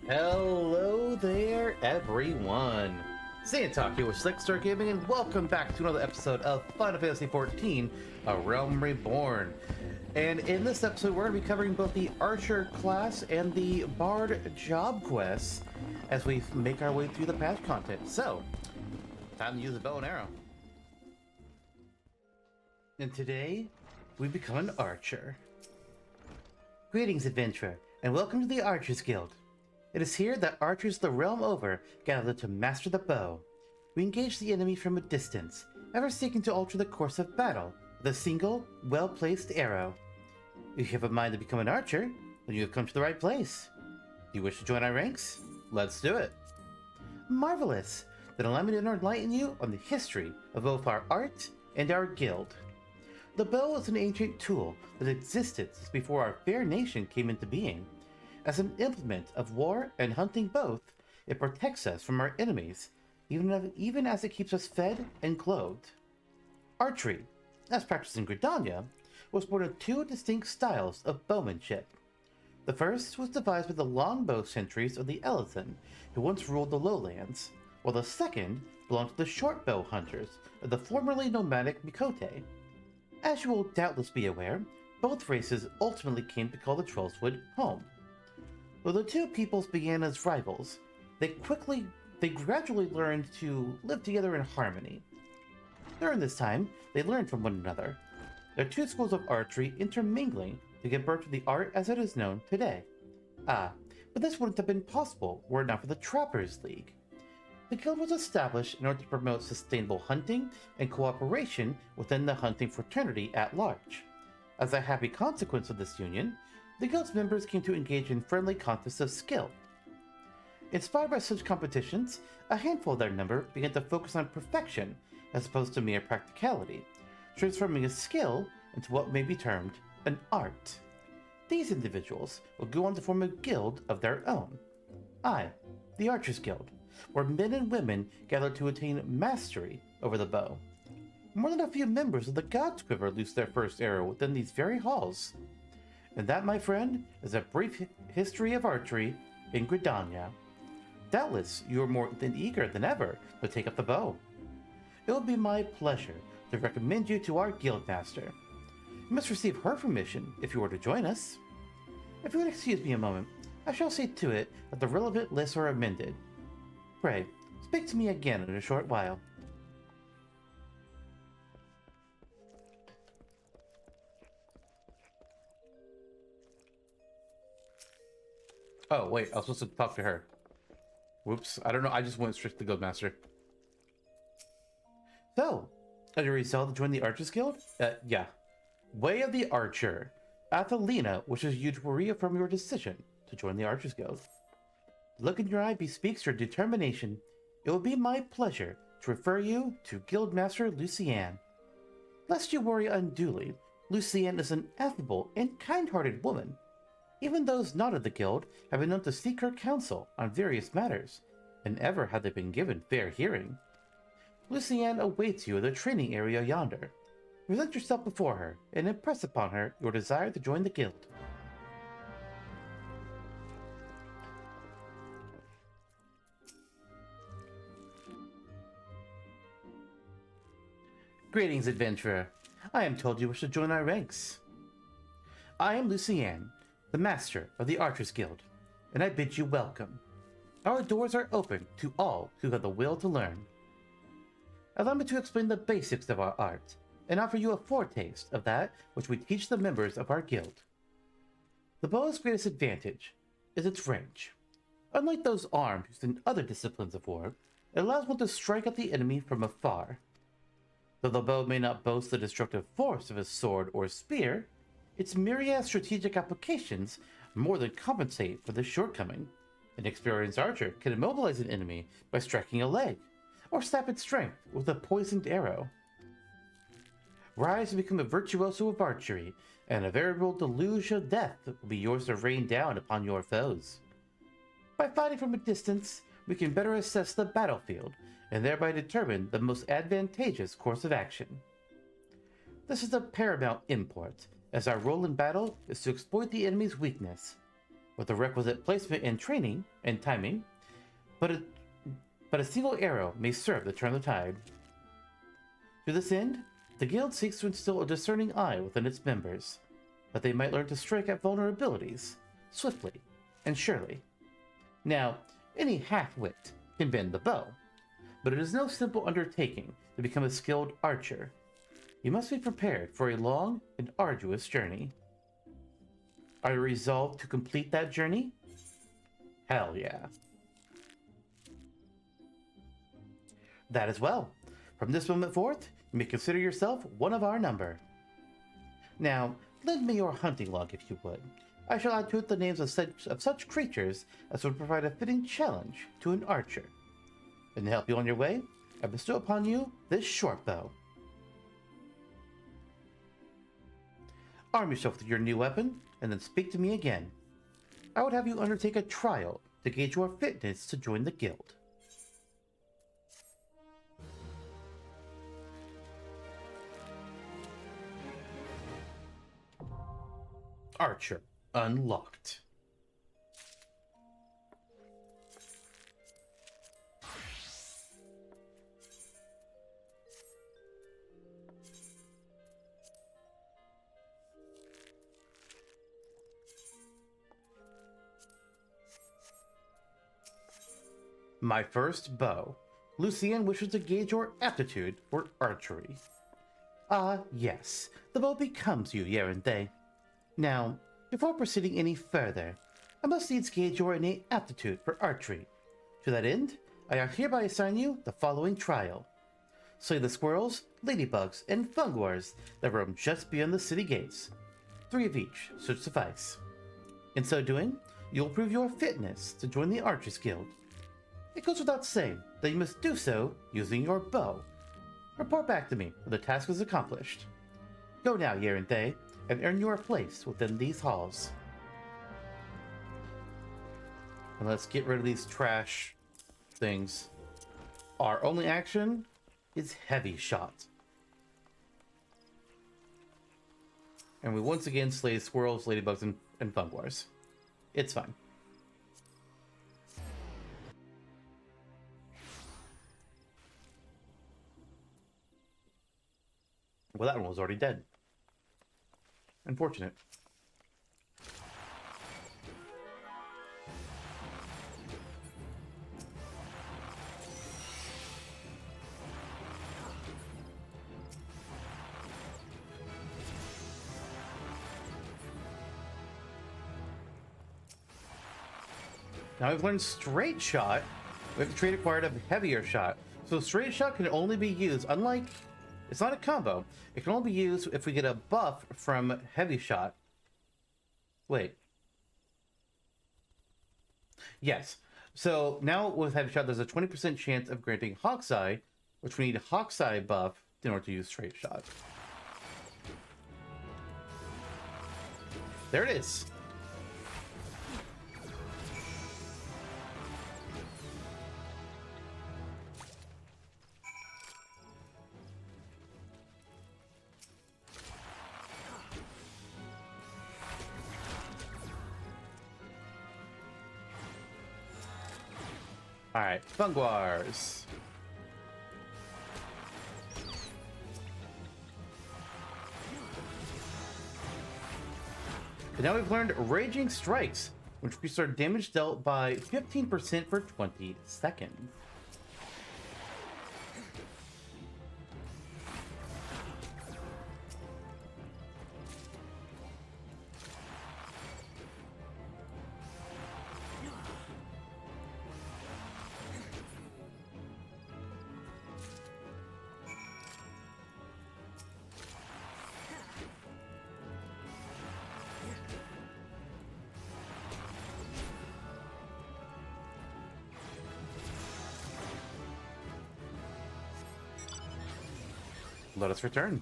Hello there, everyone. Xantok here with Slickstar Gaming, and welcome back to another episode of Final Fantasy XIV, A Realm Reborn. And in this episode, we're going to be covering both the Archer class and the Bard job quests as we make our way through the patch content. So, time to use a bow and arrow. And today, we become an archer. Greetings, adventurer, and welcome to the Archers Guild. It is here that archers the realm over gather to master the bow. We engage the enemy from a distance, ever seeking to alter the course of battle with a single, well-placed arrow. If you have a mind to become an archer, then you have come to the right place. Do you wish to join our ranks? Let's do it. Marvelous! Then allow me to enlighten you on the history of both our art and our guild. The bow is an ancient tool that existed since before our fair nation came into being. As an implement of war and hunting both, it protects us from our enemies, even as it keeps us fed and clothed. Archery, as practiced in Gridania, was born of two distinct styles of bowmanship. The first was devised by the longbow sentries of the Elithan, who once ruled the lowlands, while the second belonged to the shortbow hunters of the formerly nomadic Mikote. As you will doubtless be aware, both races ultimately came to call the Trollswood home. Though the two peoples began as rivals, they gradually learned to live together in harmony. During this time, they learned from one another, their two schools of archery intermingling to give birth to the art as it is known today. But this wouldn't have been possible were it not for the Trappers League. The guild was established in order to promote sustainable hunting and cooperation within the hunting fraternity at large. As a happy consequence of this union, the guild's members came to engage in friendly contests of skill. Inspired by such competitions, a handful of their number began to focus on perfection as opposed to mere practicality, transforming a skill into what may be termed an art. These individuals will go on to form a guild of their own. The Archers Guild, where men and women gather to attain mastery over the bow. More than a few members of the God's Quiver loosed their first arrow within these very halls. And that, my friend, is a brief history of archery in Gridania. Doubtless, you are more than eager than ever to take up the bow. It will be my pleasure to recommend you to our guildmaster. You must receive her permission if you were to join us. If you would excuse me a moment, I shall see to it that the relevant lists are amended. Pray, speak to me again in a short while. Oh, wait, I was supposed to talk to her. Whoops, I don't know, I just went straight to the Guildmaster. So, are you resolved to join the Archers Guild? Yeah. Way of the Archer. Athelina wishes you to reaffirm your decision to join the Archers Guild. The look in your eye bespeaks your determination. It will be my pleasure to refer you to Guildmaster Lucienne. Lest you worry unduly, Lucienne is an affable and kind-hearted woman. Even those not of the guild have been known to seek her counsel on various matters, and ever have they been given fair hearing. Lucienne awaits you in the training area yonder. Present yourself before her, and impress upon her your desire to join the guild. Greetings, adventurer. I am told you wish to join our ranks. I am Lucienne, the master of the Archers Guild, and I bid you welcome. Our doors are open to all who have the will to learn. Allow me to explain the basics of our art, and offer you a foretaste of that which we teach the members of our guild. The bow's greatest advantage is its range. Unlike those armed used in other disciplines of war, it allows one to strike at the enemy from afar. Though the bow may not boast the destructive force of a sword or spear, its myriad strategic applications more than compensate for this shortcoming. An experienced archer can immobilize an enemy by striking a leg, or sap its strength with a poisoned arrow. Rise and become a virtuoso of archery, and a veritable deluge of death will be yours to rain down upon your foes. By fighting from a distance, we can better assess the battlefield, and thereby determine the most advantageous course of action. This is of paramount import, as our role in battle is to exploit the enemy's weakness. with the requisite placement and training and timing, but a single arrow may serve to turn the tide. To this end, the guild seeks to instill a discerning eye within its members, that they might learn to strike at vulnerabilities swiftly and surely. Now, any half-wit can bend the bow, but it is no simple undertaking to become a skilled archer. You must be prepared for a long and arduous journey. Are you resolved to complete that journey? Hell yeah. That as well. From this moment forth, you may consider yourself one of our number. Now, lend me your hunting log if you would. I shall add to it the names of such creatures as would provide a fitting challenge to an archer. And to help you on your way, I bestow upon you this short bow. Arm yourself with your new weapon, and then speak to me again. I would have you undertake a trial to gauge your fitness to join the guild. Archer unlocked. My first bow. Lucien wishes to gauge your aptitude for archery. Ah, yes, the bow becomes you, Yerinthe. Now, before proceeding any further, I must needs gauge your innate aptitude for archery. To that end, I hereby assign you the following trial. Slay the squirrels, ladybugs, and fungwars that roam just beyond the city gates. 3 of each should suffice. In so doing, you'll prove your fitness to join the Archers Guild. It goes without saying that you must do so using your bow. Report back to me when the task is accomplished. Go now, Yerinthe, and earn your place within these halls. And let's get rid of these trash things. Our only action is heavy shot. And we once again slay squirrels, ladybugs, and fungwars. It's fine. Well, that one was already dead. Unfortunate. Now we've learned straight shot. We have to trade acquired a heavier shot. So straight shot can only be used, unlike... It's not a combo. It can only be used if we get a buff from heavy shot. Wait. Yes. So now with heavy shot, there's a 20% chance of granting Hawk's Eye, which we need a Hawk's Eye buff in order to use straight shot. There it is. Alright, Fungwars. And now we've learned Raging Strikes, which increases our damage dealt by 15% for 20 seconds. Let us return.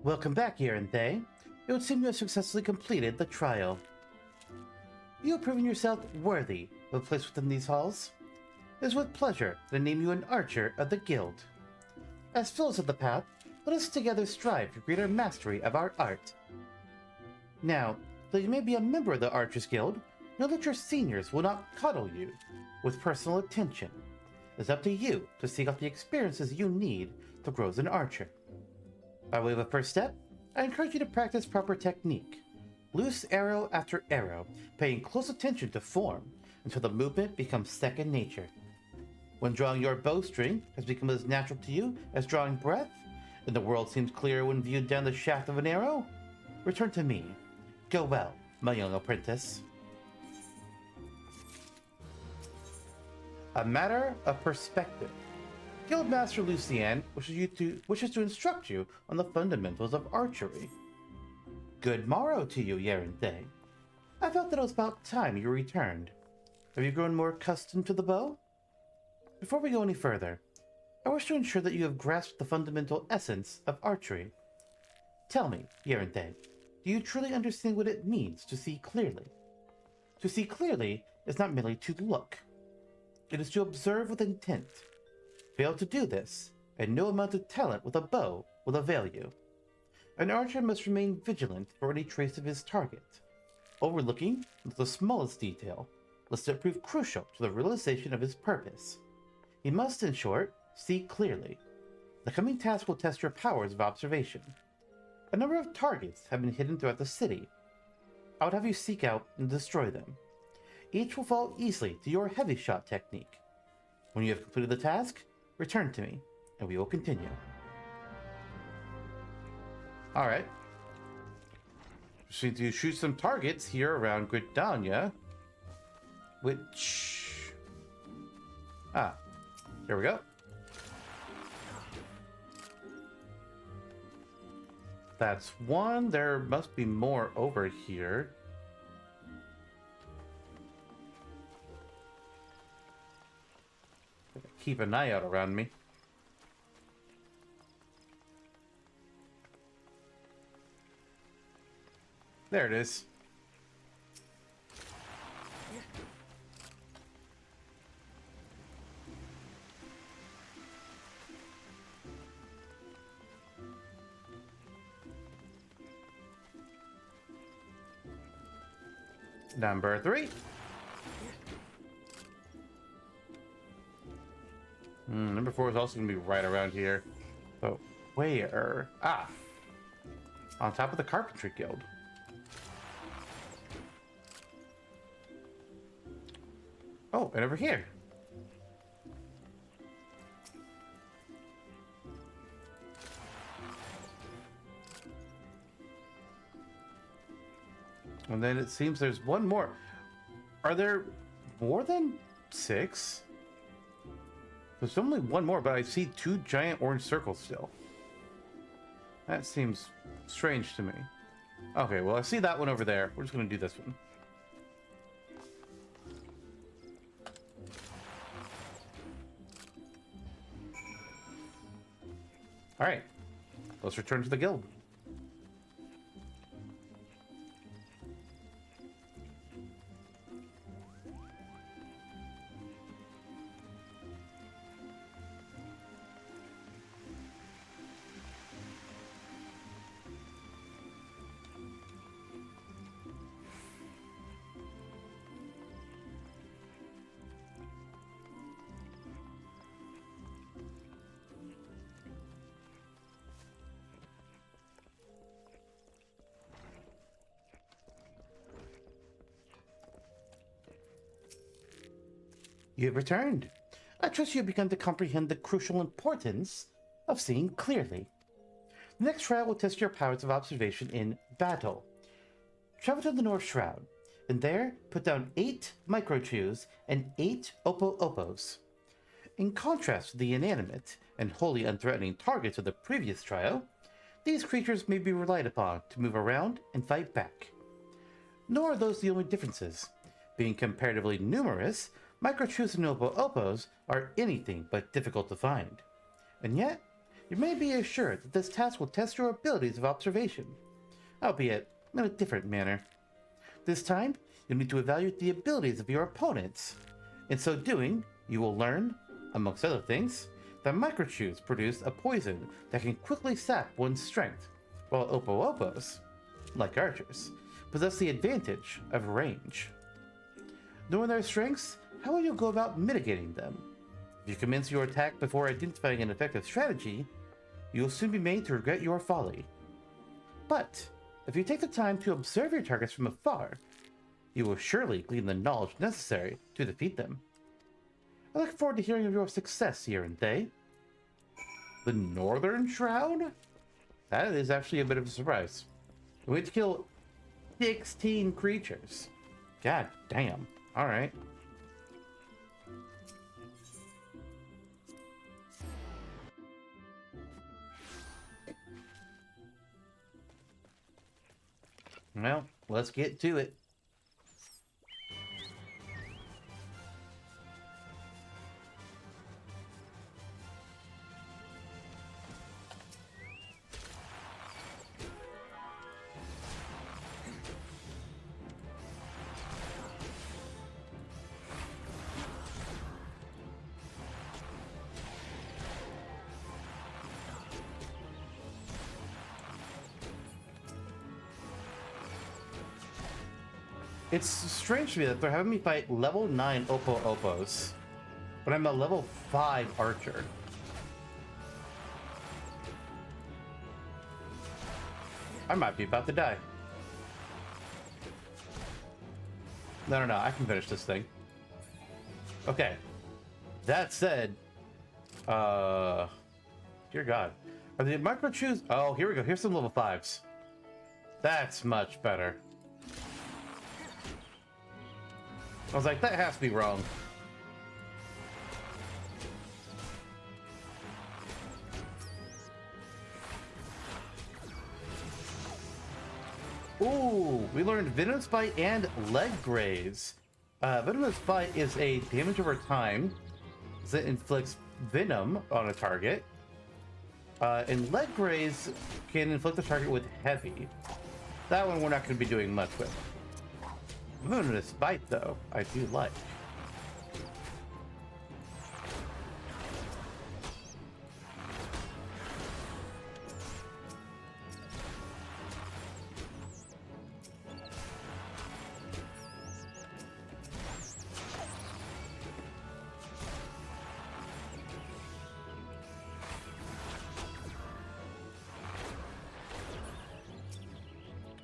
Welcome back, Yerinthe. It would seem you have successfully completed the trial. You have proven yourself worthy of a place within these halls. It is with pleasure that I name you an archer of the guild. As fellows of the path, let us together strive for greater mastery of our art. Now, though you may be a member of the Archers Guild, know that your seniors will not coddle you with personal attention. It is up to you to seek out the experiences you need to grow as an archer. By way of a first step, I encourage you to practice proper technique. Loose arrow after arrow, paying close attention to form until the movement becomes second nature. When drawing your bowstring has become as natural to you as drawing breath, and the world seems clearer when viewed down the shaft of an arrow, return to me. Go well, my young apprentice. A matter of perspective. Guildmaster Lucienne wishes to instruct you on the fundamentals of archery. Good morrow to you, Yerinthe. I felt that it was about time you returned. Have you grown more accustomed to the bow? Before we go any further, I wish to ensure that you have grasped the fundamental essence of archery. Tell me, Yerinthe, do you truly understand what it means to see clearly? To see clearly is not merely to look. It is to observe with intent. Fail to do this, and no amount of talent with a bow will avail you. An archer must remain vigilant for any trace of his target, overlooking the smallest detail, lest it prove crucial to the realization of his purpose. He must, in short, see clearly. The coming task will test your powers of observation. A number of targets have been hidden throughout the city. I would have you seek out and destroy them. Each will fall easily to your heavy shot technique. When you have completed the task, return to me, and we will continue. Alright. Just need to shoot some targets here around Gridania. Which... here we go. That's one. There must be more over here. Keep an eye out around me. There it is. Number 3. Number 4 is also going to be right around here. But where? On top of the Carpentry Guild. Oh, and over here. And then it seems there's one more. Are there more than 6? There's only one more, but I see 2 giant orange circles still. That seems strange to me. Okay, well, I see that one over there. We're just going to do this one. Alright. Let's return to the guild. You have returned. I trust you have begun to comprehend the crucial importance of seeing clearly. The next trial will test your powers of observation in battle. Travel to the North Shroud, and there put down 8 micro-chews and 8 opo-opos. In contrast to the inanimate and wholly unthreatening targets of the previous trial, these creatures may be relied upon to move around and fight back. Nor are those the only differences. Being comparatively numerous, micro-chews and opo-opos are anything but difficult to find. And yet, You may be assured that this task will test your abilities of observation, albeit in a different manner. This time, you'll need to evaluate the abilities of your opponents. In so doing, you will learn, amongst other things, that microchews produce a poison that can quickly sap one's strength, while Opo-Opos, like archers, possess the advantage of range. Knowing their strengths, how will you go about mitigating them? If you commence your attack before identifying an effective strategy, you will soon be made to regret your folly. But if you take the time to observe your targets from afar, you will surely glean the knowledge necessary to defeat them. I look forward to hearing of your success here in Thay. The Northern Shroud? That is actually a bit of a surprise. We had to kill 16 creatures. God damn. Alright. Well, let's get to it. It's strange to me that they're having me fight level 9 Opo-Opos, but I'm a level 5 archer. I might be about to die. No, I can finish this thing. Okay. That said, dear God. Are the microchews? Oh, here we go. Here's some level 5s. That's much better. I was like, that has to be wrong. Ooh, we learned Venomous Bite and Leg Graze. Venomous Bite is a damage over time that inflicts venom on a target. And Leg Graze can inflict the target with heavy. That one we're not going to be doing much with. Venomous Bite, though, I do like.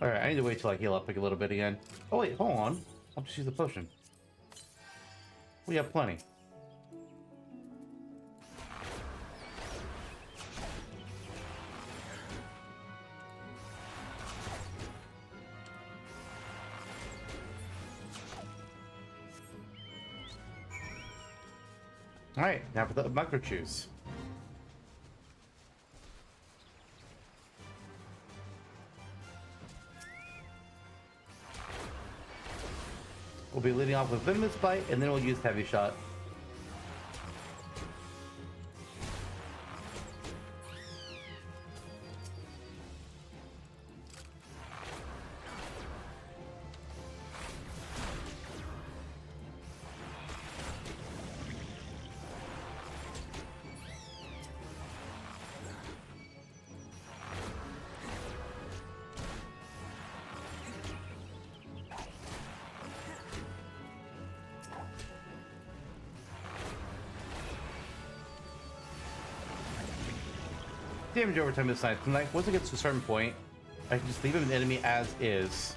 Alright, I need to wait till I heal up like a little bit again. Oh wait, hold on. I'll just use the potion. We have plenty. Alright, now for the microchews. We'll be leading off with Venomous Bite, and then we'll use Heavy Shot. Damage over time is nice. Like, once it gets to a certain point, I can just leave an enemy as is,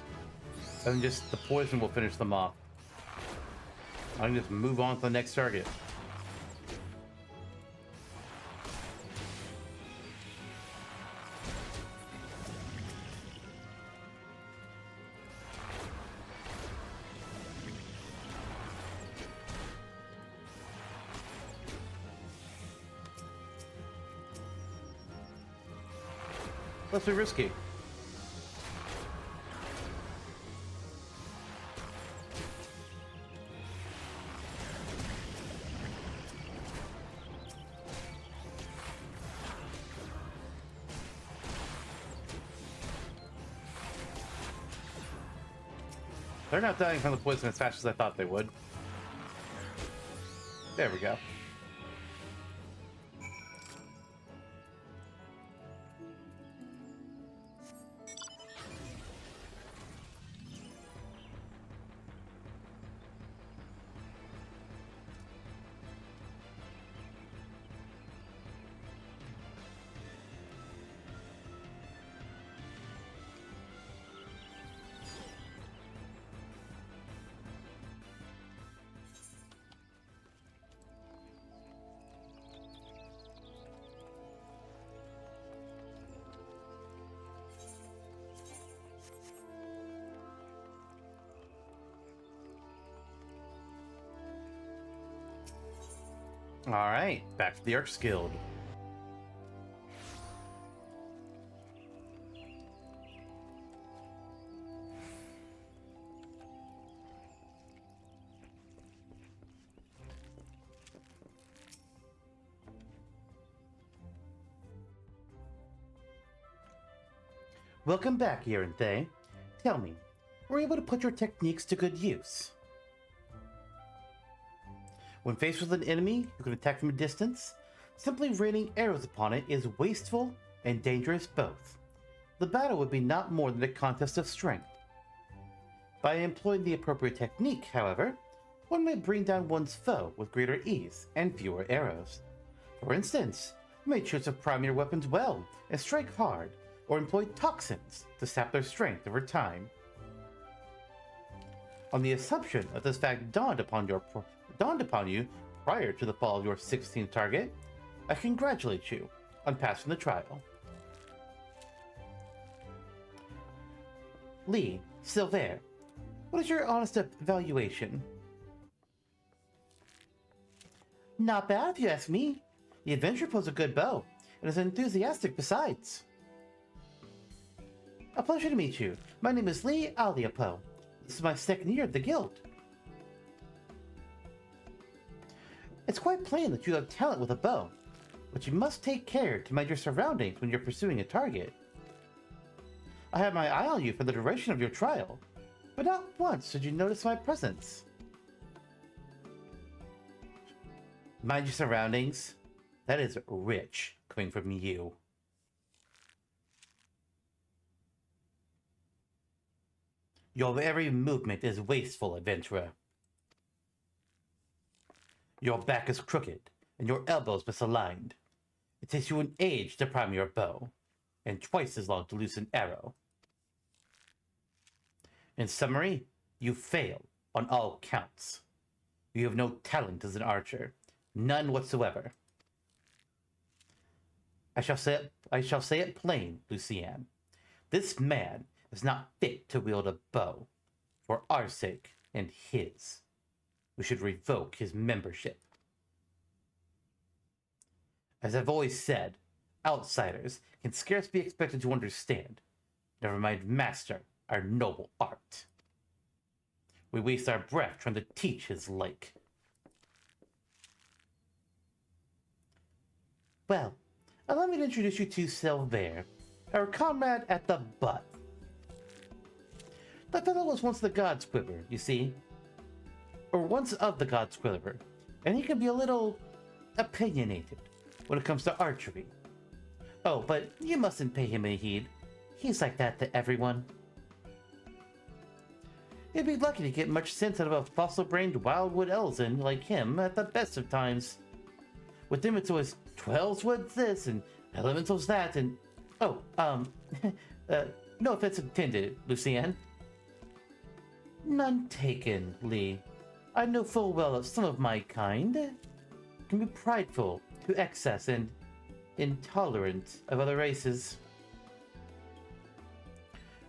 and just the poison will finish them off. I can just move on to the next target. Let's be risky. They're not dying from the poison as fast as I thought they would. There we go. Alright, back to the Arch Guild. Welcome back, Yerinthe. Tell me, were you able to put your techniques to good use? When faced with an enemy you can attack from a distance, simply raining arrows upon it is wasteful and dangerous both. The battle would be not more than a contest of strength. By employing the appropriate technique, however, one may bring down one's foe with greater ease and fewer arrows. For instance, you may choose to prime your weapons well and strike hard, or employ toxins to sap their strength over time. On the assumption that this fact dawned upon you prior to the fall of your 16th target, I congratulate you on passing the trial. Lee, Silver, what is your honest evaluation? Not bad if you ask me. The adventurer pulls a good bow, and is enthusiastic besides. A pleasure to meet you. My name is Lee Aliapo. This is my second year at the guild. It's quite plain that you have talent with a bow, but you must take care to mind your surroundings when you're pursuing a target. I had my eye on you for the duration of your trial, but not once did you notice my presence. Mind your surroundings? That is rich coming from you. Your every movement is wasteful, adventurer. Your back is crooked, and your elbows misaligned. It takes you an age to prime your bow, and twice as long to loose an arrow. In summary, you fail on all counts. You have no talent as an archer, none whatsoever. I shall say it plain, Lucienne. This man is not fit to wield a bow. For our sake and his, we should revoke his membership. As I've always said, outsiders can scarce be expected to understand, never mind master our noble art. We waste our breath trying to teach his like. Well, allow me to introduce you to Silver, our comrade at the butt. That fellow was once the God's Quiver, you see. Or once of the God's Quiver, and he can be a little opinionated when it comes to archery. Oh, but you mustn't pay him any heed. He's like that to everyone. You'd be lucky to get much sense out of a fossil-brained wildwood Elzen like him at the best of times. With him it's always 12's woods this and elementals that and... Oh, no offense intended, Lucienne. None taken, Lee. I know full well that some of my kind can be prideful to excess and intolerant of other races.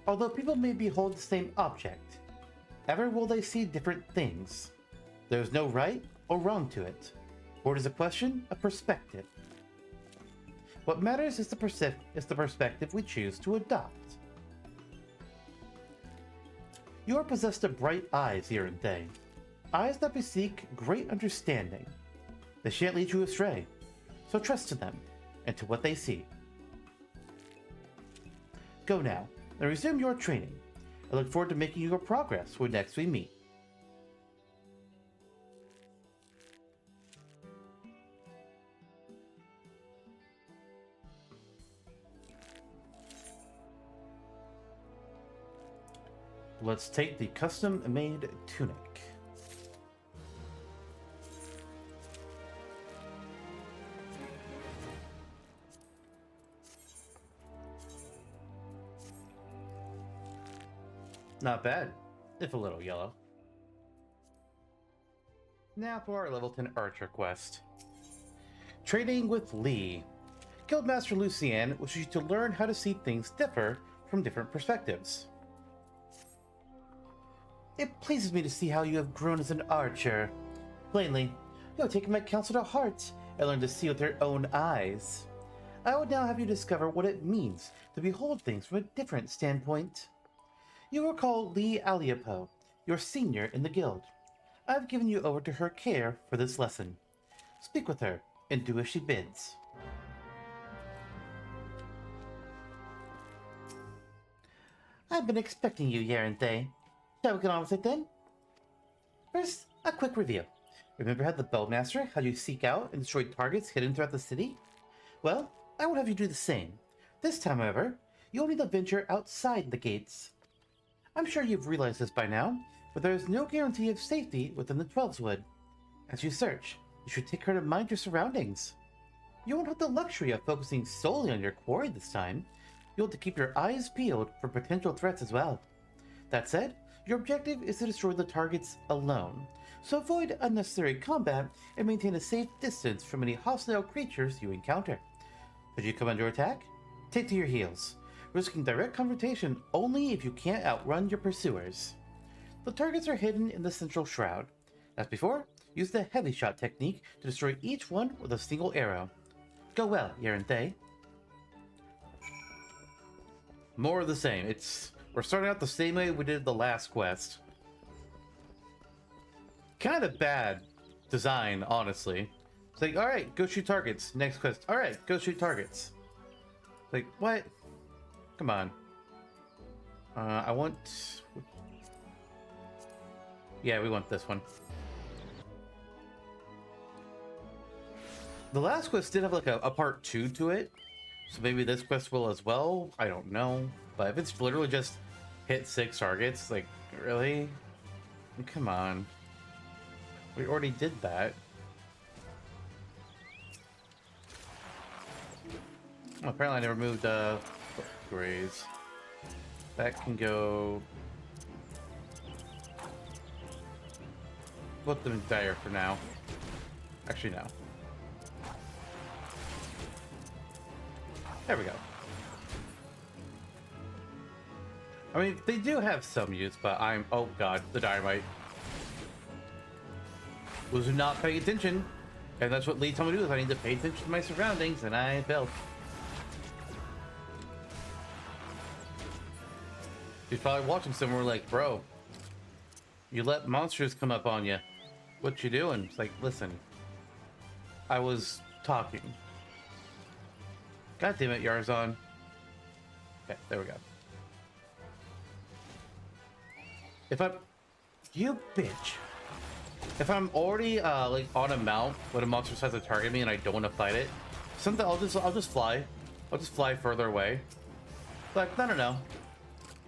Although people may behold the same object, ever will they see different things. There is no right or wrong to it, for it is a question of perspective. What matters is the perspective we choose to adopt. You are possessed of bright eyes, Yerinthe. Eyes that beseek great understanding. They shan't lead you astray, so trust to them and to what they see. Go now, and resume your training. I look forward to making your progress when next we meet. Let's take the custom-made tunic. Not bad, if a little yellow. Now for our level 10 archer quest. Trading with Lee. Guildmaster Lucienne wishes you to learn how to see things differ from different perspectives. It pleases me to see how you have grown as an archer. Plainly, you have taken my counsel to heart and learned to see with your own eyes. I would now have you discover what it means to behold things from a different standpoint. You will recall Lee Aliapo, your senior in the guild. I have given you over to her care for this lesson. Speak with her and do as she bids. I've been expecting you, Yaranthe. Shall we get on with it then? First, a quick review. Remember how the Bowmaster had you seek out and destroy targets hidden throughout the city? Well, I will have you do the same. This time, however, you'll need to venture outside the gates. I'm sure you've realized this by now, but there is no guarantee of safety within the Twelveswood. As you search, you should take care to mind your surroundings. You won't have the luxury of focusing solely on your quarry this time. You'll have to keep your eyes peeled for potential threats as well. That said, your objective is to destroy the targets alone, so avoid unnecessary combat and maintain a safe distance from any hostile creatures you encounter. Should you come under attack, take to your heels, risking direct confrontation only if you can't outrun your pursuers. The targets are hidden in the central shroud. As before, use the heavy shot technique to destroy each one with a single arrow. Go well, Yaranthe. More of the same. We're starting out the same way we did the last quest. Kind of bad design, honestly. It's like, alright, go shoot targets. Next quest. Alright, go shoot targets. Like, what? Come on. I want... Yeah, we want this one. The last quest did have like a part 2 to it. So maybe this quest will as well. I don't know. But if it's literally just hit 6 targets, like, really? Come on. We already did that. Oh, apparently I never moved grays. That can go... Let them dire for now. Actually, no. There we go. I mean, they do have some use, but oh god, the dynamite. Was not paying attention. And that's what Lee told me to do, is I need to pay attention to my surroundings, and I failed. He's probably watching somewhere like, bro, you let monsters come up on you. What you doing? It's like, listen, I was talking. God damn it, Yarzon. Okay, there we go. If I'm... You bitch. If I'm already, like, on a mount when a monster tries to target me and I don't want to fight it, I'll just fly. I'll just fly further away. Like, no.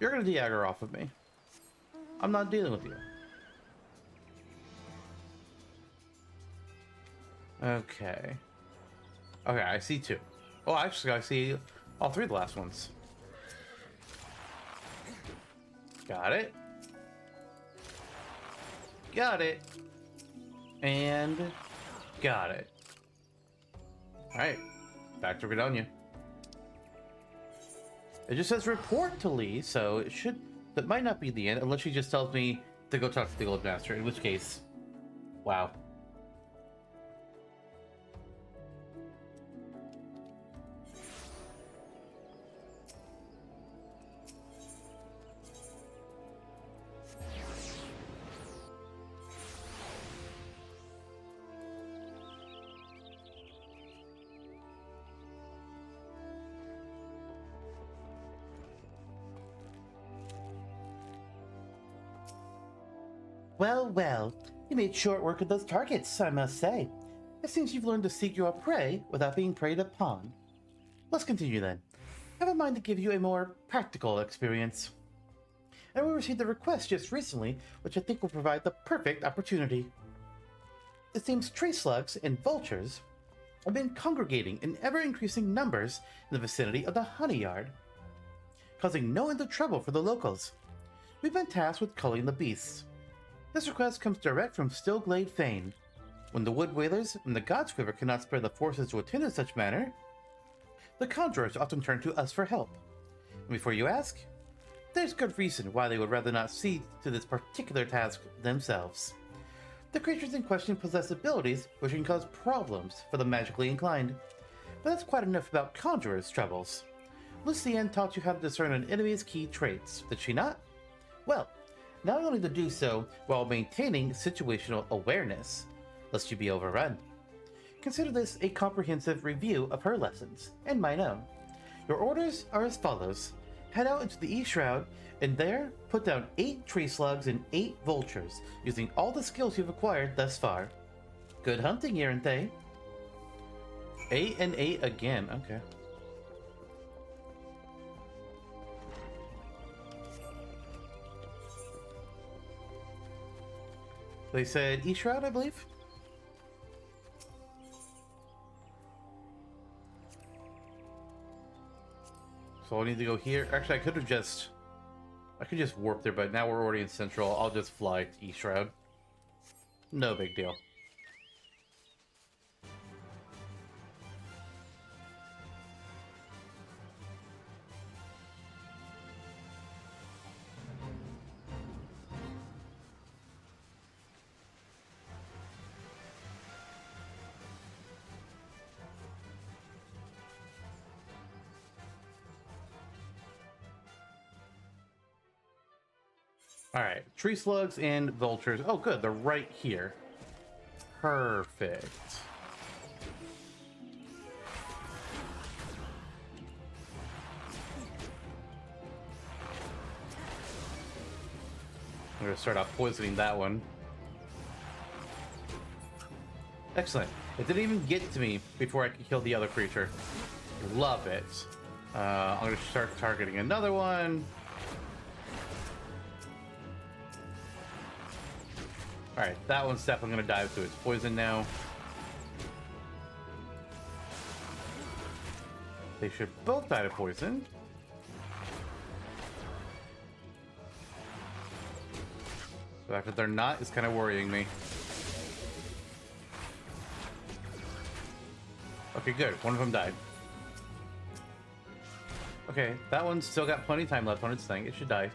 You're gonna de-aggro off of me. I'm not dealing with you. Okay. Okay, I see 2. Oh, actually, I see all 3 of the last ones. Got it. Got it. And got it. Alright. Back to Redonia. It just says report to Lee, so it should... That might not be the end, unless she just tells me to go talk to the Guildmaster, in which case... Wow. Well, well, you made short work of those targets, I must say. It seems you've learned to seek your prey without being preyed upon. Let's continue then. I have a mind to give you a more practical experience. And we received a request just recently, which I think will provide the perfect opportunity. It seems tree slugs and vultures have been congregating in ever-increasing numbers in the vicinity of the honey yard, causing no end of trouble for the locals. We've been tasked with culling the beasts. This request comes direct from Stillglade Fane. When the Wood Whalers and the God's Quiver cannot spare the forces to attend in such manner, the conjurers often turn to us for help. And before you ask, there's good reason why they would rather not see to this particular task themselves. The creatures in question possess abilities which can cause problems for the magically inclined. But that's quite enough about conjurers' troubles. Lucienne taught you how to discern an enemy's key traits, did she not? Well, not only to do so while maintaining situational awareness, lest you be overrun. Consider this a comprehensive review of her lessons, and mine own. Your orders are as follows. Head out into the East Shroud, and there, put down 8 tree slugs and 8 vultures, using all the skills you've acquired thus far. Good hunting, Yerinthe. 8 and 8 again, okay. They said East Shroud, I believe? So I need to go here. Actually, I could just warp there, but now we're already in Central. I'll just fly to East Shroud. No big deal. Alright, tree slugs and vultures. Oh good, they're right here. Perfect. I'm gonna start off poisoning that one. Excellent. It didn't even get to me before I could kill the other creature. Love it. I'm gonna start targeting another one. Alright, that one's definitely going to dive to its poison now. They should both die to poison. The fact that they're not is kind of worrying me. Okay, good. One of them died. Okay, that one's still got plenty of time left on its thing. It should die.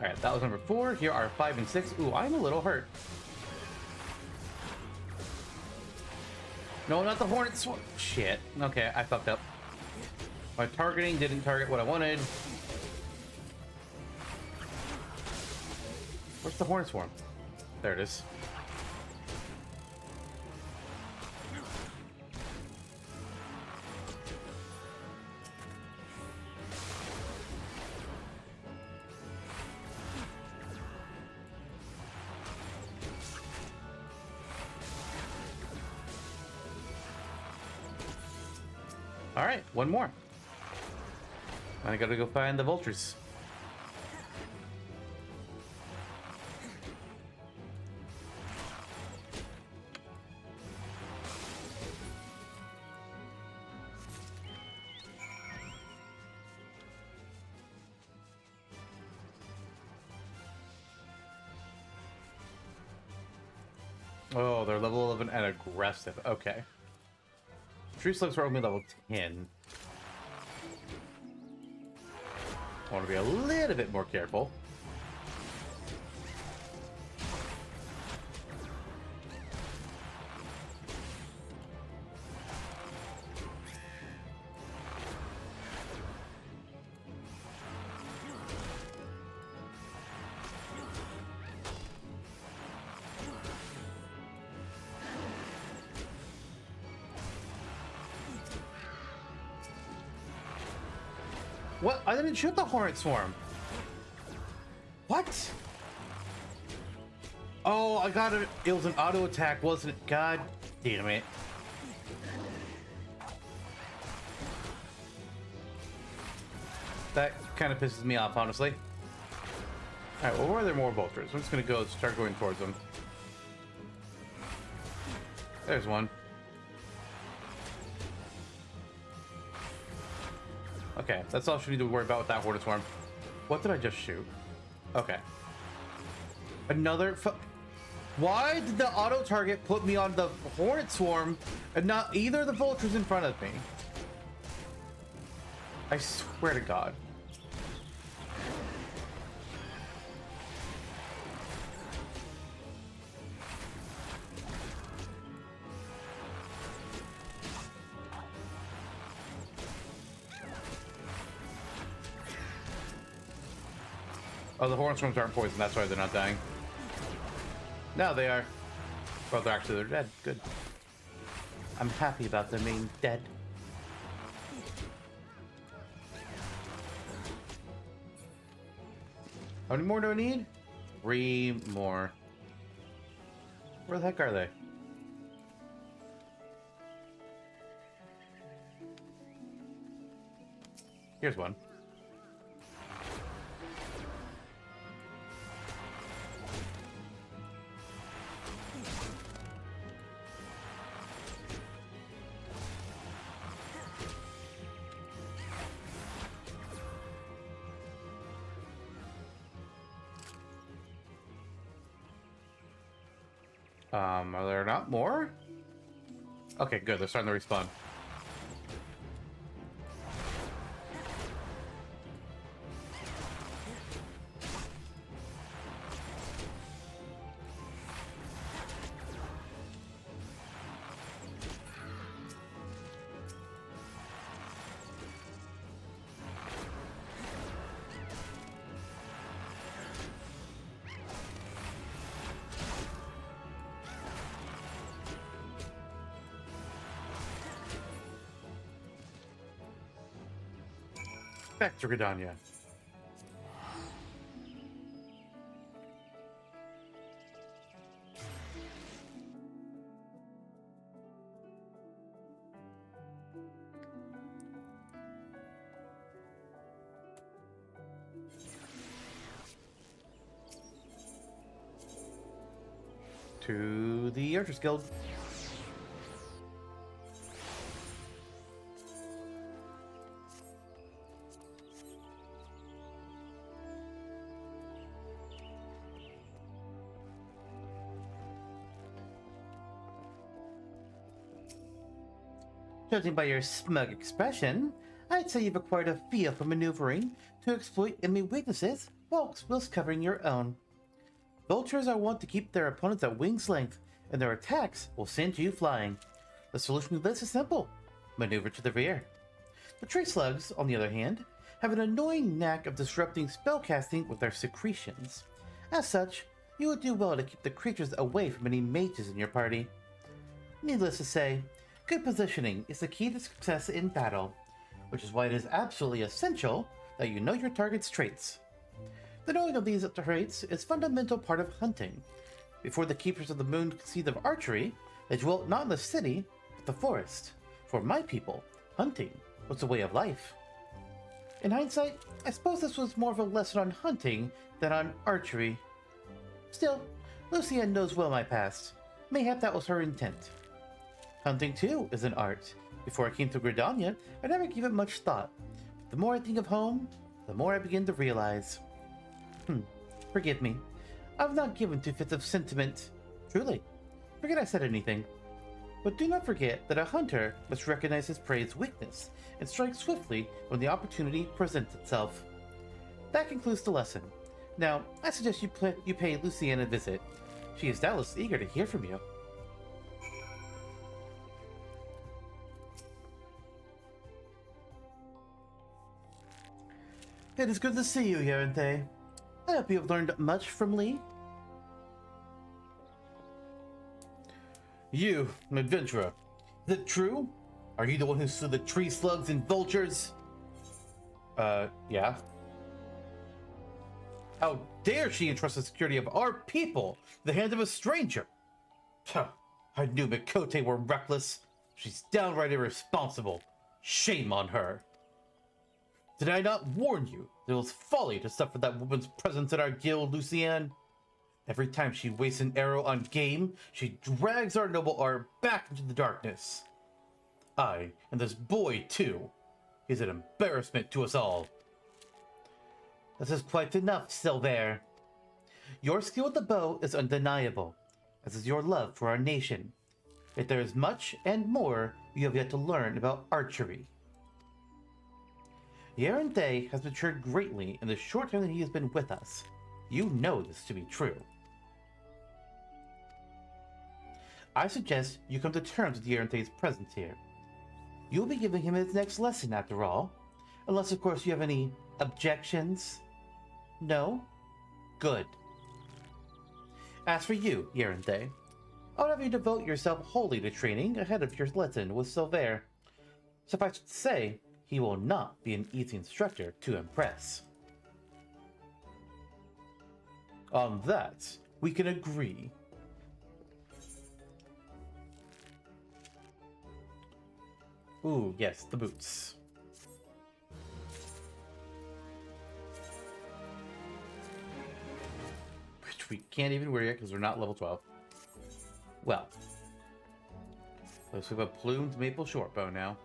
Alright, that was number 4. Here are 5 and 6. Ooh, I'm a little hurt. No, not the hornet swarm. Shit. Okay, I fucked up. My targeting didn't target what I wanted. Where's the hornet swarm? There it is. All right, one more. I gotta go find the vultures. Oh, they're level 11 and aggressive. Okay. Tree slugs are only level 10. I want to be a little bit more careful. What? I didn't shoot the hornet swarm. What? Oh, I got it. It was an auto attack, wasn't it? God damn it. That kind of pisses me off, honestly. Alright, well, where are there more vultures? I'm just gonna go start going towards them. There's one. Okay, that's all she need to worry about with that hornet swarm. What did I just shoot? Okay. Another Why did the auto target put me on the hornet swarm and not either of the vultures in front of me? I swear to God. Oh, the hornet swarms aren't poisoned, that's why they're not dying. Now they are. Well, they're dead. Good. I'm happy about them being dead. How many more do I need? 3 more. Where the heck are they? Here's one. Are there not more? Okay, good. They're starting to respawn. Back to Gridania. To the Archers Guild. Judging by your smug expression, I'd say you've acquired a feel for maneuvering to exploit enemy weaknesses whilst covering your own. Vultures are wont to keep their opponents at wing's length, and their attacks will send you flying. The solution to this is simple: maneuver to the rear. The tree slugs, on the other hand, have an annoying knack of disrupting spellcasting with their secretions. As such, you would do well to keep the creatures away from any mages in your party. Needless to say, good positioning is the key to success in battle, which is why it is absolutely essential that you know your target's traits. The knowing of these traits is a fundamental part of hunting. Before the Keepers of the Moon conceived of archery, they dwelt not in the city, but the forest. For my people, hunting was a way of life. In hindsight, I suppose this was more of a lesson on hunting than on archery. Still, Lucienne knows well my past. Mayhap that was her intent. Hunting, too, is an art. Before I came to Gridania, I never gave it much thought. But the more I think of home, the more I begin to realize. Forgive me. I've not given 2 fits of sentiment. Truly. Forget I said anything. But do not forget that a hunter must recognize his prey's weakness and strike swiftly when the opportunity presents itself. That concludes the lesson. Now, I suggest you pay Lucienne a visit. She is doubtless eager to hear from you. It is good to see you, Yarente. I hope you have learned much from Lee. You, an adventurer. Is it true? Are you the one who slew the tree slugs and vultures? Yeah. How dare she entrust the security of our people in the hands of a stranger? Huh. I knew Mikote were reckless. She's downright irresponsible. Shame on her. Did I not warn you that it was folly to suffer that woman's presence in our guild, Lucienne? Every time she wastes an arrow on game, she drags our noble art back into the darkness. I, and this boy too, is an embarrassment to us all. This is quite enough, Silver. Your skill with the bow is undeniable, as is your love for our nation. Yet there is much and more you have yet to learn about archery. Yarente has matured greatly in the short time that he has been with us. You know this to be true. I suggest you come to terms with Yarente's presence here. You'll be giving him his next lesson after all. Unless, of course, you have any objections? No? Good. As for you, Yarente, I would have you devote yourself wholly to training ahead of your lesson with Silver. Suffice to say, he will not be an easy instructor to impress. On that, we can agree. Ooh, yes, the boots. Which we can't even wear yet because we're not level 12. Well, let's have a plumed maple shortbow now.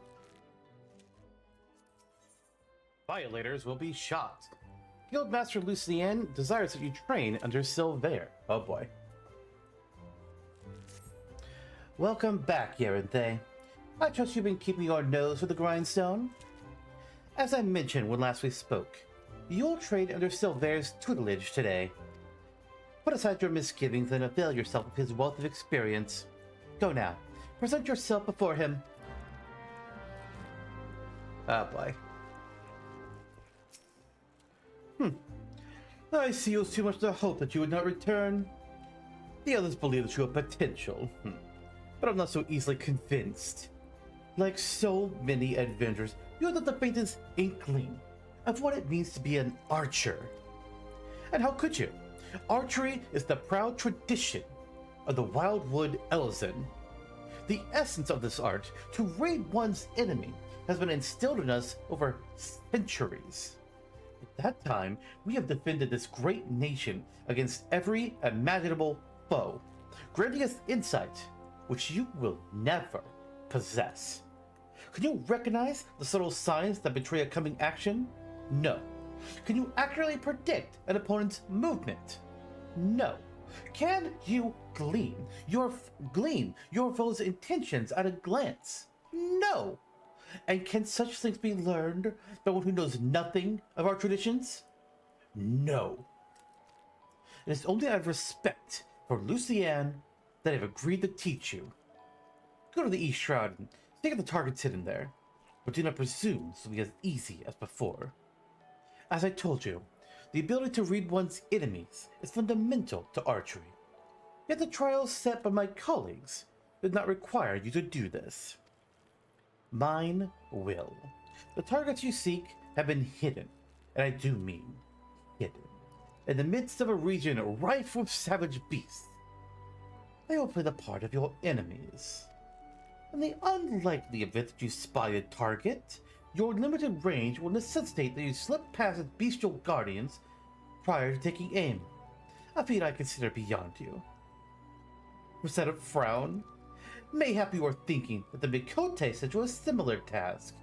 Violators will be shot. Guildmaster Lucienne desires that you train under Silver. Oh boy. Welcome back, Yarente. I trust you've been keeping your nose to the grindstone. As I mentioned when last we spoke, you'll train under Silver's tutelage today. Put aside your misgivings and avail yourself of his wealth of experience. Go now. Present yourself before him. Ah, boy. I see it was too much to hope that you would not return. The others believe that you have potential, but I'm not so easily convinced. Like so many adventurers, you have not the faintest inkling of what it means to be an archer. And how could you? Archery is the proud tradition of the Wildwood Elzen. The essence of this art, to raid one's enemy, has been instilled in us over centuries. At that time, we have defended this great nation against every imaginable foe, granting us insight which you will never possess. Can you recognize the subtle signs that betray a coming action? No. Can you accurately predict an opponent's movement? No. Can you glean your foe's intentions at a glance? No. And can such things be learned by one who knows nothing of our traditions? No. It is only out of respect for Lucienne that I've agreed to teach you. Go to the East Shroud and take out the targets hidden there, but do not presume this will be as easy as before. As I told you, the ability to read one's enemies is fundamental to archery. Yet the trials set by my colleagues did not require you to do this. Mine will. The targets you seek have been hidden, and I do mean hidden, in the midst of a region rife with savage beasts. They will play the part of your enemies. In the unlikely event that you spy a target, your limited range will necessitate that you slip past its bestial guardians prior to taking aim, a feat I consider beyond you. Was that a frown? Mayhap you are thinking that the Mikote sent you a similar task.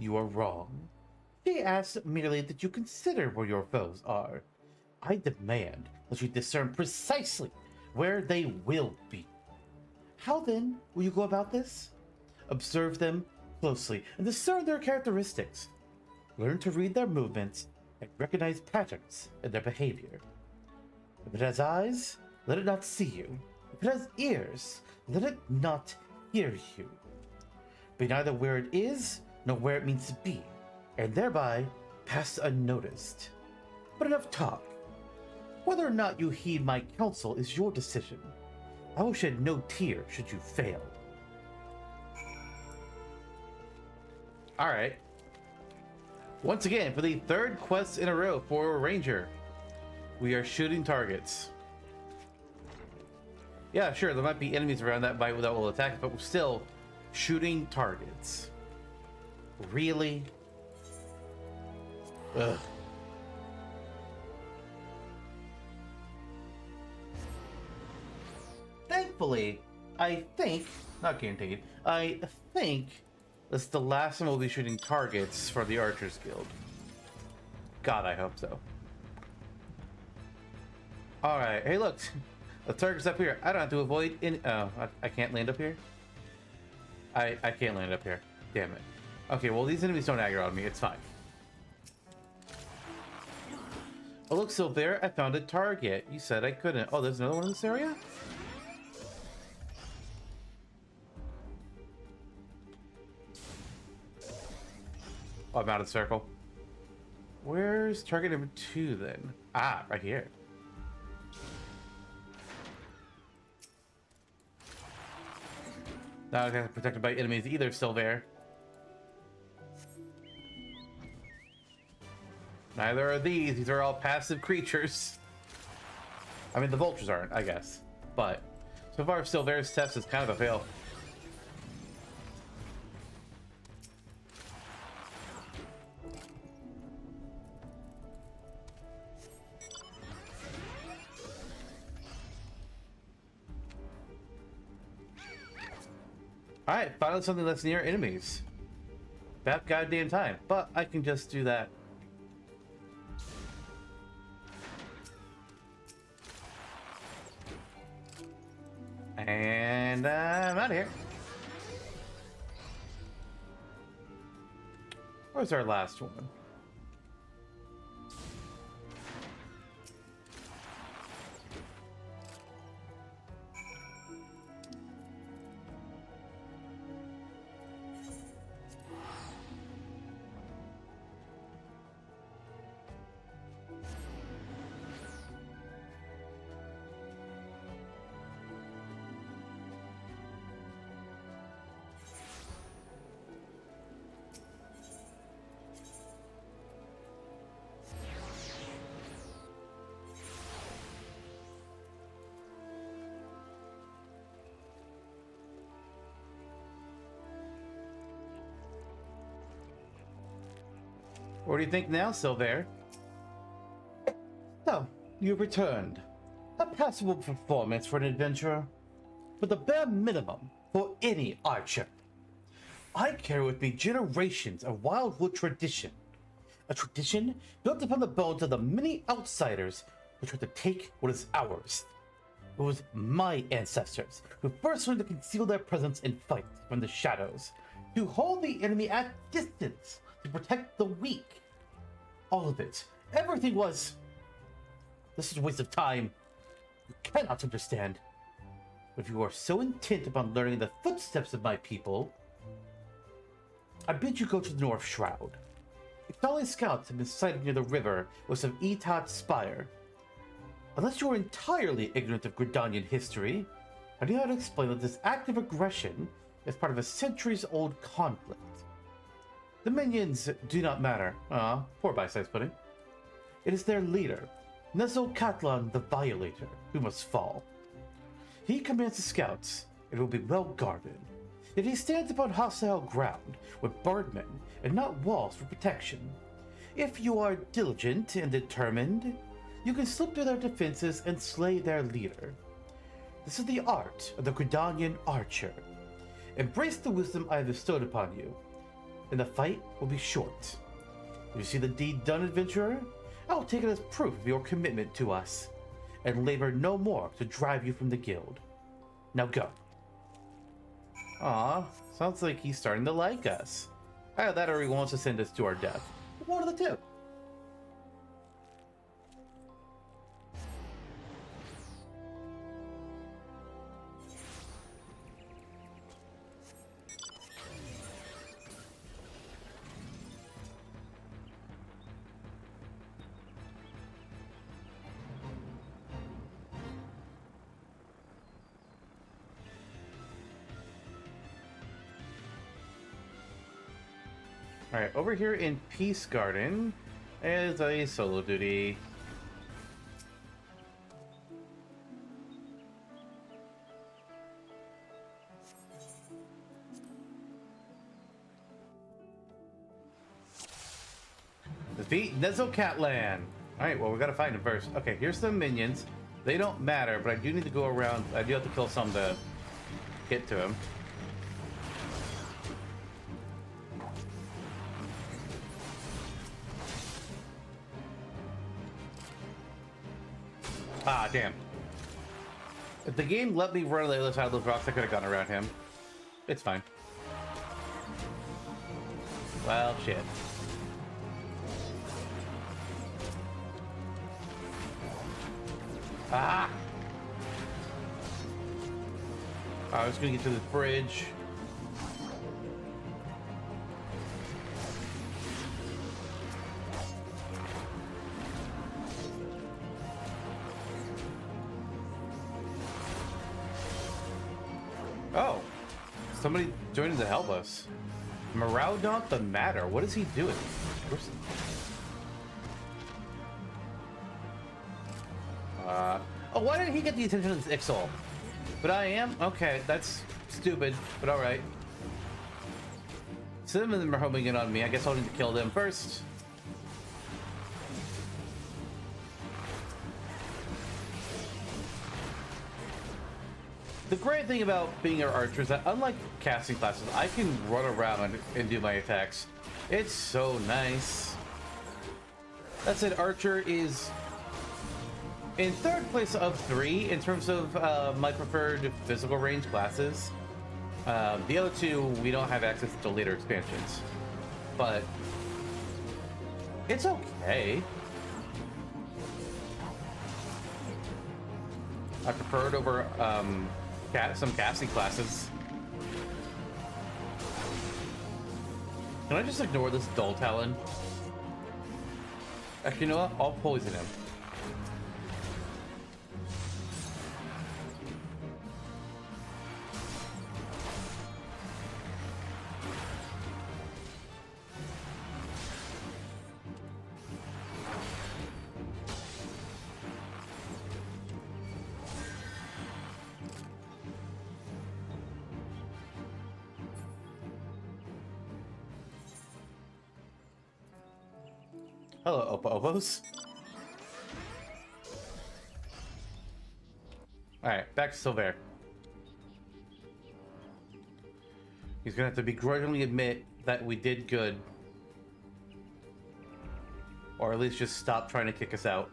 You are wrong. She asked merely that you consider where your foes are. I demand that you discern precisely where they will be. How then will you go about this? Observe them closely and discern their characteristics. Learn to read their movements and recognize patterns in their behavior. If it has eyes, let it not see you. If it has ears, let it not hear you. Be neither where it is, nor where it means to be, and thereby pass unnoticed. But enough talk. Whether or not you heed my counsel is your decision. I will shed no tear should you fail. Alright. Once again, for the third quest in a row for Ranger, we are shooting targets. Yeah, sure, there might be enemies around that will attack us, but we're still shooting targets. Really? Ugh. Thankfully, I think, not guaranteed, I think this is the last time we'll be shooting targets for the Archers Guild. God, I hope so. Alright, hey look, the target's up here. I don't have to avoid any... Oh, I can't land up here? I can't land up here. Damn it. Okay, well these enemies don't aggro on me, it's fine. Oh look, Silver, I found a target. You said I couldn't. Oh, there's another one in this area? Oh, I'm out of the circle. Where's target number 2 then? Ah, right here. Not protected by enemies either, Silver. Neither are these. These are all passive creatures. I mean, the vultures aren't, I guess. But so far, Silver's test is kind of a fail. Alright, finally something that's near enemies. About goddamn time. But I can just do that. And I'm out of here. Where's our last one? What do you think now, Silver? So, you've returned. A passable performance for an adventurer, but the bare minimum for any archer. I carry with me generations of wildwood tradition. A tradition built upon the bones of the many outsiders who tried to take what is ours. It was my ancestors who first learned to conceal their presence in fights from the shadows, to hold the enemy at distance, to protect the weak. All of it, everything was... This is a waste of time. You cannot understand. But if you are so intent upon learning the footsteps of my people, I bid you go to the North Shroud. Ithali scouts have been sighted near the river with some Etat's spire. Unless you are entirely ignorant of Gridanian history, I do not explain that this act of aggression is part of a centuries-old conflict. The minions do not matter. Poor bite-sized pudding. It is their leader, Nezocatlan the Violator, who must fall. He commands the scouts, and will be well guarded. Yet he stands upon hostile ground, with bardmen and not walls for protection. If you are diligent and determined, you can slip through their defenses and slay their leader. This is the art of the Gridanian archer. Embrace the wisdom I have bestowed upon you, and the fight will be short. If you see the deed done, adventurer, I will take it as proof of your commitment to us, and labor no more to drive you from the guild. Now go. Aw, sounds like he's starting to like us. Either that or he wants to send us to our death. One of the two. Alright, over here in Peace Garden is a solo duty. Defeat Nezo-Catlan. Alright, well, we gotta find him first. Okay, here's some minions. They don't matter, but I do need to go around. I do have to kill some to get to him. Ah, damn. If the game let me run on the other side of those rocks, I could have gone around him. It's fine. Well, shit. Ah! I was gonna get to this bridge. Oh! Somebody joined to help us. Maraudon the Matter. What is he doing? Oh, why didn't he get the attention of this Ixol? But I am? Okay, that's stupid, but alright. Some of them are homing in on me. I guess I'll need to kill them first. The great thing about being an archer is that unlike casting classes, I can run around and do my attacks. It's so nice. That said, archer is in third place of 3 in terms of my preferred physical range classes. The other two, we don't have access to later expansions. But it's okay. I prefer it over some casting classes. Can I just ignore this dull talon? Actually, you know what? I'll poison him. Hello, Opo-Opos. Alright, back to Silver. He's gonna have to begrudgingly admit that we did good. Or at least just stop trying to kick us out.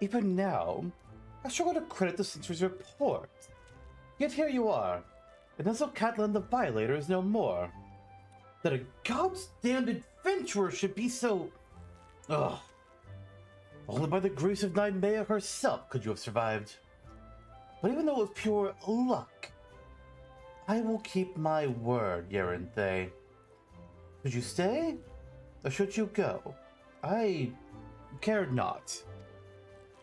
Even now, I struggle to credit the Sentry's report. Yet here you are, and Nezo-Catlan the Violator is no more. That a god's-damned adventurer should be so... Ugh. Only by the grace of Nightmare herself could you have survived. But even though it was pure luck, I will keep my word, Yerinthe. Should you stay, or should you go? I care not.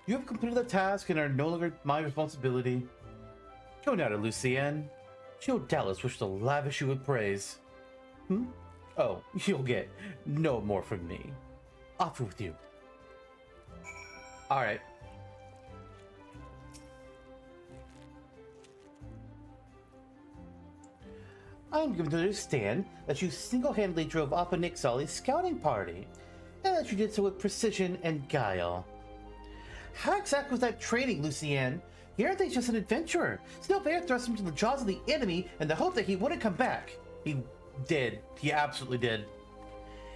You have completed the task and are no longer my responsibility. Go now to Lucienne. She'll doubtless wish to lavish you with praise. Oh, you'll get no more from me. Off with you. Alright. I'm given to understand that you single-handedly drove Appa Nixali's scouting party, and that you did so with precision and guile. How exactly was that training, Lucienne? Yerenthe's just an adventurer. Silver thrust him to the jaws of the enemy in the hope that he wouldn't come back. He did. He absolutely did.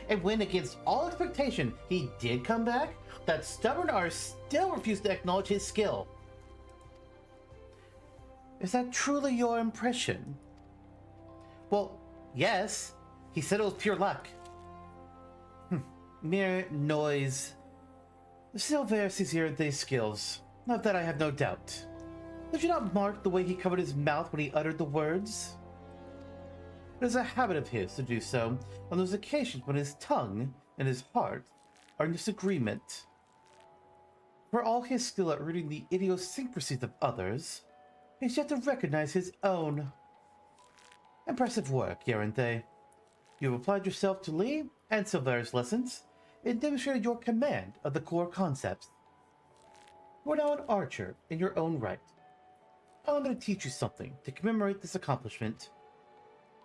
And when, against all expectation, he did come back, that stubborn R still refused to acknowledge his skill. Is that truly your impression? Well, yes. He said it was pure luck. Mere noise. Silver sees Yarenthe's skills. Of that I have no doubt. Did you not mark the way he covered his mouth when he uttered the words? It is a habit of his to do so on those occasions when his tongue and his heart are in disagreement. For all his skill at reading the idiosyncrasies of others, he has yet to recognize his own. Impressive work, Yarenthe. You have applied yourself to Lee and Silver's lessons and demonstrated your command of the core concepts. You are now an archer in your own right. I'm going to teach you something to commemorate this accomplishment.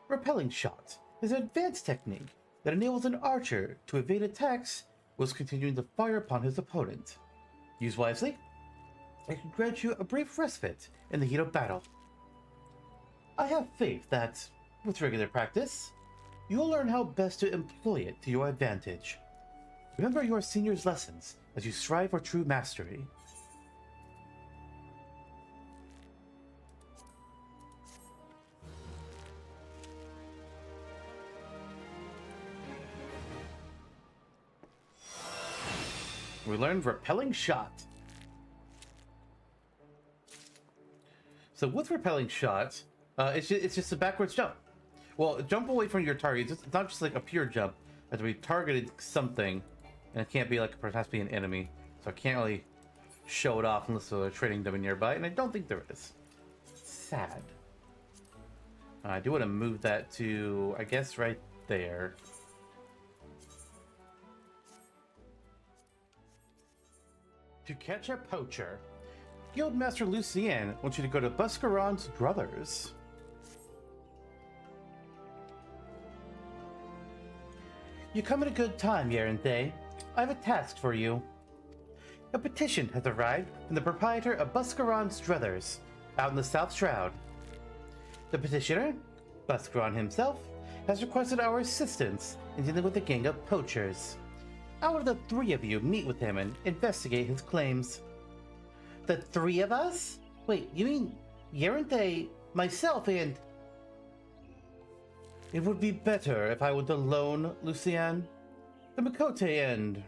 Repelling shot is an advanced technique that enables an archer to evade attacks whilst continuing to fire upon his opponent. Use wisely, it can grant you a brief respite in the heat of battle. I have faith that, with regular practice, you will learn how best to employ it to your advantage. Remember your senior's lessons as you strive for true mastery. We learned repelling shot. So with repelling shot, it's just a backwards jump. Well, jump away from your target. It's not just like a pure jump. It has to be targeted something, and it can't be like it has to be an enemy. So I can't really show it off unless there's a trading dummy nearby, and I don't think there is. Sad. I do want to move that to, I guess, right there. To catch a poacher, Guildmaster Lucien wants you to go to Buscaron's Brothers. You come at a good time, Yarenthe. I have a task for you. A petition has arrived from the proprietor of Buscaron's Brothers, out in the South Shroud. The petitioner, Buscaron himself, has requested our assistance in dealing with a gang of poachers. How would the three of you meet with him and investigate his claims? The three of us? Wait, you mean Yarenthe, myself, and... It would be better if I went alone, Lucien. The Makote and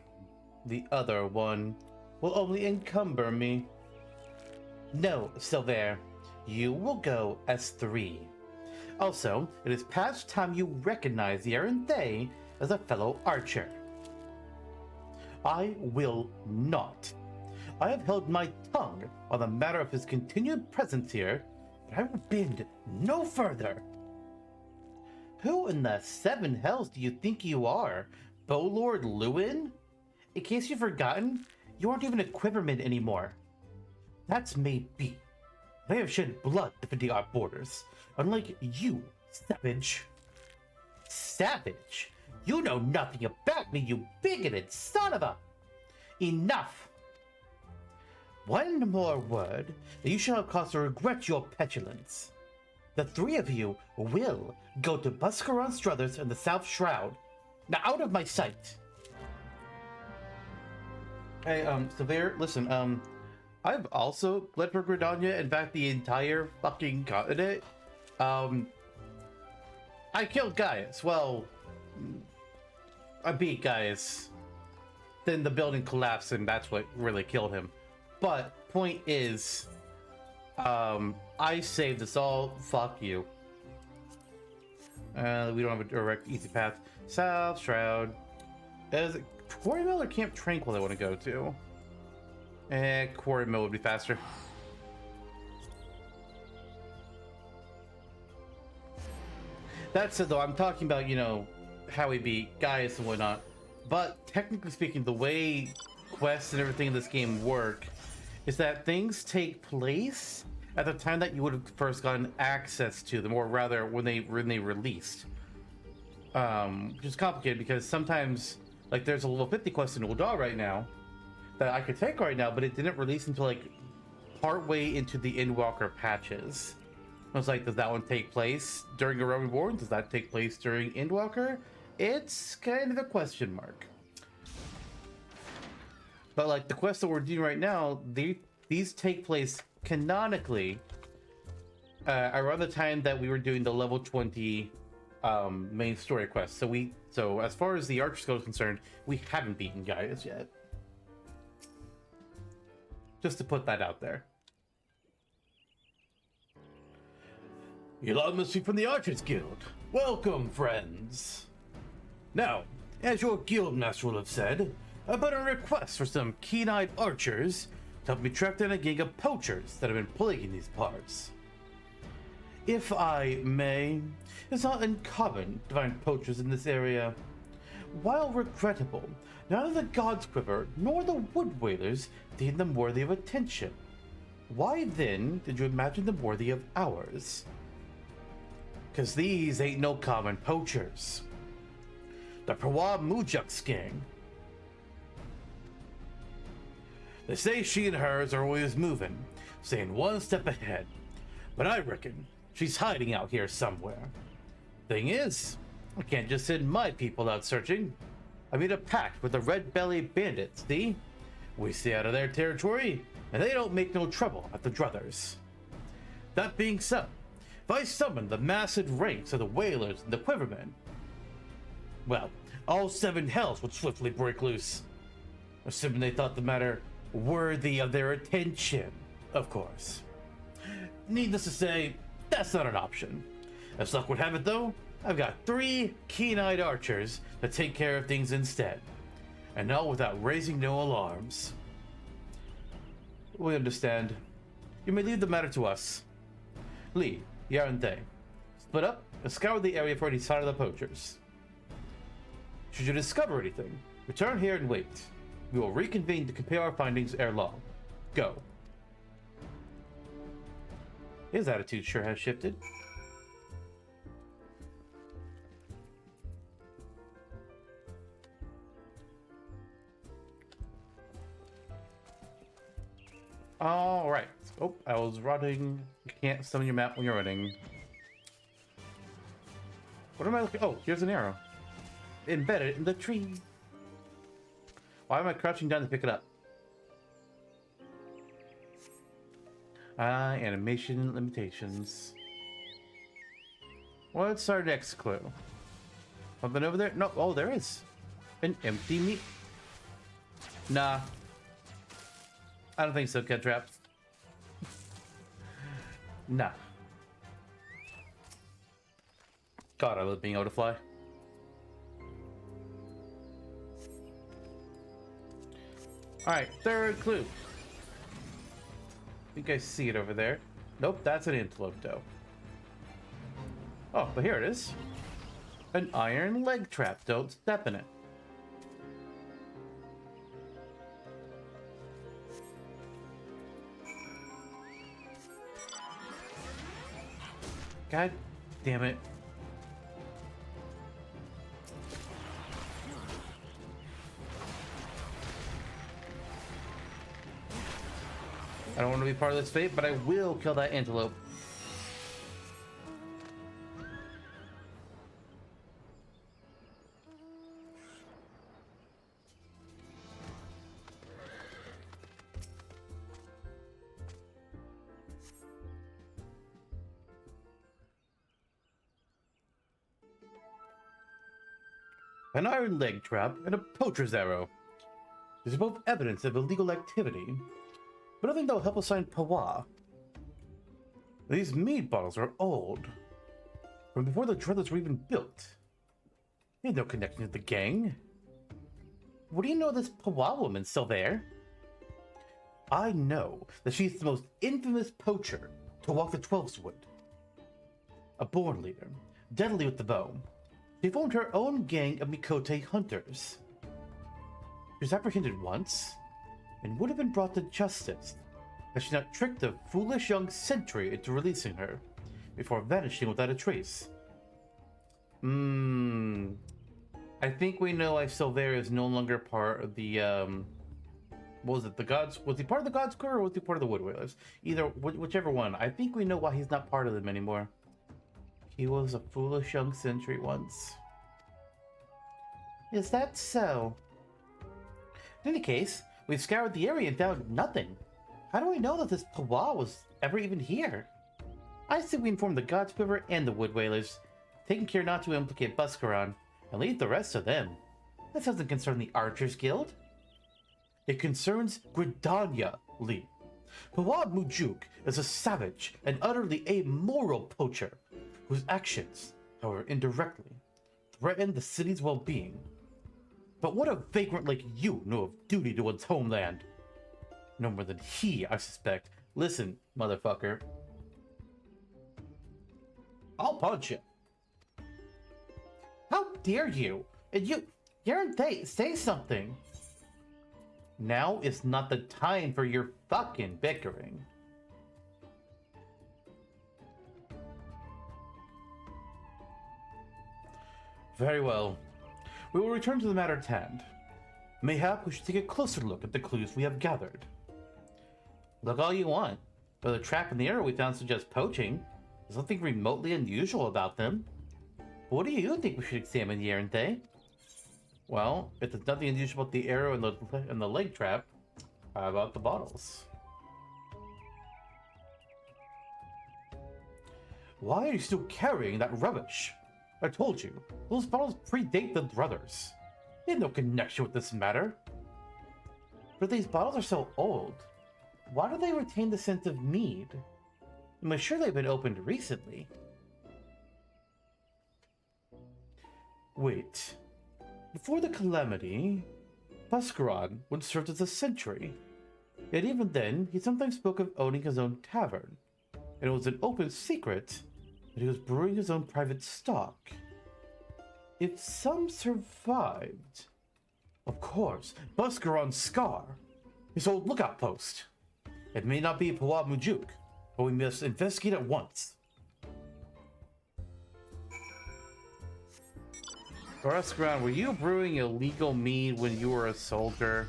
the other one will only encumber me. No, Silver, you will go as three. Also, it is past time you recognize Yarenthe as a fellow archer. I will not. I have held my tongue on the matter of his continued presence here, but I will bend no further. Who in the seven hells do you think you are, Bowlord Lewin? In case you've forgotten, you aren't even a quiverman anymore. That's may be. They have shed blood defending our borders, unlike you, savage. Savage? You know nothing about me, you bigoted son of a... Enough! One more word, and you shall have cause to regret your petulance. The three of you will go to Buscaron Struthers in the South Shroud. Now out of my sight! Hey, Severe, listen, I've also bled for Gridania, in fact, the entire fucking continent. I killed Gaius, well... I beat Gaius. Then the building collapsed and that's what really killed him. But, point is... I saved us all. Fuck you. We don't have a direct easy path. South Shroud. Is it Quarry Mill or Camp Tranquil I want to go to? Quarry Mill would be faster. That said though, I'm talking about, you know, how we beat Gaius and whatnot. But technically speaking, the way quests and everything in this game work is that things take place at the time that you would have first gotten access to them, or rather when they released. Which is complicated because sometimes, like, there's a level 50 quest in Ul'dah right now that I could take right now, but it didn't release until like partway into the Endwalker patches. I was like, does that one take place during a Realm Reborn? Does that take place during Endwalker? It's kind of a question mark. But like the quests that we're doing right now, these take place canonically around the time that we were doing the level 20 main story quest. So as far as the Archer Guild is concerned, we haven't beaten Gaius yet. Just to put that out there. Ul'dah from the Archers Guild. Welcome, friends. Now, as your guild master will have said, I put in a request for some keen-eyed archers to help me track down a gang of poachers that have been plaguing these parts. If I may, it's not uncommon to find poachers in this area. While regrettable, neither the God's Quiver nor the Wood Whalers deem them worthy of attention. Why then did you imagine them worthy of ours? 'Cause these ain't no common poachers. The Prawa Mujak's gang. They say she and hers are always moving, staying one step ahead. But I reckon she's hiding out here somewhere. Thing is, I can't just send my people out searching. I made a pact with the Red Belly Bandits, see? We stay out of their territory, and they don't make no trouble at the Druthers. That being so, if I summon the massive ranks of the Whalers and the Quivermen, well, all 7 hells would swiftly break loose. Assuming they thought the matter worthy of their attention, of course. Needless to say, that's not an option. As luck would have it though, I've got 3 keen-eyed archers to take care of things instead. And all without raising no alarms. We understand. You may leave the matter to us. Lee, Yar and Thay, split up and scour the area for any sign of the poachers. Should you discover anything, return here and wait. We will reconvene to compare our findings ere long. Go. His attitude sure has shifted. Alright. Oh, I was running. You can't summon your map when you're running. What am I looking? Oh, here's an arrow. Embedded in the tree. Why am I crouching down to pick it up? Animation limitations. What's our next clue? Something over there? No. Oh, there is. An empty meat. Nah. I don't think so, Cat Traps. Nah. God, I love being able to fly. Alright, third clue. I think I see it over there. Nope, that's an antelope doe. Oh, but here it is. An iron leg trap. Don't step in it. God damn it. I don't want to be part of this fate, but I will kill that antelope. An iron leg trap and a poacher's arrow. These are both evidence of illegal activity, but nothing that will help us find Pawa. These mead bottles are old, from before the Druthers were even built. They had no connection to the gang. What do you know of this Pawa woman still there? I know that she's the most infamous poacher to walk the Twelveswood. A born leader, deadly with the bow. She formed her own gang of Mikote hunters. She was apprehended once, and would have been brought to justice had she not tricked the foolish young sentry into releasing her, before vanishing without a trace. I think we know why Silveria is no longer part of the, what was it, the gods? Was he part of the God's Quiver or was he part of the Wood Whalers? Either, whichever one. I think we know why he's not part of them anymore. He was a foolish young sentry once. Is that so? In any case, we've scoured the area and found nothing. How do we know that this Pawa was ever even here? I say we inform the Gods River and the Wood Whalers, taking care not to implicate Buscaron, and leave the rest to them. This doesn't concern the Archers Guild. It concerns Gridania, Lee. Pawad Mujuk is a savage and utterly amoral poacher, whose actions, however indirectly, threaten the city's well-being. But what a vagrant like you know of duty to one's homeland? No more than he, I suspect. Listen, motherfucker. I'll punch you. How dare you? And you're say something. Now is not the time for your fucking bickering. Very well. We will return to the matter at hand. Mayhap we should take a closer look at the clues we have gathered. Look all you want, but the trap and the arrow we found suggest poaching. There's nothing remotely unusual about them. What do you think we should examine, Yerente? Well, if there's nothing unusual about the arrow and the leg trap, how about the bottles? Why are you still carrying that rubbish? I told you, those bottles predate the brothers. They have no connection with this matter. But these bottles are so old. Why do they retain the scent of mead? I'm sure they've been opened recently. Wait. Before the calamity, Buscaron once served as a sentry. Yet even then, he sometimes spoke of owning his own tavern. And it was an open secret that he was brewing his own private stock. If some survived... Of course, Buscaron's scar, his old lookout post. It may not be Pawab Mujuk, but we must investigate at once. Buscaron, were you brewing illegal mead when you were a soldier?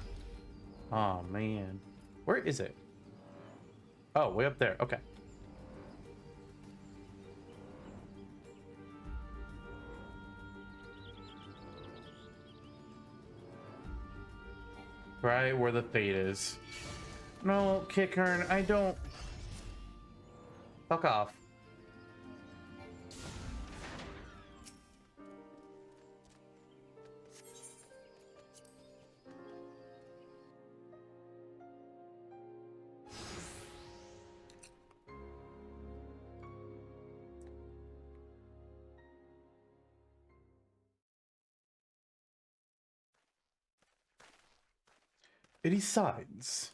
Oh man. Where is it? Oh, way up there. Okay. Right where the fate is. No, Kickern, I don't... Fuck off. Any signs?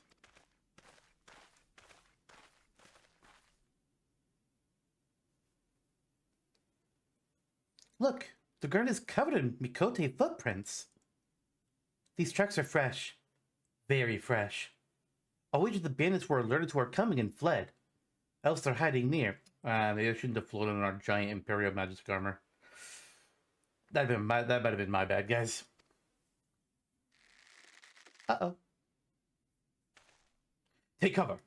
Look, the ground is covered in Mikote footprints. These tracks are fresh. Very fresh. I'll wager the bandits were alerted to our coming and fled. Else they're hiding near. Maybe I shouldn't have floated on our giant Imperial magic armor. That might have been my bad, guys. Uh-oh. Take cover.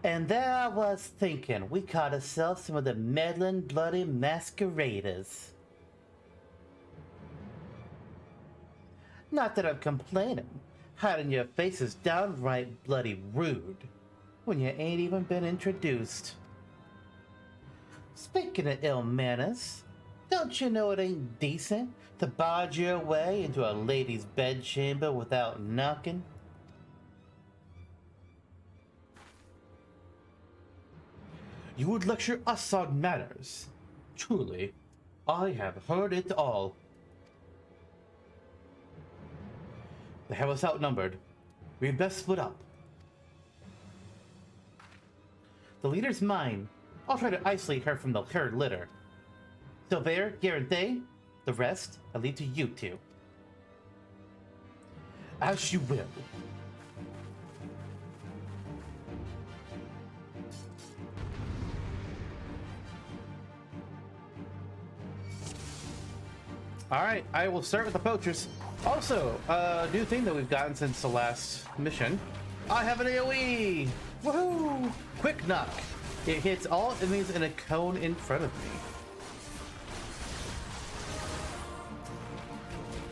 And there I was thinking, we caught ourselves some of the meddling, bloody masqueraders. Not that I'm complaining. Hiding your face is downright bloody rude when you ain't even been introduced. Speaking of ill manners, don't you know it ain't decent to barge your way into a lady's bedchamber without knocking? You would lecture us on manners. Truly, I have heard it all. They have us outnumbered. We'd best split up. The leader's mine. I'll try to isolate her from the herd litter. Silver, Garante, the rest I leave to you two. As you will. Alright, I will start with the poachers. Also, new thing that we've gotten since the last mission. I have an AoE! Woohoo! Quick knock. It hits all enemies in a cone in front of me.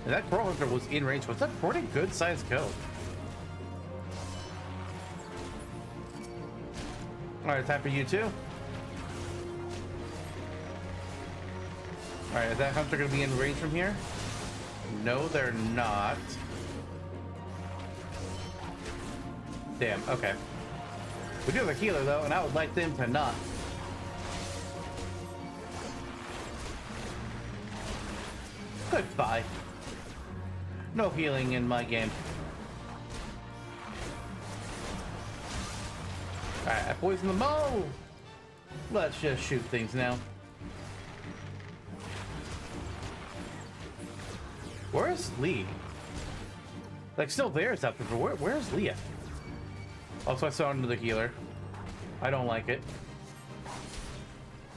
And that Coral Hunter was in range, so it's a pretty good sized cone. Alright, time for you too. Alright, is that hunter gonna be in range from here? No, they're not. Damn, okay. We do have a healer though, and I would like them to not. Goodbye. No healing in my game. Alright, I poisoned them all! Let's just shoot things now. Where's Lee? Like, still there's up there, but where's Lee at? Also, I saw another healer. I don't like it.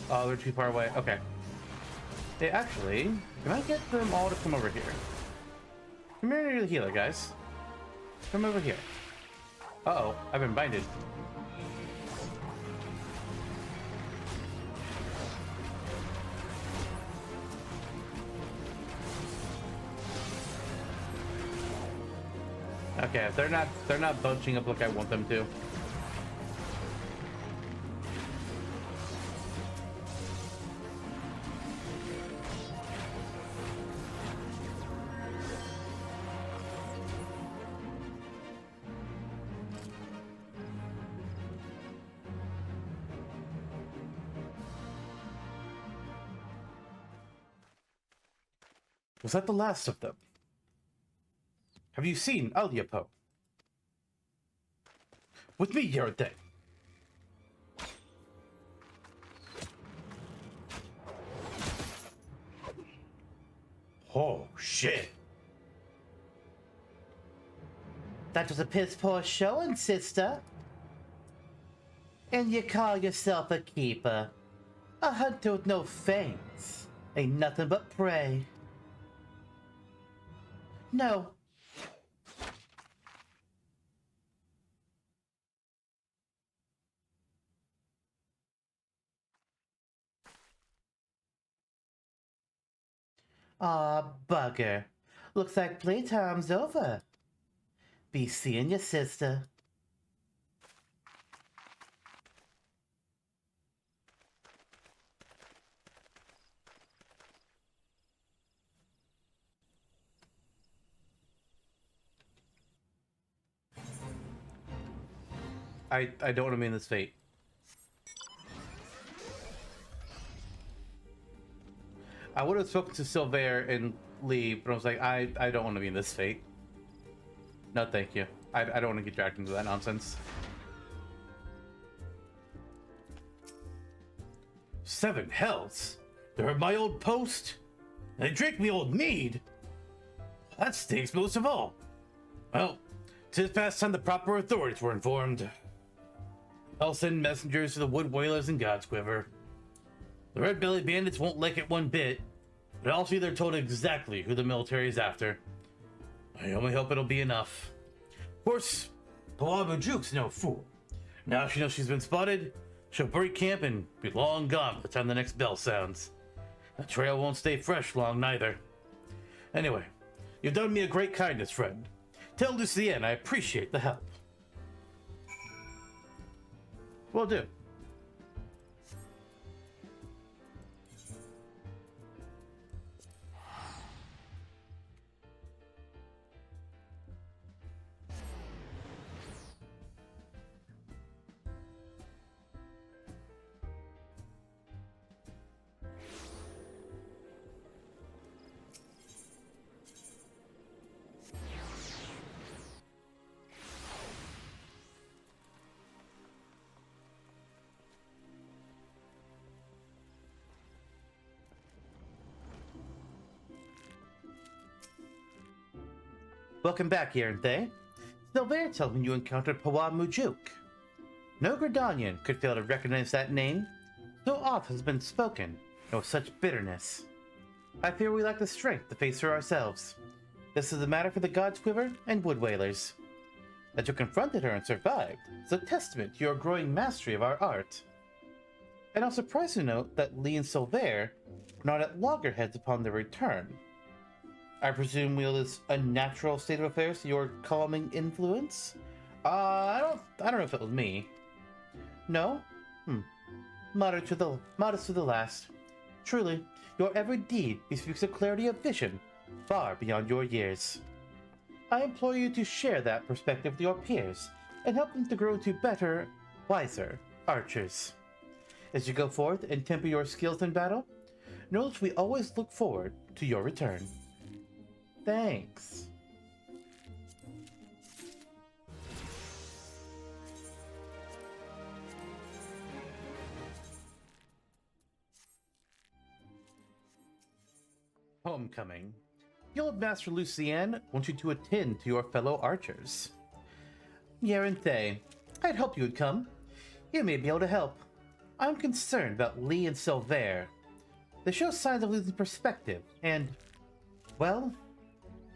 Oh, they're too far away. Okay. Hey, actually, can I get them all to come over here? Come here near the healer, guys. Come over here. Uh-oh, I've been binded. Okay, they're not bunching up like I want them to. Was that the last of them? Have you seen Ul'dah? With me here at day. Oh, shit. That was a piss poor showing, sister. And you call yourself a keeper. A hunter with no fangs. Ain't nothing but prey. No. Aw, bugger. Looks like playtime's over. Be seeing your sister. I don't want to be in this fate. I would have spoken to Silver and Lee, but I was like, I don't want to be in this fate. No, thank you. I don't want to get dragged into that nonsense. 7 hells? They're at my old post? And they drink me old mead? That stinks most of all. Well, 'tis past time the proper authorities were informed. I'll send messengers to the wood whalers and God's Quiver. The red belly bandits won't like it one bit, but I'll see they're told exactly who the military is after. I only hope it'll be enough. Of course, Mujuke's no fool. Now she knows she's been spotted, she'll break camp and be long gone by the time the next bell sounds. The trail won't stay fresh long neither. Anyway, you've done me a great kindness, friend. Tell Lucienne I appreciate the help. Will do. Welcome back, Yarnthe. Silver told me you encountered Mujuke. No Gridanian could fail to recognize that name. So oft has been spoken, and with such bitterness. I fear we lack the strength to face her ourselves. This is a matter for the God's Quiver and Wood Whalers. That you confronted her and survived is a testament to your growing mastery of our art. And I'm surprised to note that Lee and Silver were not at loggerheads upon their return. I presume Wheel is a natural state of affairs to your calming influence? I don't know if it was me. No? Modest to the last. Truly, your every deed bespeaks a clarity of vision, far beyond your years. I implore you to share that perspective with your peers, and help them to grow into better, wiser archers. As you go forth and temper your skills in battle, know that we always look forward to your return. Thanks. Homecoming. Guild Master Lucienne wants you to attend to your fellow archers. Yaranthe, I'd hoped you would come. You may be able to help. I'm concerned about Lee and Silver. They show signs of losing perspective, and, well,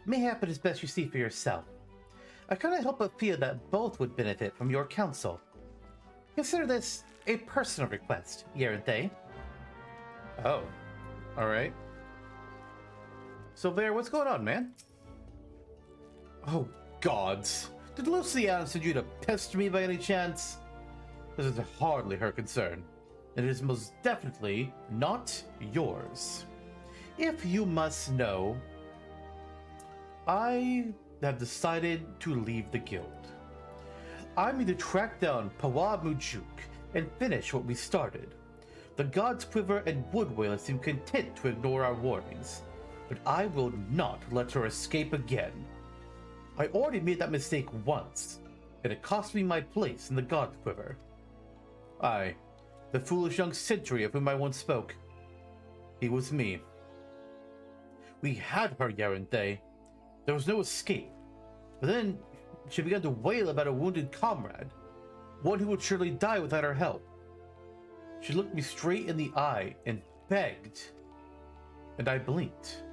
mayhap it is best you see for yourself. I cannot help but feel that both would benefit from your counsel. Consider this a personal request, Yaranthe. Oh, alright. Silver, what's going on, man? Oh, gods. Did Lucienne send you to pester me by any chance? This is hardly her concern. It is most definitely not yours. If you must know, I have decided to leave the guild. I mean to track down Pawab Mujuk and finish what we started. The gods Quiver and Woodwailer seem content to ignore our warnings, but I will not let her escape again. I already made that mistake once, and it cost me my place in the gods Quiver. Aye, the foolish young sentry of whom I once spoke. He was me. We had her, Yaranthe. There was no escape. But then she began to wail about a wounded comrade, one who would surely die without our help. She looked me straight in the eye and begged, and I blinked.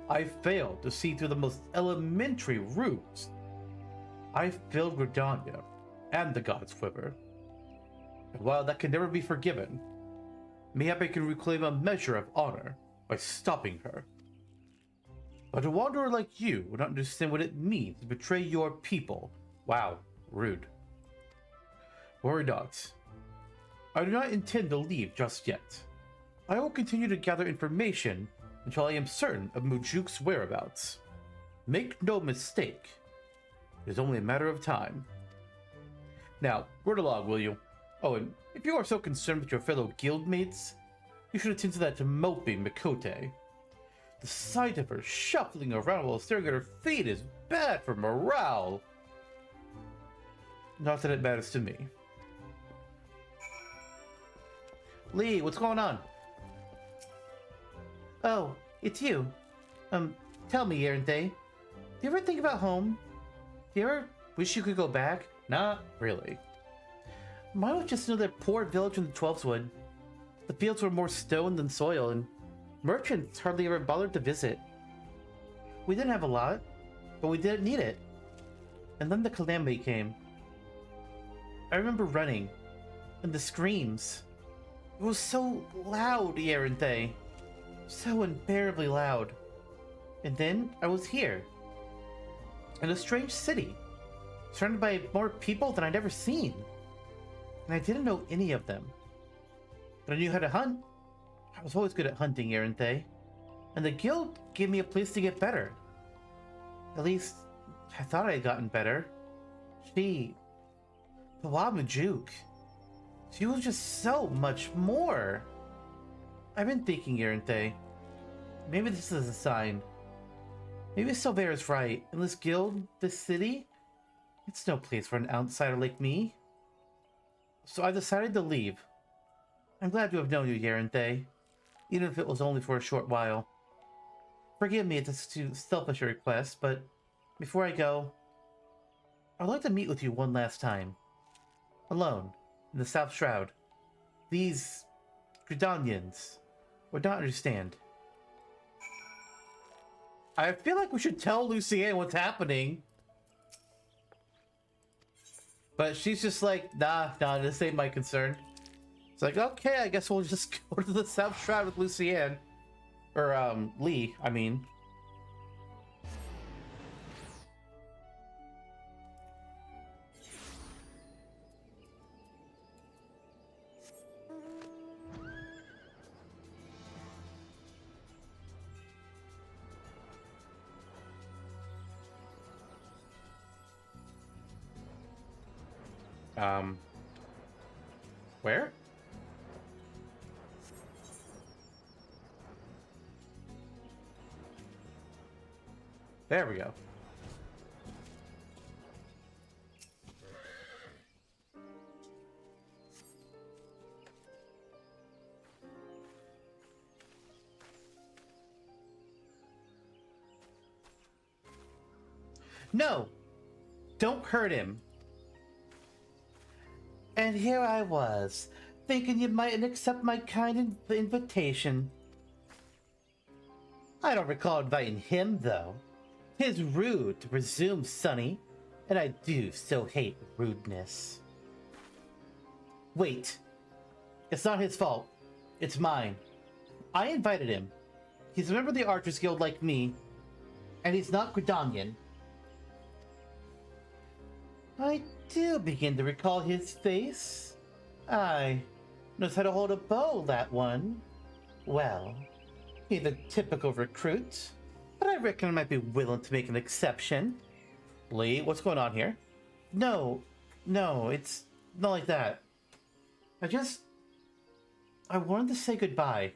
I failed to see through the most elementary ruse. I failed Gridania and the God's Quiver. And while that can never be forgiven, mayhap I can reclaim a measure of honor by stopping her. But a wanderer like you would not understand what it means to betray your people. Wow, rude. Worry not. I do not intend to leave just yet. I will continue to gather information until I am certain of Mujuk's whereabouts. Make no mistake, it is only a matter of time. Now, word along, will you? Oh, and if you are so concerned with your fellow guildmates, you should attend to that moping Mikote. The sight of her shuffling around while staring at her feet is bad for morale. Not that it matters to me. Lee, what's going on? Oh, it's you. Tell me, Yaranthe. Do you ever think about home? Do you ever wish you could go back? Not really. Mine was just another poor village in the Twelveswood. The fields were more stone than soil, and merchants hardly ever bothered to visit. We didn't have a lot, but we didn't need it. And then the calamity came. I remember running, and the screams. It was so loud, Yaranthe. So unbearably loud. And then I was here. In a strange city. Surrounded by more people than I'd ever seen. And I didn't know any of them. But I knew how to hunt. I was always good at hunting, Yaranthe. And the guild gave me a place to get better. At least, I thought I had gotten better. Pawab she was just so much more. I've been thinking, Yaranthe. Maybe this is a sign. Maybe Silver is right. In this guild, this city, it's no place for an outsider like me. So I decided to leave. I'm glad to have known you, Yaranthe, even if it was only for a short while. Forgive me if this is too selfish a request, but before I go, I'd like to meet with you one last time. Alone, in the South Shroud. These Gridanians would not understand. I feel like we should tell Lucienne what's happening. But she's just like, nah, this ain't my concern. It's like, okay, I guess we'll just go to the South Shroud with Lucienne. Or, Lee, I mean. Where? There we go. No! Don't hurt him. And here I was, thinking you mightn't accept my kind invitation. I don't recall inviting him, though. 'Tis rude to presume, Sonny, and I do so hate rudeness. Wait. It's not his fault. It's mine. I invited him. He's a member of the Archers Guild like me, and he's not Gridanian. I do begin to recall his face. Aye, knows how to hold a bow, that one. Well, he's a typical recruit, but I reckon I might be willing to make an exception. Lee, what's going on here? No, it's not like that. I wanted to say goodbye.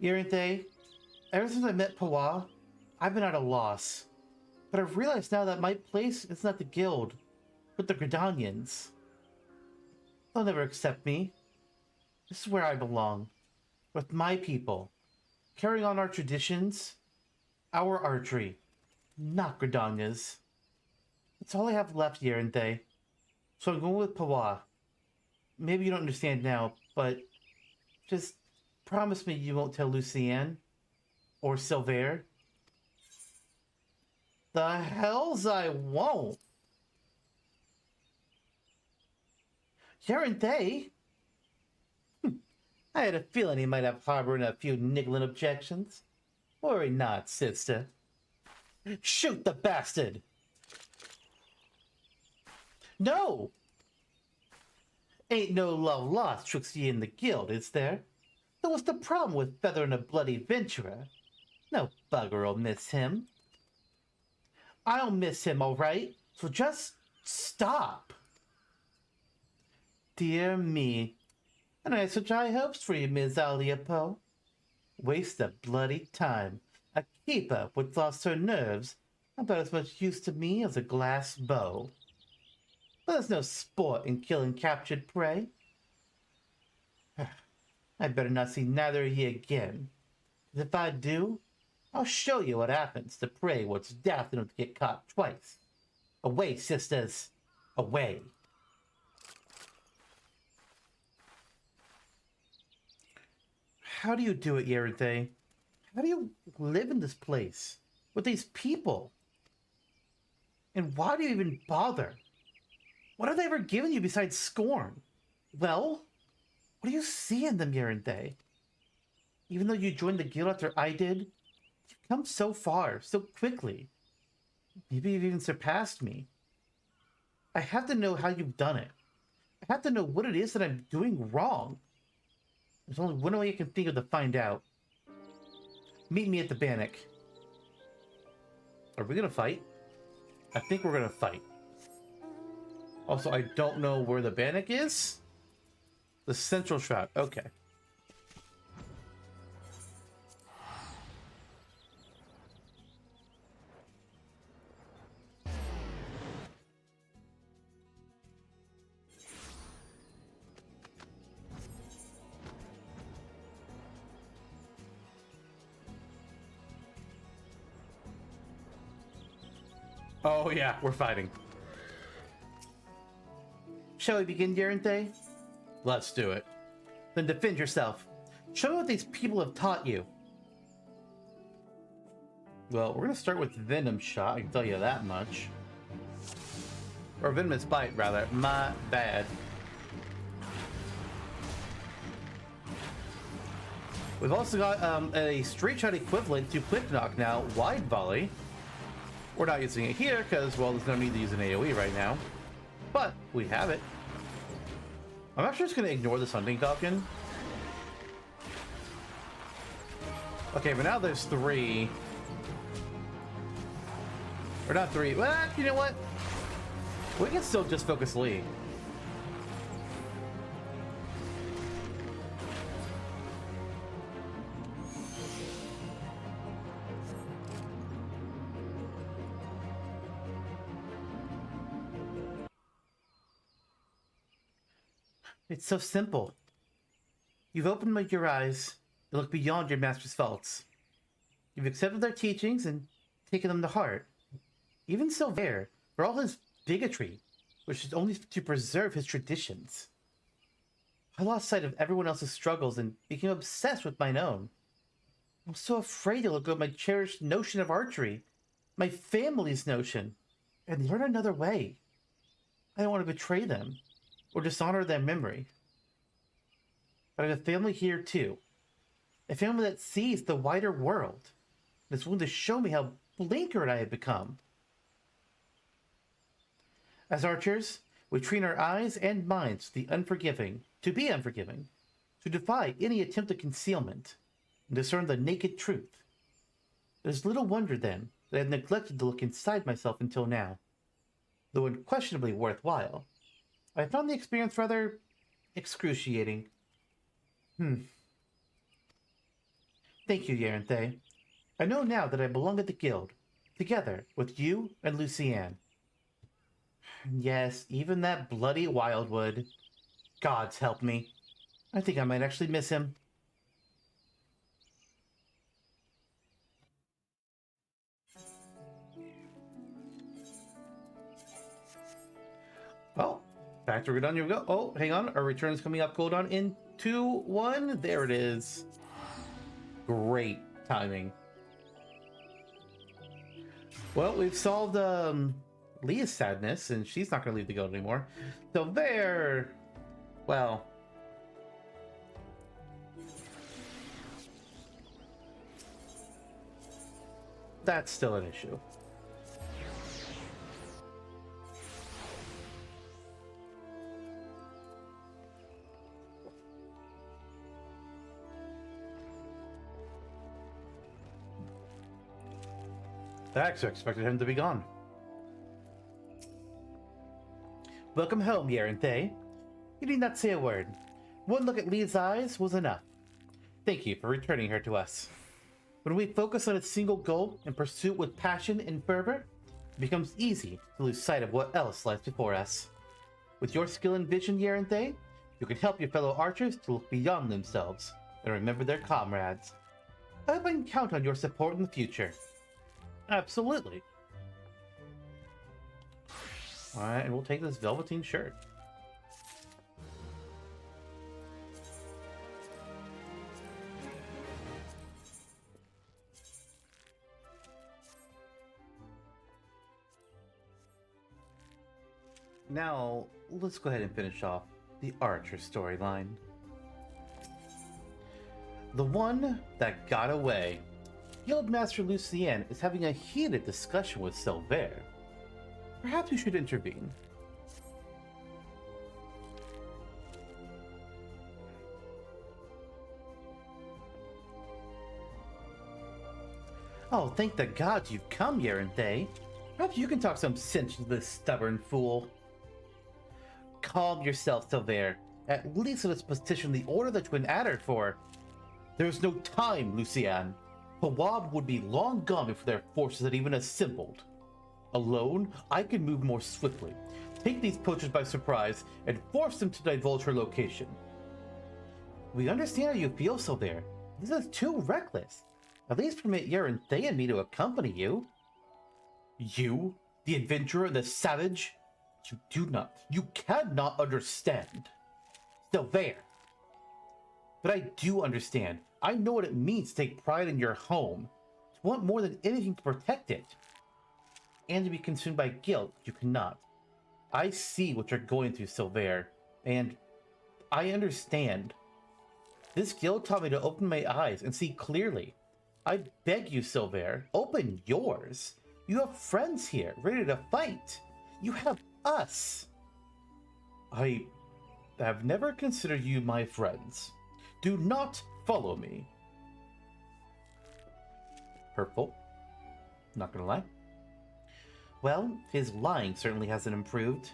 Irinthe, ever since I met Pawa, I've been at a loss. But I've realized now that my place is not the guild, but the Gridanians. They'll never accept me. This is where I belong. With my people. Carrying on our traditions. Our archery. Not Gridania's. That's all I have left, Irinthe. So I'm going with Pawa. Maybe you don't understand now, but just promise me you won't tell Lucienne or Silver. The hells I won't. Irinthe? I had a feeling he might have harbored a few niggling objections. Worry not, sister. Shoot the bastard! No! Ain't no love lost twixt ye and the guild, is there? So what's the problem with feathering a bloody venturer? No bugger'll miss him. I'll miss him, all right? So just stop. Dear me. And I had such high hopes for you, Ms. Aliapo. Waste of bloody time. A keeper which lost her nerves about as much use to me as a glass bow. But there's no sport in killing captured prey. I'd better not see neither of ye again. 'Cause if I do, I'll show you what happens to prey what's daft enough to get caught twice. Away, sisters. Away. How do you do it, Irinthe? How do you live in this place? With these people? And why do you even bother? What have they ever given you besides scorn? Well, what do you see in them, Irinthe? Even though you joined the guild after I did, you've come so far, so quickly. Maybe you've even surpassed me. I have to know how you've done it. I have to know what it is that I'm doing wrong. There's only one way I can think of to find out. Meet me at the Bannock. Are we gonna fight? I think we're gonna fight. Also, I don't know where the Bannock is. The Central Shroud. Okay. Oh yeah, we're fighting. Shall we begin, Irinthe? Let's do it. Then defend yourself. Show me what these people have taught you. Well, we're gonna start with Venom Shot, I can tell you that much. Or Venomous Bite, rather. My bad. We've also got a straight shot equivalent to Quick Knock now, Wide Volley. We're not using it here because, well, there's no need to use an AoE right now. But we have it. I'm actually just going to ignore this hunting falcon. Okay, but now there's 3. Or not 3. Well, you know what? We can still just focus Lee. It's so simple. You've opened your eyes and looked beyond your master's faults. You've accepted their teachings and taken them to heart. Even Silver, for all his bigotry, which is only to preserve his traditions. I lost sight of everyone else's struggles and became obsessed with mine own. I'm so afraid to look at my cherished notion of archery, my family's notion, and learn another way. I don't want to betray them or dishonor their memory. But I have a family here too. A family that sees the wider world and is willing to show me how blinkered I have become. As archers, we train our eyes and minds to be unforgiving, to defy any attempt at concealment, and discern the naked truth. It is little wonder, then, that I have neglected to look inside myself until now. Though unquestionably worthwhile, I found the experience rather excruciating. Thank you, Yaranthe. I know now that I belong at the guild, together with you and Lucienne. Yes, even that bloody Wildwood. Gods help me. I think I might actually miss him. Well, factory done, here we go. Oh, hang on. Our return is coming up cooldown in 2, 1. There it is. Great timing. Well, we've solved Leah's sadness, and she's not going to leave the guild anymore. So there, well, that's still an issue. I actually expected him to be gone. Welcome home, Yaranthe. You need not say a word. One look at Lee's eyes was enough. Thank you for returning her to us. When we focus on a single goal and pursue it with passion and fervor, it becomes easy to lose sight of what else lies before us. With your skill and vision, Yaranthe, you can help your fellow archers to look beyond themselves and remember their comrades. I hope I can count on your support in the future. Absolutely. Alright, and we'll take this velveteen shirt. Now, let's go ahead and finish off the Archer storyline. The one that got away. Guildmaster Lucienne is having a heated discussion with Silver. Perhaps you should intervene. Oh, thank the gods you've come, Yaranthe. Perhaps you can talk some sense to this stubborn fool. Calm yourself, Silver. At least let's petition the order that you've been addered for. There's no time, Lucienne. Hawab would be long gone before their forces had even assembled. Alone, I can move more swiftly, take these poachers by surprise, and force them to divulge her location. We understand how you feel, Silver. This is too reckless. At least permit Yaranthe and me to accompany you. You, the adventurer and the savage? You cannot understand. Silver. But I do understand. I know what it means to take pride in your home, to want more than anything to protect it, and to be consumed by guilt. You cannot. I see what you're going through, Silver, and I understand. This guild taught me to open my eyes and see clearly. I beg you, Silver, open yours. You have friends here, ready to fight. You have us. I have never considered you my friends. Do not follow me. Hurtful. Not gonna lie. Well, his lying certainly hasn't improved.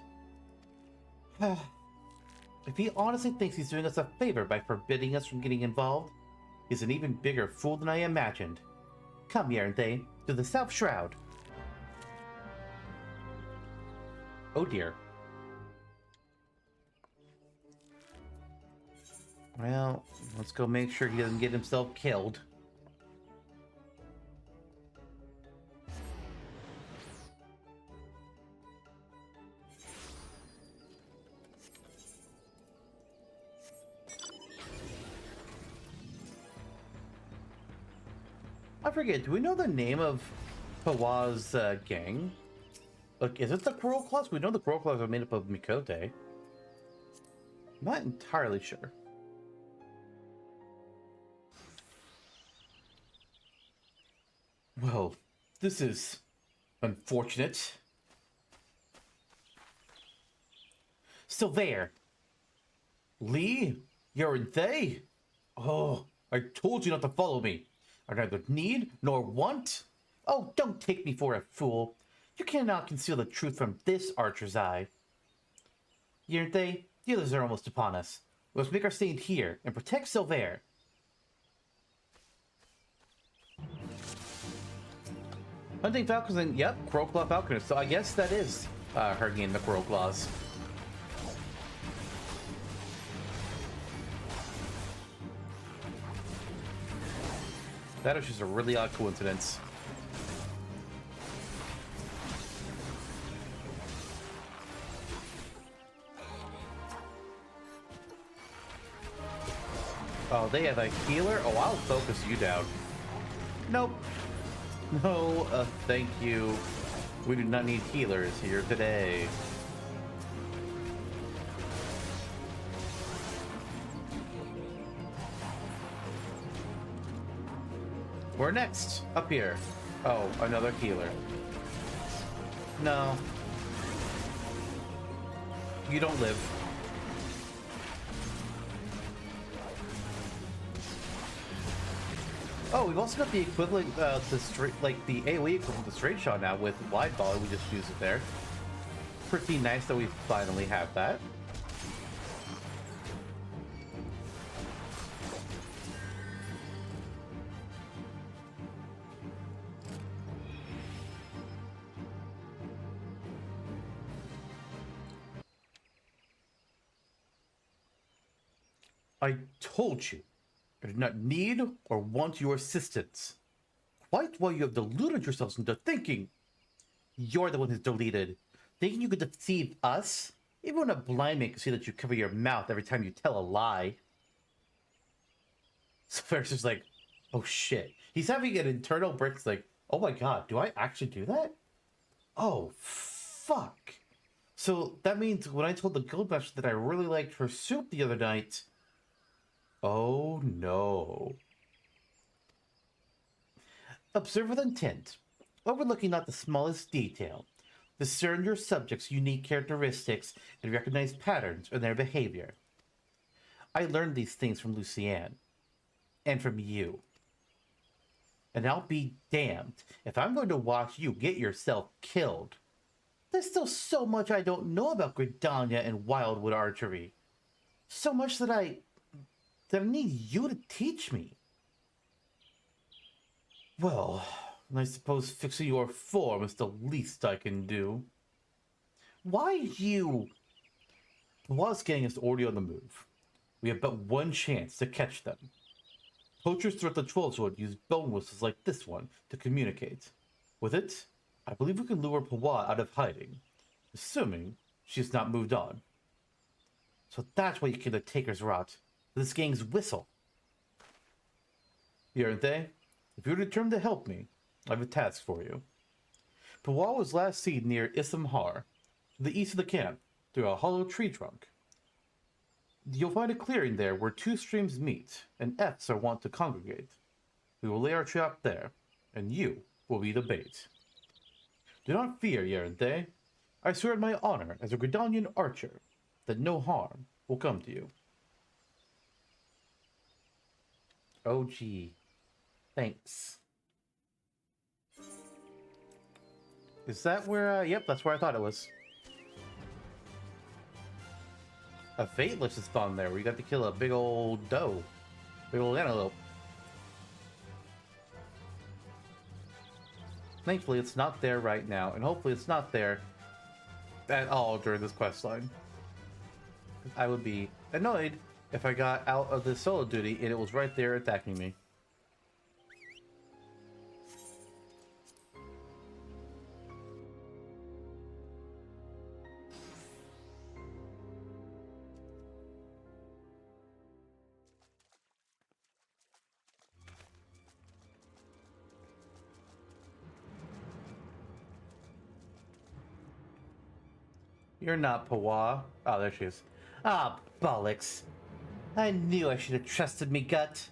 If he honestly thinks he's doing us a favor by forbidding us from getting involved, he's an even bigger fool than I imagined. Come, Yarnthe, to the South Shroud. Oh dear. Well, let's go make sure he doesn't get himself killed. I forget, do we know the name of Pawa's gang? Like, is it the Coral Claws? We know the Coral Claws are made up of Mikote. I'm not entirely sure. Well, this is unfortunate. Still there. Lee? You're they? Oh, I told you not to follow me. I neither need nor want. Oh, don't take me for a fool. You cannot conceal the truth from this archer's eye. Yarnthe, the others are almost upon us. We must make our stand here and protect Silver. Hunting falcons and, yep, Crowclaw falconers. So I guess that is her getting the Crowclaws. That is just a really odd coincidence. Oh, they have a healer? Oh, I'll focus you down. Nope. No, thank you. We do not need healers here today. We're next. Up here. Oh, another healer. No. You don't live. Oh, we've also got the equivalent to straight, like the AoE equivalent to straight shot now with wide volley. We just use it there. Pretty nice that we finally have that. I told you, I do not need or want your assistance. Quite why you have deluded yourselves into thinking. You're the one who's deleted. Thinking you could deceive us? Even a blind man can see that you cover your mouth every time you tell a lie. So Ferris is like, oh shit. He's having an internal break. It's like, oh my god, do I actually do that? Oh, fuck. So that means when I told the guildmaster that I really liked her soup the other night... Oh no. Observe with intent, overlooking not the smallest detail. Discern your subjects' unique characteristics and recognize patterns in their behavior. I learned these things from Lucienne. And from you. And I'll be damned if I'm going to watch you get yourself killed. There's still so much I don't know about Gridania and Wildwood archery. So much that I need you to teach me. Well, I suppose fixing your form is the least I can do. Why you? What's getting us already on the move? We have but one chance to catch them. Poachers throughout the Trollswood use bone whistles like this one to communicate. With it, I believe we can lure Pawa out of hiding, assuming she's not moved on. So that's why you kill the Taker's Rot. This gang's whistle. Aren't they? If you're determined to help me, I have a task for you. Pawa was last seen near Isam Har, to the east of the camp, through a hollow tree trunk. You'll find a clearing there where two streams meet, and F's are wont to congregate. We will lay our trap there, and you will be the bait. Do not fear, Yerente. I swear on my honor as a Gridanian archer that no harm will come to you. Oh, gee. Thanks. Is that where, yep, that's where I thought it was. A Fateless is spawned there, where you got to kill a big old doe. Big old antelope. Thankfully, it's not there right now, and hopefully it's not there at all during this quest line. I would be annoyed if I got out of the solo duty and it was right there attacking me. You're not Pawa. Oh, there she is. Ah, bollocks. I knew I should have trusted me gut.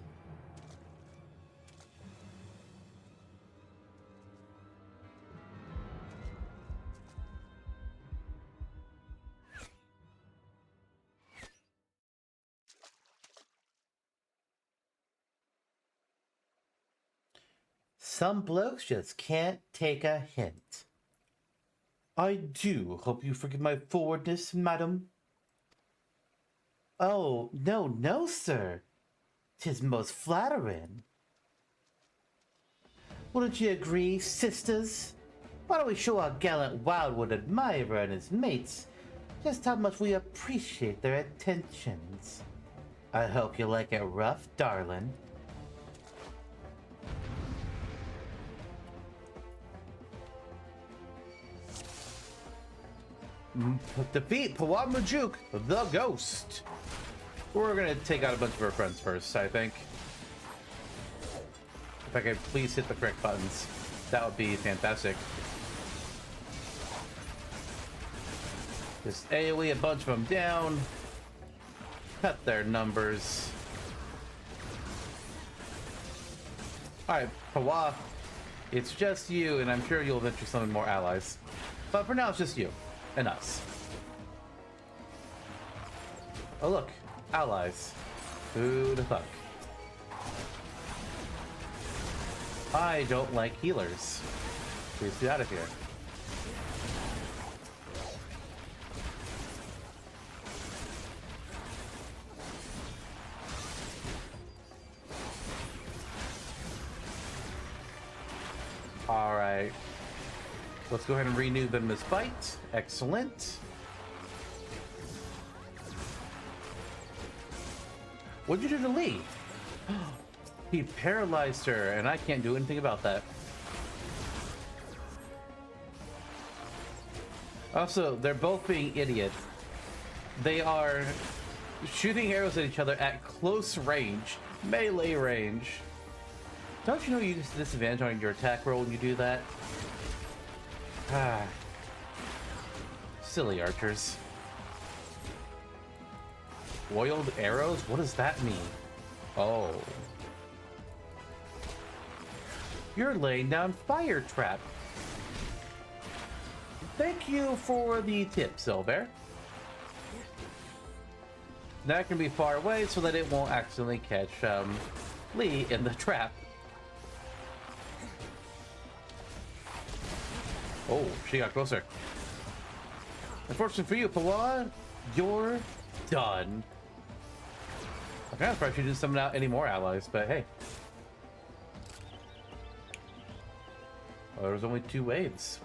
Some blokes just can't take a hint. I do hope you forgive my forwardness, madam. Oh, no, no, sir. 'Tis most flattering. Wouldn't you agree, sisters? Why don't we show our gallant Wildwood admirer and his mates just how much we appreciate their attentions? I hope you like it rough, darling. Defeat Pawamajuk, the ghost. We're gonna take out a bunch of our friends first, I think. If I could please hit the correct buttons, that would be fantastic. Just AoE a bunch of them down. Cut their numbers. Alright, Pawa. It's just you, and I'm sure you'll eventually summon more allies. But for now, it's just you. And us. Oh look, allies. Who the fuck? I don't like healers. Please get out of here. Alright. Let's go ahead and renew them this fight. Excellent. What'd you do to Lee? He paralyzed her, and I can't do anything about that. Also, they're both being idiots. They are shooting arrows at each other at close range, melee range. Don't you know you use disadvantage on your attack roll when you do that? Ah. Silly archers. Foiled arrows? What does that mean? Oh. You're laying down fire trap. Thank you for the tip, Silver. That can be far away so that it won't accidentally catch Lee in the trap. Oh, she got closer. Unfortunately for you, Pawan, you're done. I'm kind of surprised she didn't summon out any more allies, but hey. Well, there was only 2 waves.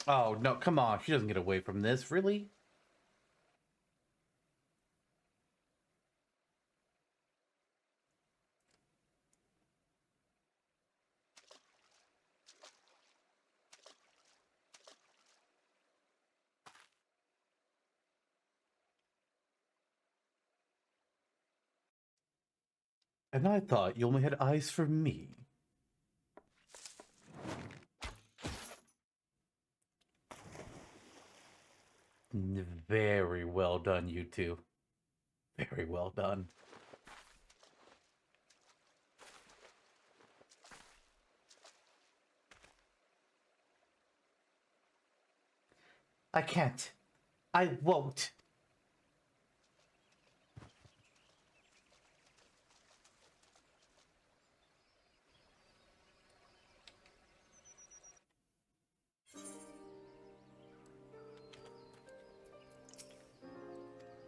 Oh, no, come on. She doesn't get away from this, really? And I thought you only had eyes for me. Very well done, you two. Very well done. I can't. I won't.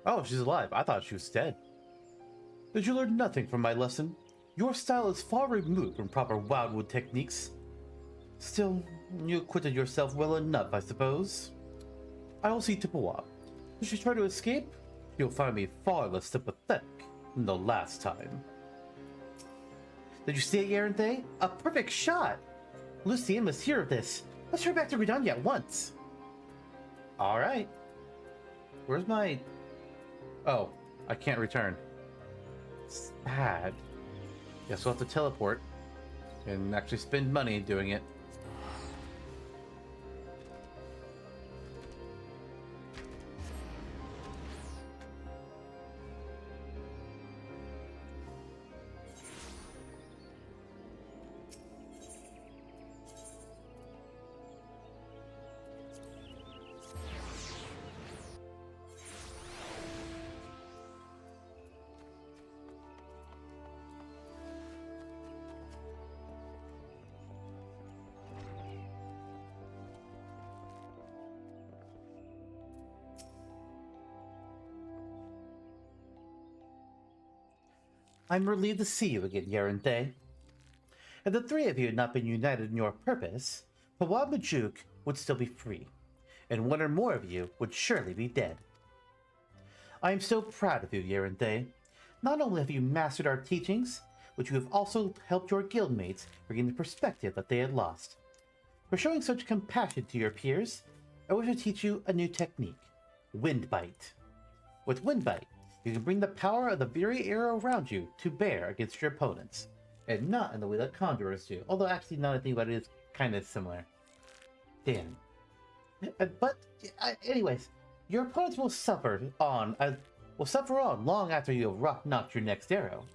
Oh, she's alive. I thought she was dead. Did you learn nothing from my lesson? Your style is far removed from proper wildwood techniques. Still, you acquitted yourself well enough, I suppose. I will see Tippewa. If you try to escape, you'll find me far less sympathetic than the last time. Did you see it, Yaranthe? A perfect shot! Lucien must hear of this. Let's hurry back to Redania at once. Alright. Where's my... Oh, I can't return. Sad. Guess we'll have to teleport and actually spend money doing it. I'm relieved to see you again, Yaranthe. If the three of you had not been united in your purpose, Pawad Majuk would still be free, and one or more of you would surely be dead. I am so proud of you, Yaranthe. Not only have you mastered our teachings, but you have also helped your guildmates regain the perspective that they had lost. For showing such compassion to your peers, I wish to teach you a new technique, Wind Bite. With Wind Bite, you can bring the power of the very air around you to bear against your opponents, and not in the way that conjurers do, although actually now that I think about it, it's kind of similar. Damn. Anyways, your opponents will suffer on long after you have knocked your next arrow.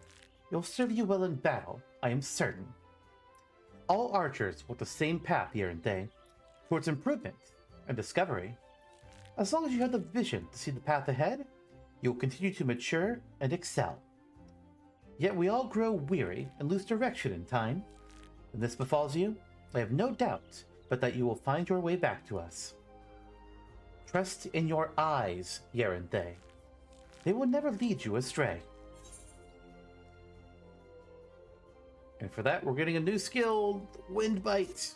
It will serve you well in battle, I am certain. All archers walk the same path here and there, towards improvement and discovery. As long as you have the vision to see the path ahead, you will continue to mature and excel. Yet we all grow weary and lose direction in time. When this befalls you, I have no doubt but that you will find your way back to us. Trust in your eyes, Yaranthe. They will never lead you astray. And for that, we're getting a new skill, Wind Bite.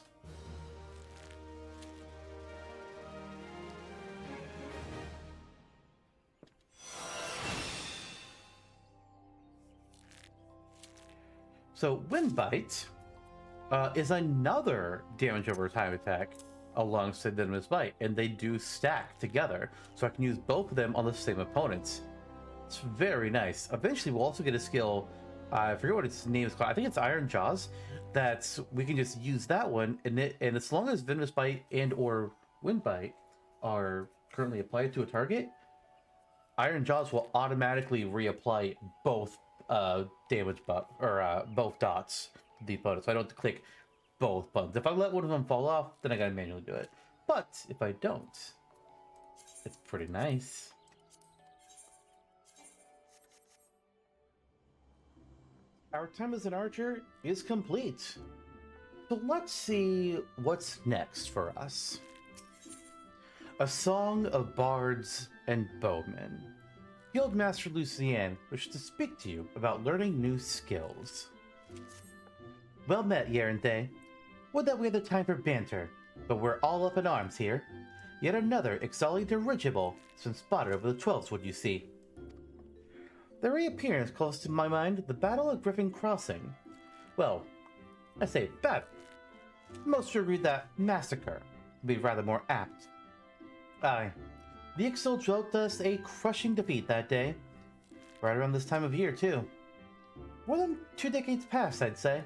So Wind Bite is another damage over time attack alongside Venomous Bite, and they do stack together, so I can use both of them on the same opponents. It's very nice. Eventually we'll also get a skill, I forget what its name is called, I think it's Iron Jaws, that we can just use that one, and as long as Venomous Bite and or Wind Bite are currently applied to a target, Iron Jaws will automatically reapply both damage buff or both dots to the opponent, so I don't have to click both buttons. If I let one of them fall off, then I gotta manually do it. But if I don't, it's pretty nice. Our time as an archer is complete. So let's see what's next for us. A song of bards and bowmen. Guildmaster Lucien wishes to speak to you about learning new skills. Well met, Yaranthe. Would that we had the time for banter, but we're all up in arms here. Yet another Ixali dirigible has been spotted over the 12th, you see. The reappearance calls to my mind the Battle of Griffin Crossing. Well, I say battle. Most should read that massacre would be rather more apt. Aye. The Ixal dealt us a crushing defeat that day. Right around this time of year, too. More than 2 decades past, I'd say.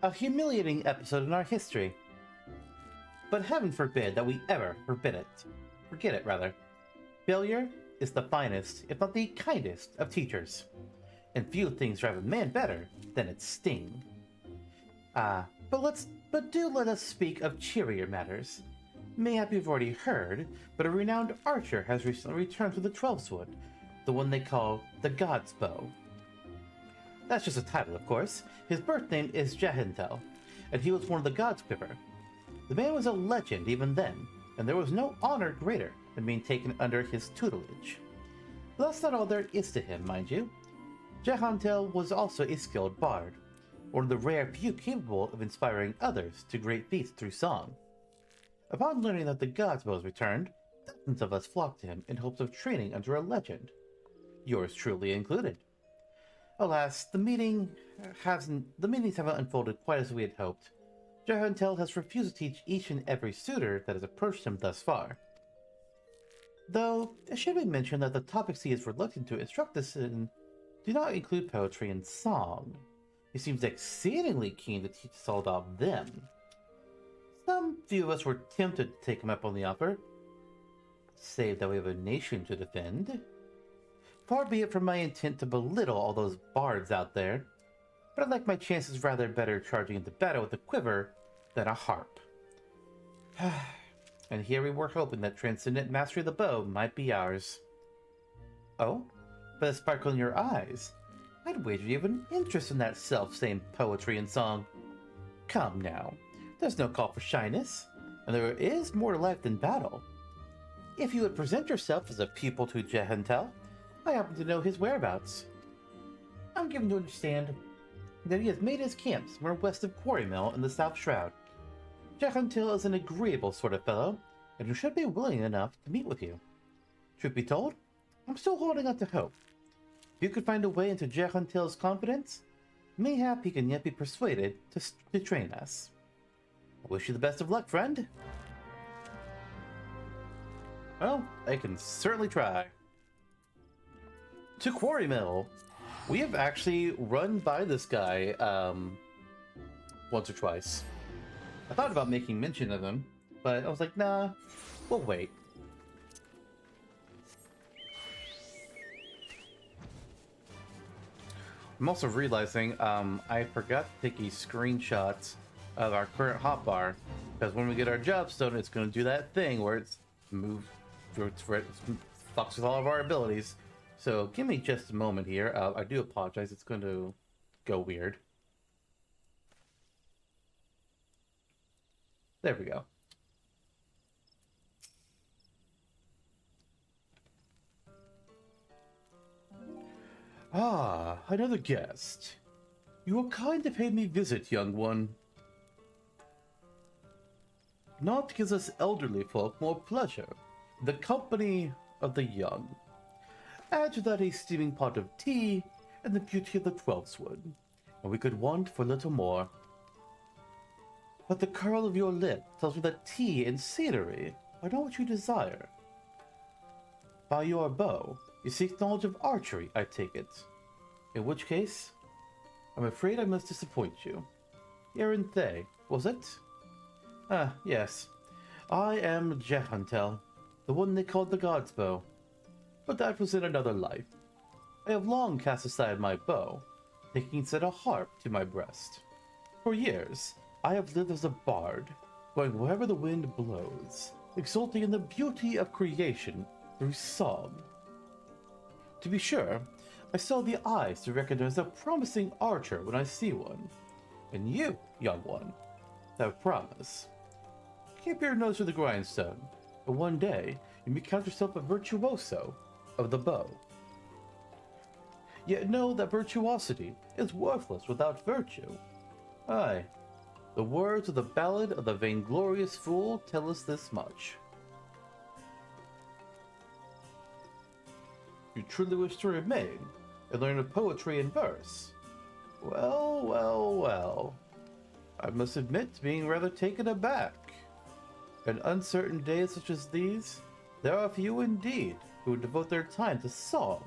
A humiliating episode in our history. But heaven forbid that we ever forbid it. forget it, rather. Failure is the finest, if not the kindest, of teachers. And few things drive a man better than its sting. But do let us speak of cheerier matters. Mayhap you've already heard, but a renowned archer has recently returned to the Twelveswood, the one they call the God's Bow. That's just a title, of course. His birth name is Jahentel, and he was one of the God's Quiver. The man was a legend even then, and there was no honor greater than being taken under his tutelage. But that's not all there is to him, mind you. Jahentel was also a skilled bard, one of the rare few capable of inspiring others to great feats through song. Upon learning that the God's Bow has returned, dozens of us flocked to him in hopes of training under a legend, yours truly included. Alas, the meetings haven't unfolded quite as we had hoped. Jahentel has refused to teach each and every suitor that has approached him thus far. Though, it should be mentioned that the topics he is reluctant to instruct us in do not include poetry and song. He seems exceedingly keen to teach us all about them. Some few of us were tempted to take him up on the offer, save that we have a nation to defend. Far be it from my intent to belittle all those bards out there, but I like my chances rather better charging into battle with a quiver than a harp. And here we were hoping that transcendent mastery of the bow might be ours. Oh? By the sparkle in your eyes, I'd wager you have an interest in that self-same poetry and song. Come now, there's no call for shyness, and there is more to life than battle. If you would present yourself as a pupil to Jahentel, I happen to know his whereabouts. I'm given to understand that he has made his camp somewhere west of Quarry Mill in the South Shroud. Jahentel is an agreeable sort of fellow, and who should be willing enough to meet with you. Truth be told, I'm still holding out to hope. If you could find a way into Jahentel's confidence, mayhap he can yet be persuaded to train us. I wish you the best of luck, friend. Well, I can certainly try. To Quarry Mill. We have actually run by this guy once or twice. I thought about making mention of him, but I was like, nah, we'll wait. I'm also realizing I forgot to take a screenshot of our current hotbar, because when we get our job stone, it's going to do that thing where it's moved, it fucks with all of our abilities. So give me just a moment here. I do apologize. It's going to go weird. There we go. Ah, another guest. You are kind to pay me visit, young one. Naught gives us elderly folk more pleasure, the company of the young. Add to that a steaming pot of tea, and the beauty of the Twelveswood, and we could want for little more. But the curl of your lip tells me that tea and scenery are not what you desire. By your bow, you seek knowledge of archery, I take it. In which case, I'm afraid I must disappoint you. Erenthe, was it? Ah, yes. I am Jahentel, the one they called the God's Bow. But that was in another life. I have long cast aside my bow, taking instead a harp to my breast. For years, I have lived as a bard, going wherever the wind blows, exulting in the beauty of creation through song. To be sure, I saw the eyes to recognize a promising archer when I see one. And you, young one, have promise. Keep your nose to the grindstone, and one day you may count yourself a virtuoso of the bow. Yet know that virtuosity is worthless without virtue. Aye, the words of the ballad of the vainglorious fool tell us this much. You truly wish to remain and learn of poetry and verse? Well, well, well. I must admit to being rather taken aback. In uncertain days such as these, there are few indeed who would devote their time to song,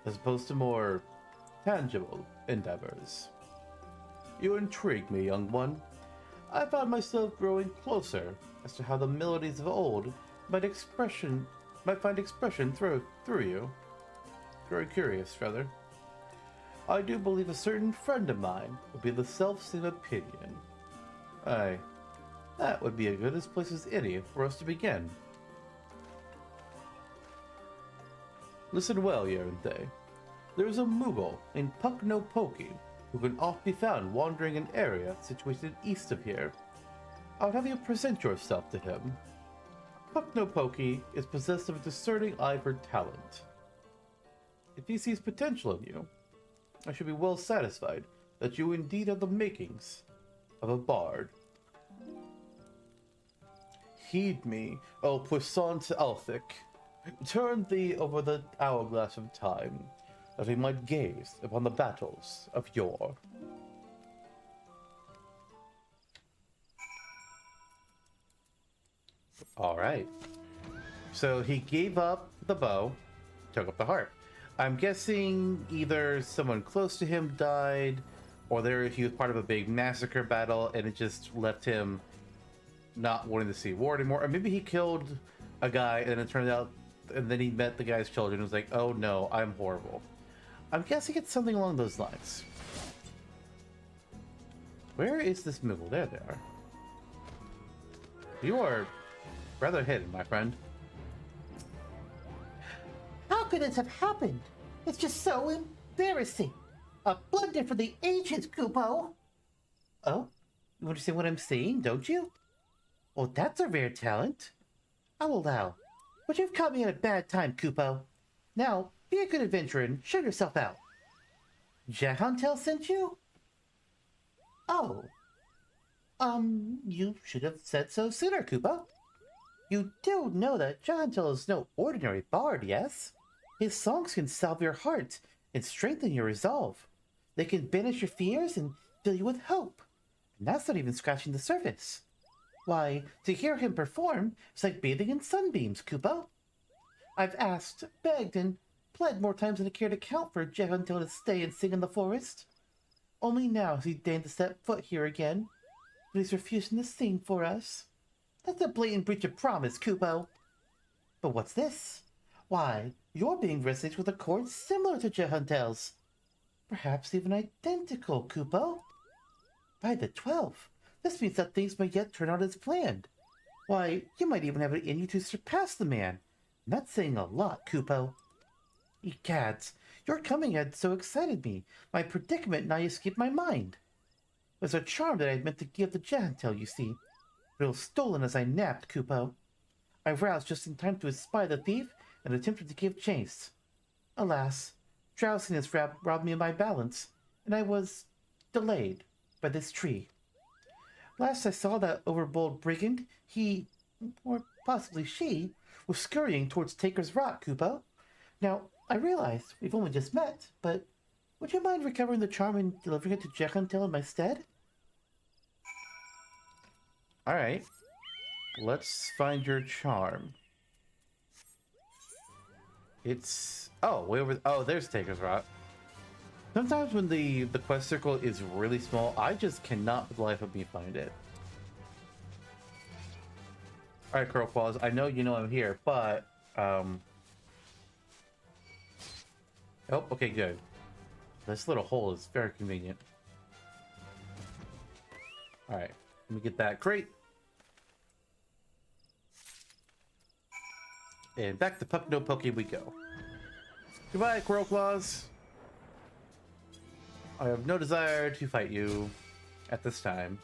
as opposed to more tangible endeavors. You intrigue me, young one. I found myself growing closer as to how the melodies of old might find expression through you. Very curious, rather. I do believe a certain friend of mine would be the self-same opinion. Aye, that would be as good a place as any for us to begin. Listen well, Yerinthe. There is a Moogle named Puck-No-Pokey who can oft be found wandering an area situated east of here. I would have you present yourself to him. Puck-No-Pokey is possessed of a discerning eye for talent. If he sees potential in you, I should be well satisfied that you indeed have the makings of a bard. Heed me, O puissant Elphic. Turn thee over the hourglass of time, that we might gaze upon the battles of yore. Alright. So he gave up the bow, took up the harp. I'm guessing either someone close to him died, or he was part of a big massacre battle and it just left him not wanting to see war anymore. Or maybe he killed a guy and it turned out, and then he met the guy's children and was like, oh no, I'm horrible. I'm guessing it's something along those lines. Where is this Moogle? There they are. You are rather hidden, my friend. How could this have happened? It's just so embarrassing. A blunder for the ancients, Kupo. Oh? You understand what I'm saying, don't you? Well, that's a rare talent. I'll allow. But you've caught me at a bad time, Kupo. Now, be a good adventurer and show yourself out. Jahantel sent you? Oh. You should have said so sooner, Kupo. You do know that Jahantel is no ordinary bard, yes? His songs can salve your heart and strengthen your resolve. They can banish your fears and fill you with hope. And that's not even scratching the surface. Why, to hear him perform is like bathing in sunbeams, Kupo. I've asked, begged, and pled more times than I care to count for Jahantel to stay and sing in the forest. Only now has he deigned to step foot here again, but he's refusing to sing for us. That's a blatant breach of promise, Kupo. But what's this? Why, you're being resonated with a chord similar to Jahantel's. Perhaps even identical, Kupo. By the 12, this means that things may yet turn out as planned. Why, you might even have it in you to surpass the man. And that's saying a lot, Kupo. Egads, your coming had so excited me, my predicament nigh escaped my mind. It was a charm that I had meant to give to Jahantel, you see. But it was stolen as I napped, Kupo. I roused just in time to espy the thief and attempted to give chase. Alas, drowsiness robbed me of my balance, and I was delayed by this tree. Last I saw that overbold brigand, he, or possibly she, was scurrying towards Taker's Rock, Kupo. Now, I realize we've only just met, but would you mind recovering the charm and delivering it to Jahantel in my stead? Alright. Let's find your charm. It's... oh, way over... oh, there's Taker's Rock. Sometimes when the quest circle is really small, I just cannot for the life of me find it. Alright, Curl Claws, I know you know I'm here, but... oh, okay, good. This little hole is very convenient. Alright, let me get that crate. And back to Puck-No-Pokey we go. Goodbye, Curl Claws. I have no desire to fight you at this time.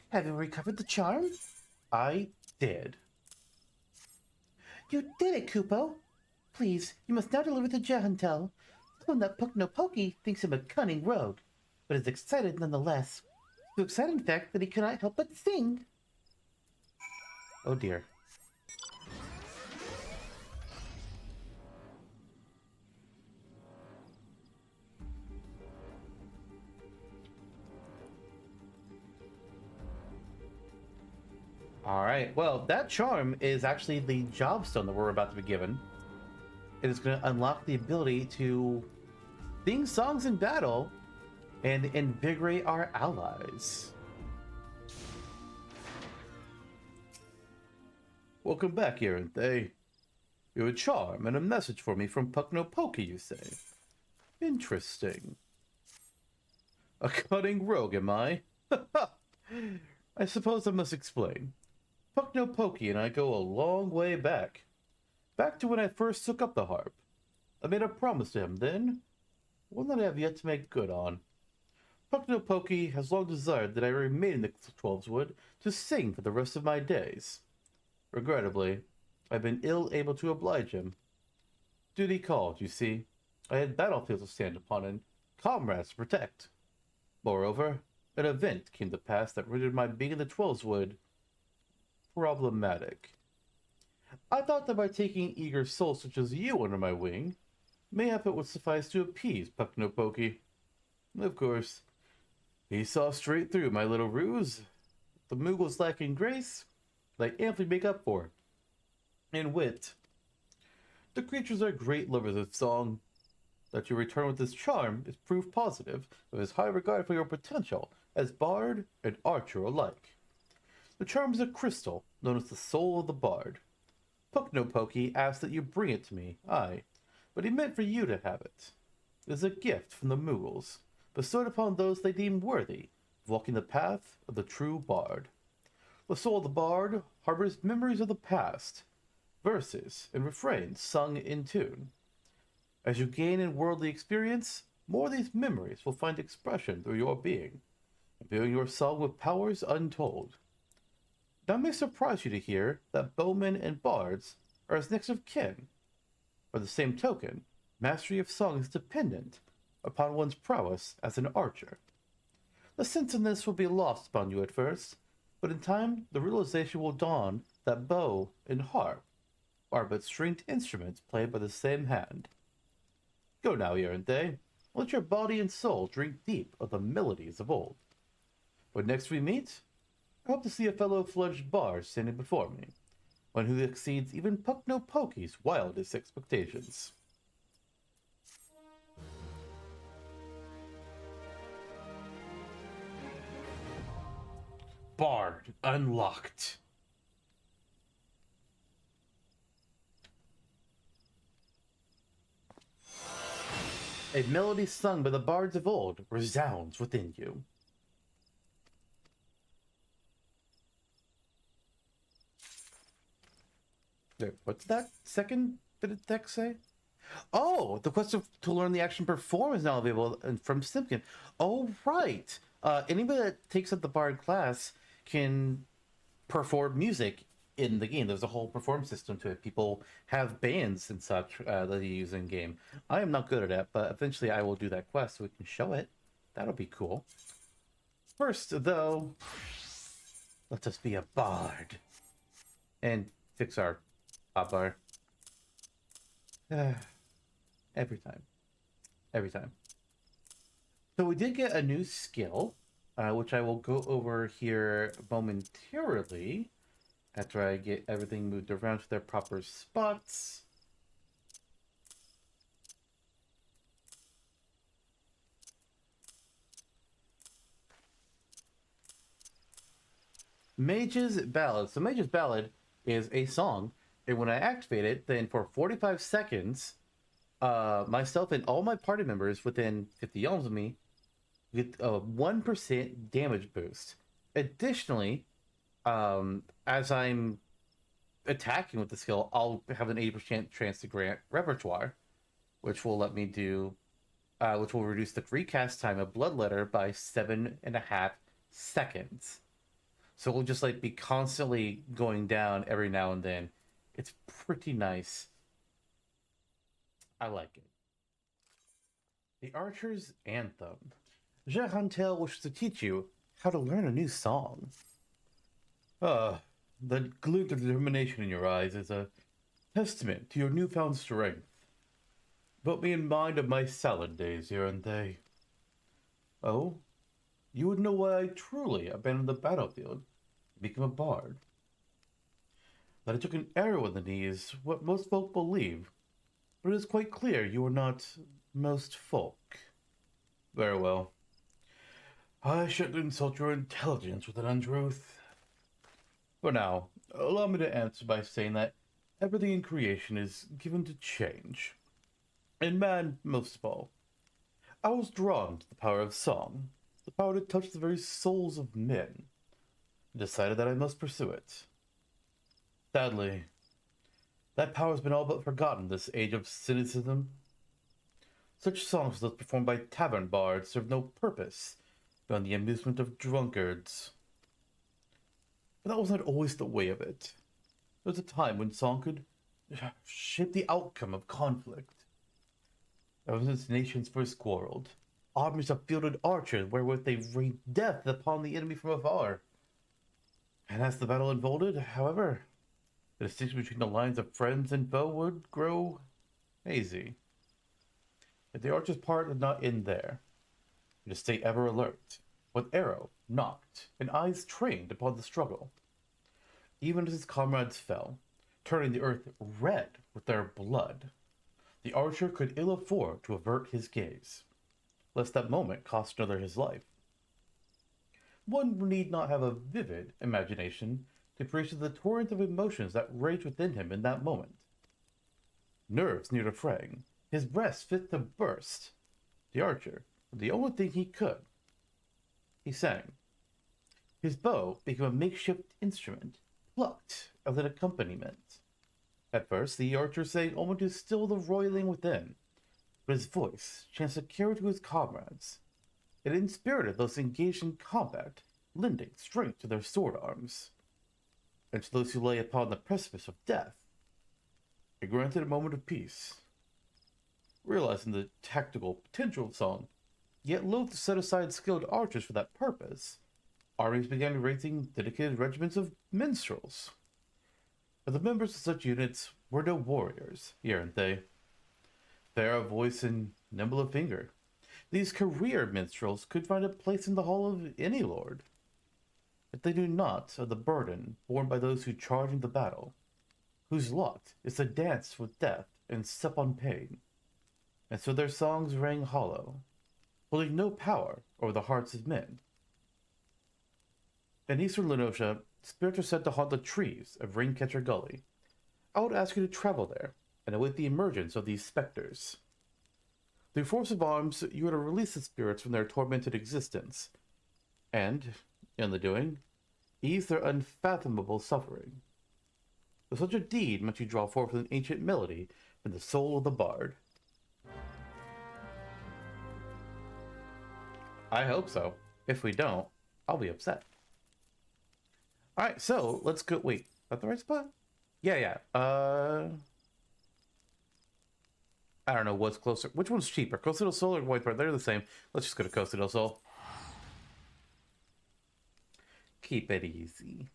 Have you recovered the charm? I did. You did it, Kupo. Please, you must now deliver to Jahantel. Tell him that Puck-No-Pokey thinks him a cunning rogue, but is excited nonetheless. So excited, in fact, that he cannot help but sing. Oh dear. Alright, well, that charm is actually the job stone that we're about to be given. It is going to unlock the ability to sing songs in battle and invigorate our allies. Welcome back, Yaranthe. You have a charm and a message for me from Puck-no-Poke, you say? Interesting. A cunning rogue, am I? I suppose I must explain. Puck-no-Poke and I go a long way back. Back to when I first took up the harp. I made a promise to him then, one that I have yet to make good on. Puck-no-Poke has long desired that I remain in the Twelves Wood to sing for the rest of my days. Regrettably, I've been ill able to oblige him. Duty called, you see. I had battlefields to stand upon and comrades to protect. Moreover, an event came to pass that rendered my being in the Twelves Wood problematic. I thought that by taking eager souls such as you under my wing, mayhap it would suffice to appease Puck-no-Poke. Of course, he saw straight through my little ruse. The Moogle's lacking grace, they amply make up for it. In wit. The creatures are great lovers of song. That you return with this charm is proof positive of his high regard for your potential as bard and archer alike. The charm is a crystal known as the soul of the bard. Puck-no-Poke asked that you bring it to me, aye, but he meant for you to have it. It is a gift from the Moogles, bestowed upon those they deem worthy of walking the path of the true bard. The soul of the bard harbors memories of the past, verses and refrains sung in tune. As you gain in worldly experience, more of these memories will find expression through your being, imbuing your song with powers untold. Now it may surprise you to hear that bowmen and bards are as next of kin. By the same token, mastery of song is dependent upon one's prowess as an archer. The sense in this will be lost upon you at first, but in time the realization will dawn that bow and harp are but stringed instruments played by the same hand. Go now, Yaranthe. Let your body and soul drink deep of the melodies of old. When next we meet, I hope to see a fellow fledged bard standing before me, one who exceeds even Puck-no-Poke's wildest expectations. Bard unlocked. A melody sung by the bards of old resounds within you. There, what's that second bit of text say? Oh, the quest to learn the action perform is now available from Simpkin. Oh, right. Anybody that takes up the bard class can perform music in the game. There's a whole perform system to it. People have bands and such that they use in game. I am not good at that, but eventually I will do that quest so we can show it. That'll be cool. First, though, let us be a bard and fix our hotbar. Every time. Every time. So we did get a new skill, which I will go over here momentarily after I get everything moved around to their proper spots. Mage's Ballad. So Mage's Ballad is a song, and when I activate it, then for 45 seconds, myself and all my party members within 50 yalms of me get a 1% damage boost. Additionally, as I'm attacking with the skill, I'll have an 80% chance to grant repertoire, which will let me do, which will reduce the recast time of Bloodletter by 7.5 seconds. So we'll just like be constantly going down every now and then. It's pretty nice. I like it. The Archer's Anthem. Jehantel wishes to teach you how to learn a new song. The glint of determination in your eyes is a testament to your newfound strength. Put me in mind of my salad days, Yaranthe. Oh, you would know why I truly abandoned the battlefield and became a bard. That I took an arrow in the knee is what most folk believe, but it is quite clear you are not most folk. Very well. I shouldn't insult your intelligence with an untruth. For now, Allow me to answer by saying that everything in creation is given to change. And man, most of all, I was drawn to the power of song, the power to touch the very souls of men, and decided that I must pursue it. Sadly, that power has been all but forgotten this age of cynicism. Such songs as those performed by tavern bards serve no purpose beyond the amusement of drunkards. But that wasn't always the way of it. There was a time when song could shape the outcome of conflict. Ever since nations first quarreled, armies have fielded archers wherewith they rained death upon the enemy from afar. And as the battle unfolded, however, the distinction between the lines of friends and foe would grow hazy. Yet the archer's part did not end there. To stay ever alert, with arrow nocked and eyes trained upon the struggle. Even as his comrades fell, turning the earth red with their blood, the archer could ill afford to avert his gaze, lest that moment cost another his life. One need not have a vivid imagination to appreciate the torrent of emotions that raged within him in that moment. Nerves near to fraying, his breast fit to burst. The archer, the only thing he could. He sang. His bow became a makeshift instrument, plucked as an accompaniment. At first, the archer sang only to still the roiling within, but his voice chanced to carry to his comrades. It inspirited those engaged in combat, lending strength to their sword arms. And to those who lay upon the precipice of death, it granted a moment of peace. Realizing the tactical potential of song, yet loath to set aside skilled archers for that purpose, armies began raising dedicated regiments of minstrels. But the members of such units were no warriors, weren't they? Fair of voice and nimble of finger, these career minstrels could find a place in the hall of any lord. But they knew not of the burden borne by those who charge into battle, whose lot is to dance with death and sup on pain. And so their songs rang hollow, holding no power over the hearts of men. In eastern Lenosha, spirits are said to haunt the trees of Raincatcher Gully. I would ask you to travel there and await the emergence of these specters. Through force of arms, you are to release the spirits from their tormented existence, and, in the doing, ease their unfathomable suffering. With such a deed must you draw forth an ancient melody from the soul of the bard. I hope so. If we don't, I'll be upset. Alright, so let's go. Wait, is that the right spot? Yeah. I don't know what's closer. Which one's cheaper? Costa del Sol or White Bird? They're the same. Let's just go to Costa del Sol. Keep it easy.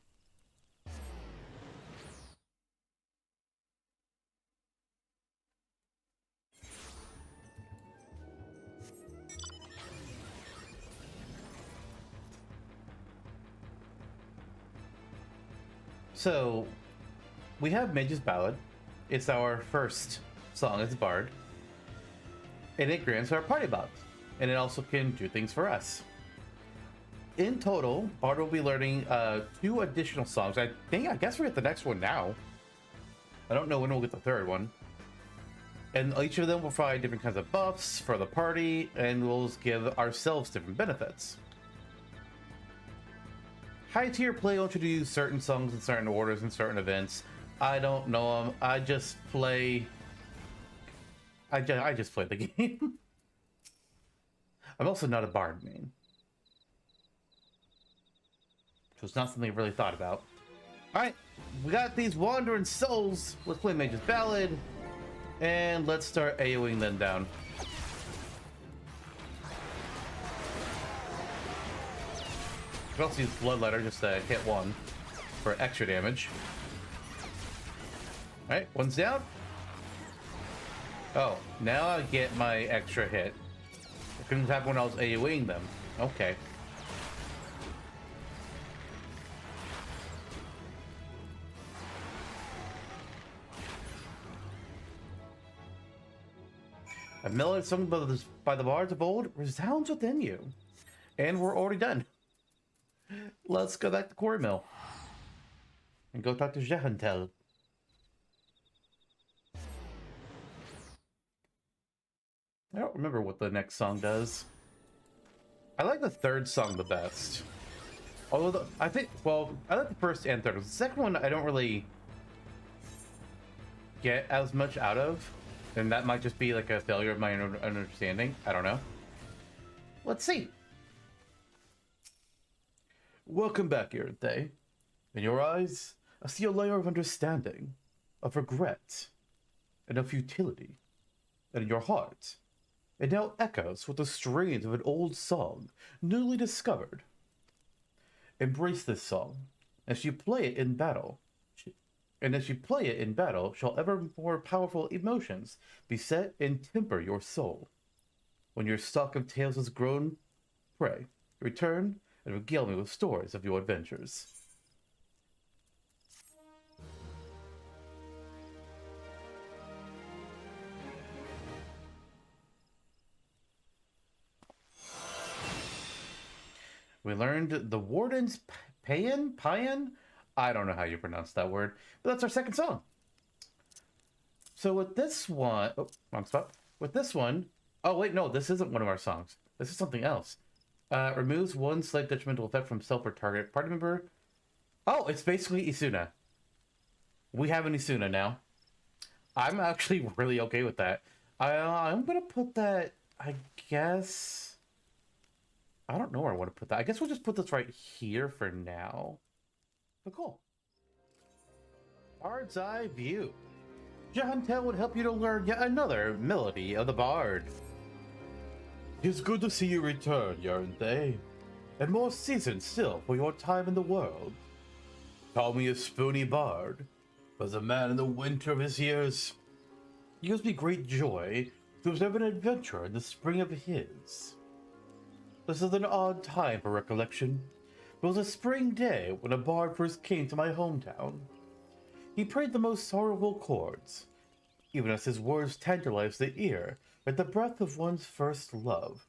So, we have Mage's Ballad. It's our first song as Bard. And it grants our party buffs. And it also can do things for us. In total, Bard will be learning 2 additional songs. I guess we're at the next one now. I don't know when we'll get the third one. And each of them will provide different kinds of buffs for the party, and we'll give ourselves different benefits. High tier play wants you to use certain songs in certain orders in certain events. I don't know them. I just play. I just play the game. I'm also not a bard main, so it's not something I've really thought about. All right, we got these wandering souls. Let's play Mage's Ballad, and let's start AoEing them down. I can also use Bloodletter just to hit one for extra damage. Alright, one's down. Oh, now I get my extra hit. It couldn't happen when I was AoEing them. Okay. A melody sung by the bards of old resounds within you. And we're already done. Let's go back to Quarry Mill. and go talk to Jahantel. I don't remember what the next song does. I like the third song the best. Although, I think, well, I like the first and third. The second one, I don't really get as much out of. And that might just be like a failure of my own understanding. I don't know. Let's see. Welcome back, Irinthe. In your eyes, I see a layer of understanding, of regret, and of futility. And in your heart, it now echoes with the strains of an old song, newly discovered. Embrace this song, as you play it in battle. And as you play it in battle, shall ever more powerful emotions beset and temper your soul. When your stock of tales has grown, pray, return, and regale me with stories of your adventures. We learned the Warden's Payan? I don't know how you pronounce that word, but that's our second song. So with this one, oh, wrong spot. With this one, oh wait, no, this isn't one of our songs. This is something else. Removes one slight detrimental effect from self or target party member. Oh, it's basically Isuna. We have an Isuna now. I'm actually really okay with that. I'm gonna put that, I guess... I don't know where I want to put that. I guess we'll just put this right here for now. But cool. Bard's Eye View. Jahantel would help you to learn yet another melody of the Bard. It's good to see you return, Irinthe, and more seasoned still for your time in the world. Call me a spoony bard, but as a man in the winter of his years, it gives me great joy to observe an adventurer in the spring of his. This is an odd time for recollection. It was a spring day when a bard first came to my hometown. He played the most sorrowful chords, even as his words tantalized the ear like the breath of one's first love.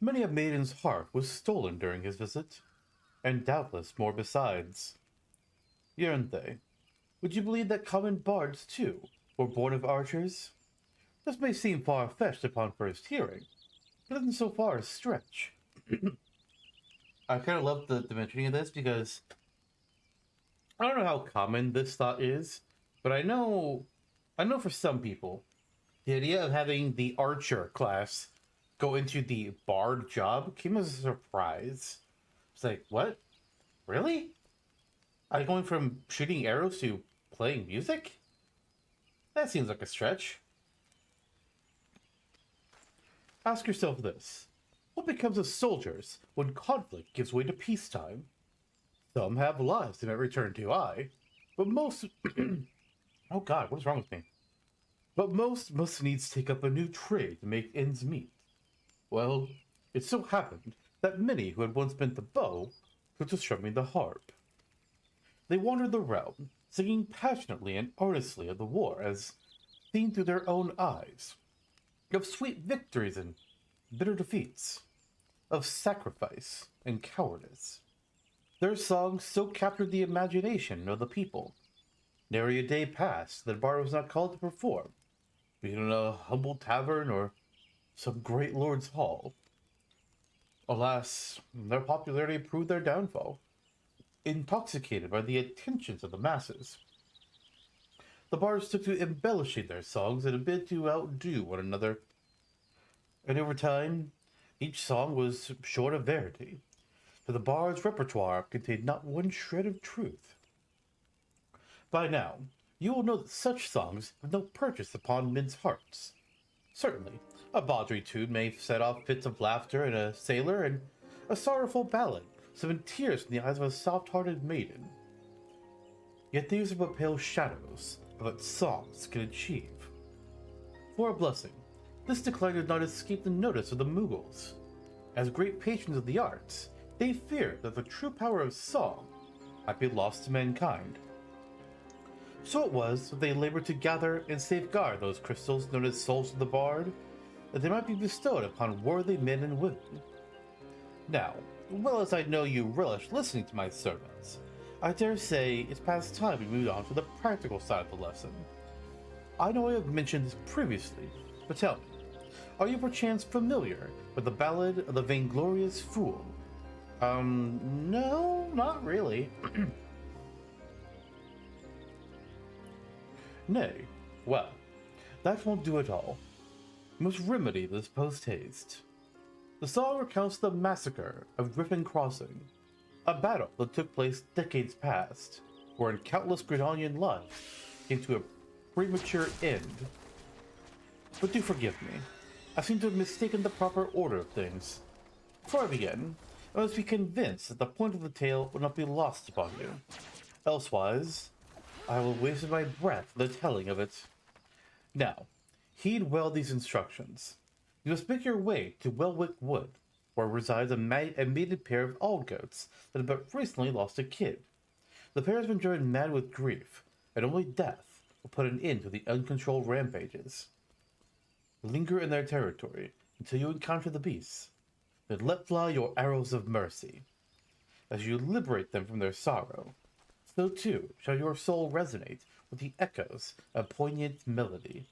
Many a maiden's heart was stolen during his visit, and doubtless more besides. Irinthe, would you believe that common bards, too, were born of archers? This may seem far-fetched upon first hearing, but isn't so far a stretch. I kind of love the mentioning of this because I don't know how common this thought is, but I know for some people, the idea of having the archer class go into the bard job came as a surprise. It's like, what? Really? Are you going from shooting arrows to playing music? That seems like a stretch. Ask yourself this. What becomes of soldiers when conflict gives way to peacetime? Some have lives they might return to, aye, but most... Oh god, what is wrong with me? But most must needs take up a new trade to make ends meet. Well, it so happened that many who had once bent the bow took to strumming the harp. They wandered the realm, singing passionately and earnestly of the war as seen through their own eyes, of sweet victories and bitter defeats, of sacrifice and cowardice. Their songs so captured the imagination of the people. Nary a day passed that bard was not called to perform, be it in a humble tavern or some great lord's hall. Alas, their popularity proved their downfall, intoxicated by the attentions of the masses. The bards took to embellishing their songs in a bid to outdo one another, and over time, each song was short of verity, for the bard's repertoire contained not one shred of truth. By now, you will know that such songs have no purchase upon men's hearts. Certainly, a bawdry tune may set off fits of laughter in a sailor, and a sorrowful ballad summon tears in the eyes of a soft-hearted maiden. Yet these are but pale shadows of what songs can achieve. For a blessing, this decline did not escape the notice of the Mughals. As great patrons of the arts, they feared that the true power of song might be lost to mankind. So it was that they labored to gather and safeguard those crystals known as souls of the bard, that they might be bestowed upon worthy men and women. Now, well as I know you relish listening to my sermons, I dare say it's past time we moved on to the practical side of the lesson. I know I have mentioned this previously, but tell me, are you perchance familiar with the Ballad of the Vainglorious Fool? No, not really. Nay, well, that won't do at all. You must remedy this post-haste. The song recounts the massacre of Griffin Crossing, a battle that took place decades past, wherein countless Gridanian lives came to a premature end. But do forgive me, I seem to have mistaken the proper order of things. Before I begin, I must be convinced that the point of the tale will not be lost upon you. Elsewise, I will waste my breath for the telling of it. Now, heed well these instructions. You must make your way to Welwick Wood, where resides a mated pair of old goats that have but recently lost a kid. The pair has been driven mad with grief, and only death will put an end to the uncontrolled rampages. Linger in their territory until you encounter the beasts, then let fly your arrows of mercy. As you liberate them from their sorrow, so too shall your soul resonate with the echoes of poignant melody.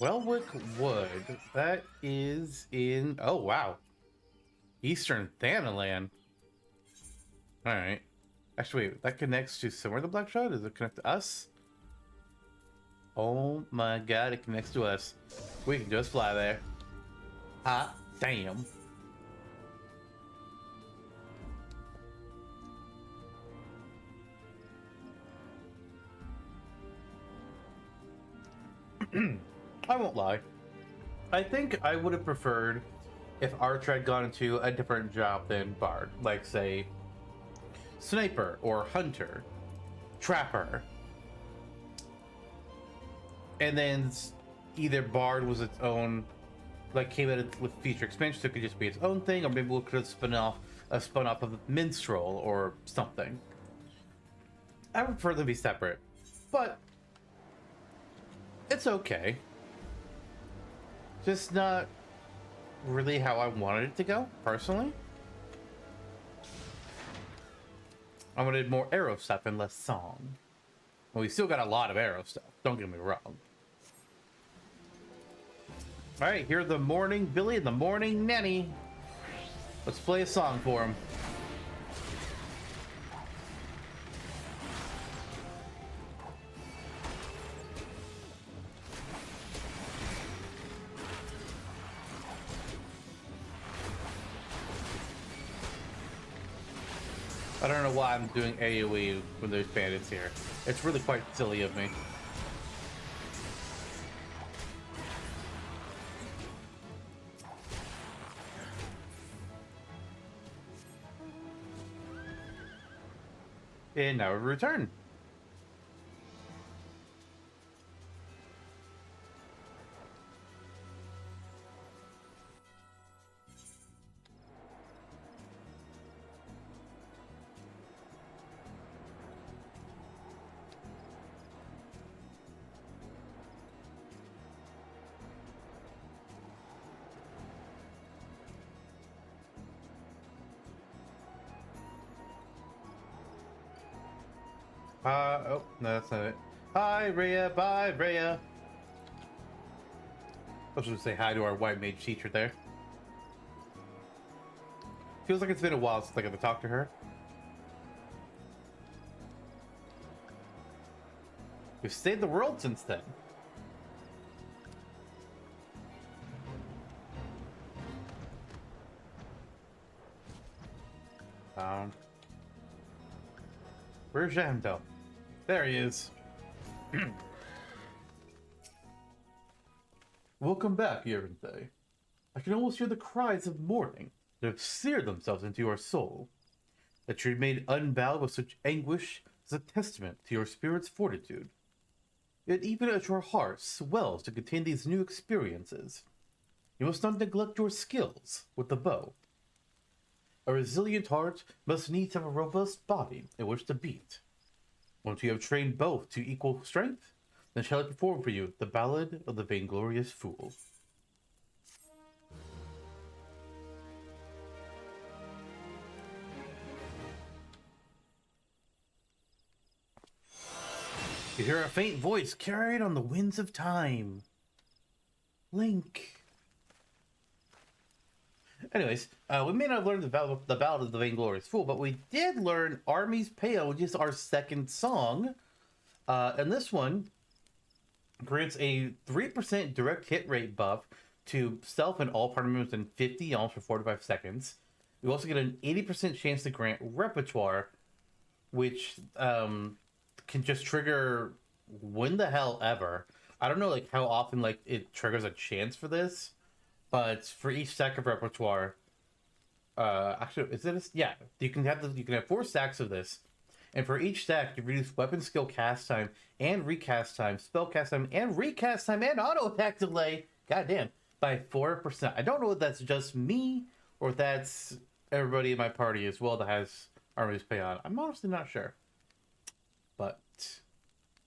Welwick Wood, that is in, oh wow, Eastern Thanalan. Alright. Actually, wait, that connects to somewhere the Black Shot? Does it connect to us? Oh my god, it connects to us. We can just fly there. Hot damn. I won't lie. I think I would have preferred if Archer had gone into a different job than Bard. Like, say, Sniper or Hunter, Trapper. And then either Bard was its own, like, came out with feature expansion, so it could just be its own thing, or maybe we could have spun off of Minstrel or something. I would prefer them to be separate, but it's okay. Just not really how I wanted it to go, personally. I wanted more arrow stuff and less song. Well, we still got a lot of arrow stuff, don't get me wrong. Alright, here's the morning Billy and the morning Nanny. Let's play a song for him. I don't know why I'm doing AoE when there's bandits here. It's really quite silly of me. And now we return. Oh, no, that's not it. Hi, Rhea. Bye, Rhea. I was going to say hi to our white mage teacher there. Feels like it's been a while since I got to talk to her. We've saved the world since then. Where's Jamdo? There he is. Welcome back, Yerinthe. I can almost hear the cries of mourning that have seared themselves into your soul. That you remain unbowed with such anguish is a testament to your spirit's fortitude. Yet even as your heart swells to contain these new experiences, you must not neglect your skills with the bow. A resilient heart must needs have a robust body in which to beat. Once you have trained both to equal strength, then shall I perform for you the Ballad of the Vainglorious Fool. You hear a faint voice carried on the winds of time. Link. Anyways, we may not have learned the Ballad of the Vainglorious Fool, but we did learn Army's Paean, which is our second song. And this one grants a 3% direct hit rate buff to self and all party members in 50 yawns for 45 seconds. We also get an 80% chance to grant repertoire, which can just trigger when the hell ever. I don't know like how often like it triggers a chance for this, but for each stack of repertoire, actually, is it? Yeah, you can have 4 stacks of this, and for each stack, you reduce weapon skill cast time and recast time, spell cast time and recast time, and auto attack delay. Goddamn, by 4%. I don't know if that's just me or if that's everybody in my party as well that has Army's Paean. I'm honestly not sure, but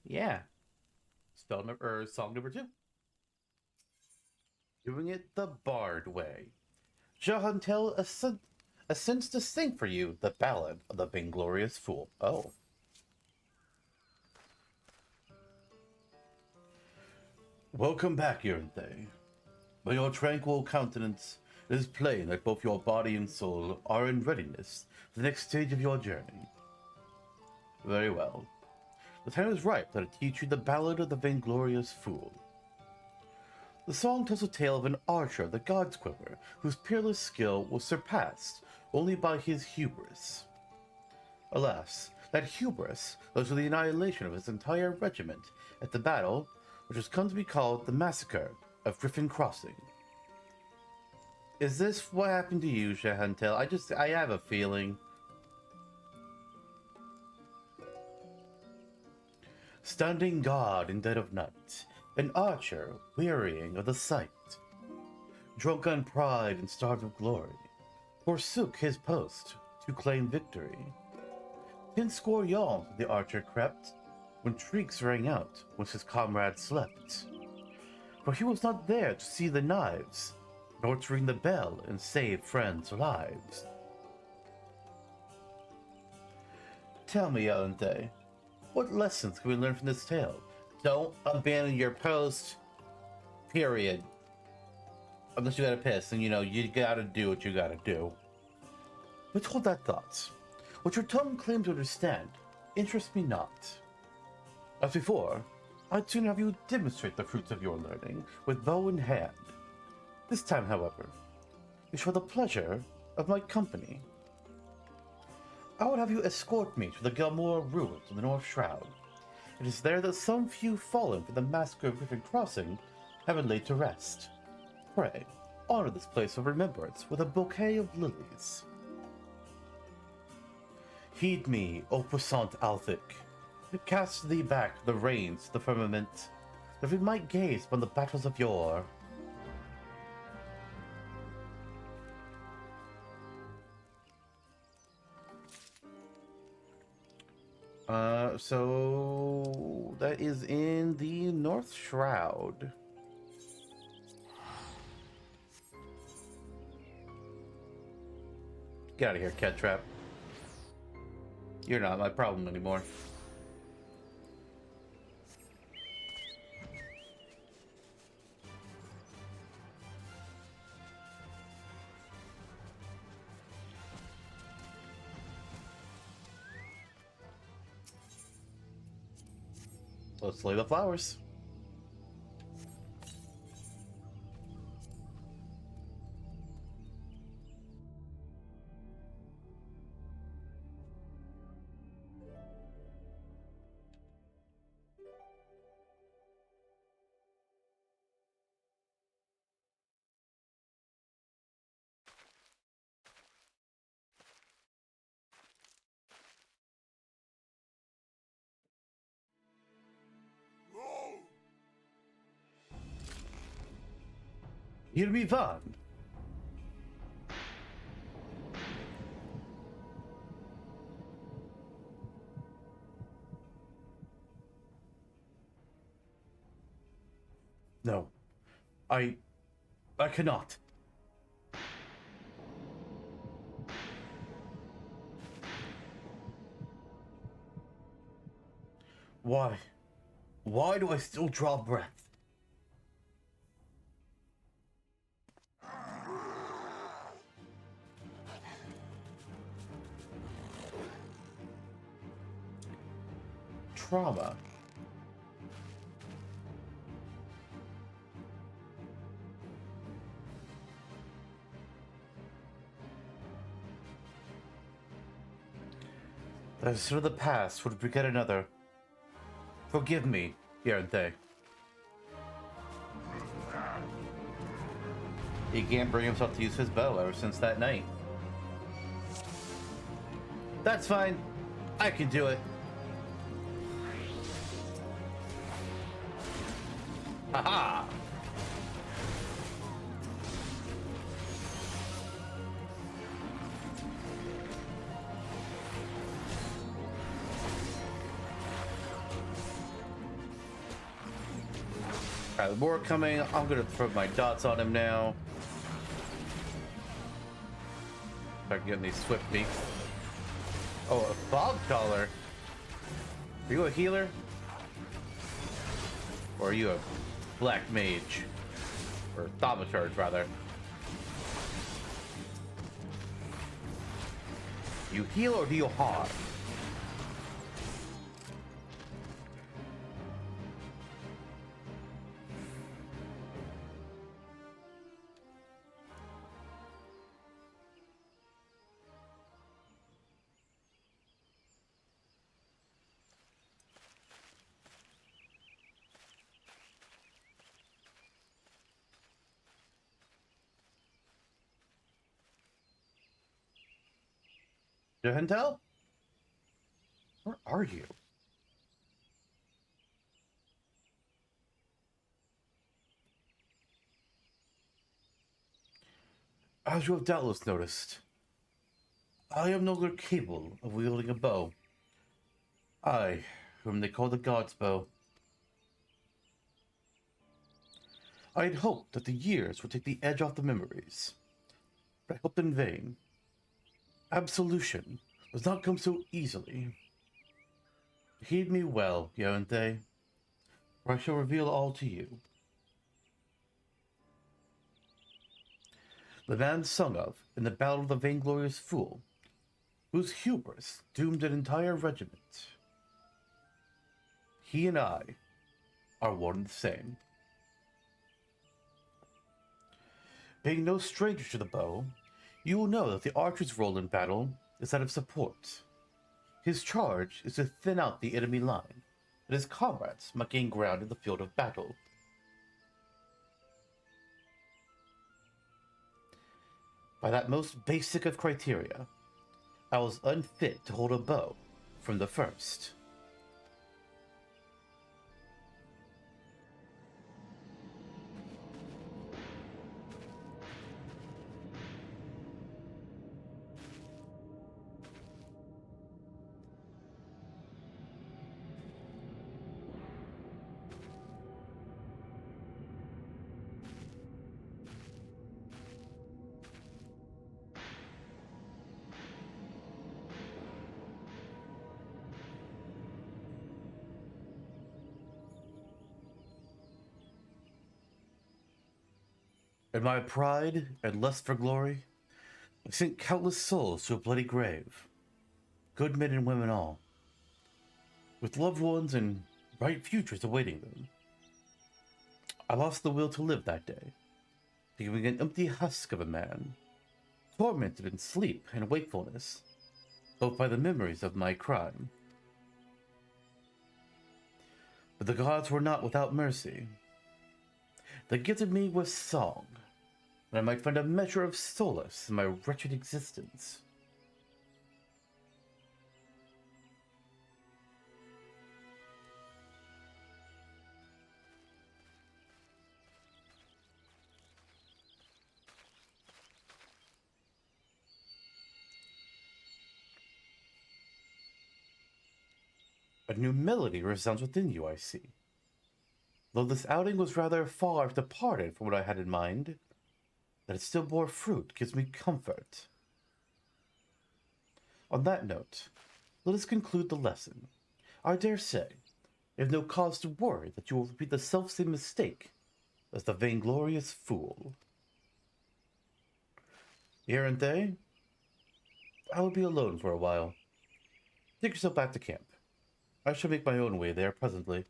yeah, song number 2. Doing it the Bard way. Jahantel ascends to sing for you the Ballad of the Vainglorious Fool. Oh. Welcome back, Yurnthe. By your tranquil countenance, it is plain that both your body and soul are in readiness for the next stage of your journey. Very well. The time is ripe to teach you the Ballad of the Vainglorious Fool. The song tells a tale of an archer of the God's Quiver whose peerless skill was surpassed only by his hubris. Alas, that hubris led to the annihilation of his entire regiment at the battle which has come to be called the Massacre of Griffin Crossing. Is this what happened to you, Jahantel? I have a feeling. Standing guard in dead of night, an archer wearying of the sight, drunk on pride and starved of glory, forsook his post to claim victory. 10 yawns the archer crept, when shrieks rang out once his comrades slept. For he was not there to see the knives, nor to ring the bell and save friends' lives. Tell me, Yurnthe, what lessons can we learn from this tale? Don't abandon your post, period. Unless you gotta piss, and you gotta do what you gotta do. But hold that thought. What your tongue claims to understand interests me not. As before, I'd sooner have you demonstrate the fruits of your learning with bow in hand. This time, however, is for the pleasure of my company. I would have you escort me to the Gilmore ruins in the North Shroud. It is there that some few fallen for the massacre of Griffin Crossing have been laid to rest. Pray, honor this place of remembrance with a bouquet of lilies. Heed me, O puissant Althic. Cast thee back the reins to the firmament, that we might gaze upon the battles of yore. So that is in the North Shroud. Get out of here, Cat Trap. You're not my problem anymore. Let's lay the flowers. Here we van. No, I cannot. Why? Why do I still draw breath? Trauma. The sin of the past would beget another. Forgive me, Yaranthe. He can't bring himself to use his bow ever since that night. That's fine. I can do it. Haha! Alright, more coming. I'm gonna throw my dots on him now. If I can get these swift beaks. Oh, a fog collar. Are you a healer? Or are you a black mage? Or thaumaturge, rather. You heal or do you harm? Johantel? Where are you? As you have doubtless noticed, I am no longer capable of wielding a bow. I, whom they call the God's Bow. I had hoped that the years would take the edge off the memories, but I hoped in vain. Absolution does not come so easily. Heed me well, Yaranthe, for I shall reveal all to you. The man sung of in the Battle of the Vainglorious Fool, whose hubris doomed an entire regiment. He and I are one and the same. Being no stranger to the bow, you will know that the archer's role in battle is that of support. His charge is to thin out the enemy line, that his comrades might gain ground in the field of battle. By that most basic of criteria, I was unfit to hold a bow from the first. In my pride and lust for glory, I sent countless souls to a bloody grave, good men and women all, with loved ones and bright futures awaiting them. I lost the will to live that day, becoming an empty husk of a man, tormented in sleep and wakefulness, both by the memories of my crime. But the gods were not without mercy. They gifted me with song, that I might find a measure of solace in my wretched existence. A new melody resounds within you, I see. Though this outing was rather far departed from what I had in mind, that it still bore fruit gives me comfort. On that note, let us conclude the lesson. I dare say, I have no cause to worry that you will repeat the selfsame mistake as the vainglorious fool. Aren't they? I will be alone for a while. Take yourself back to camp. I shall make my own way there presently.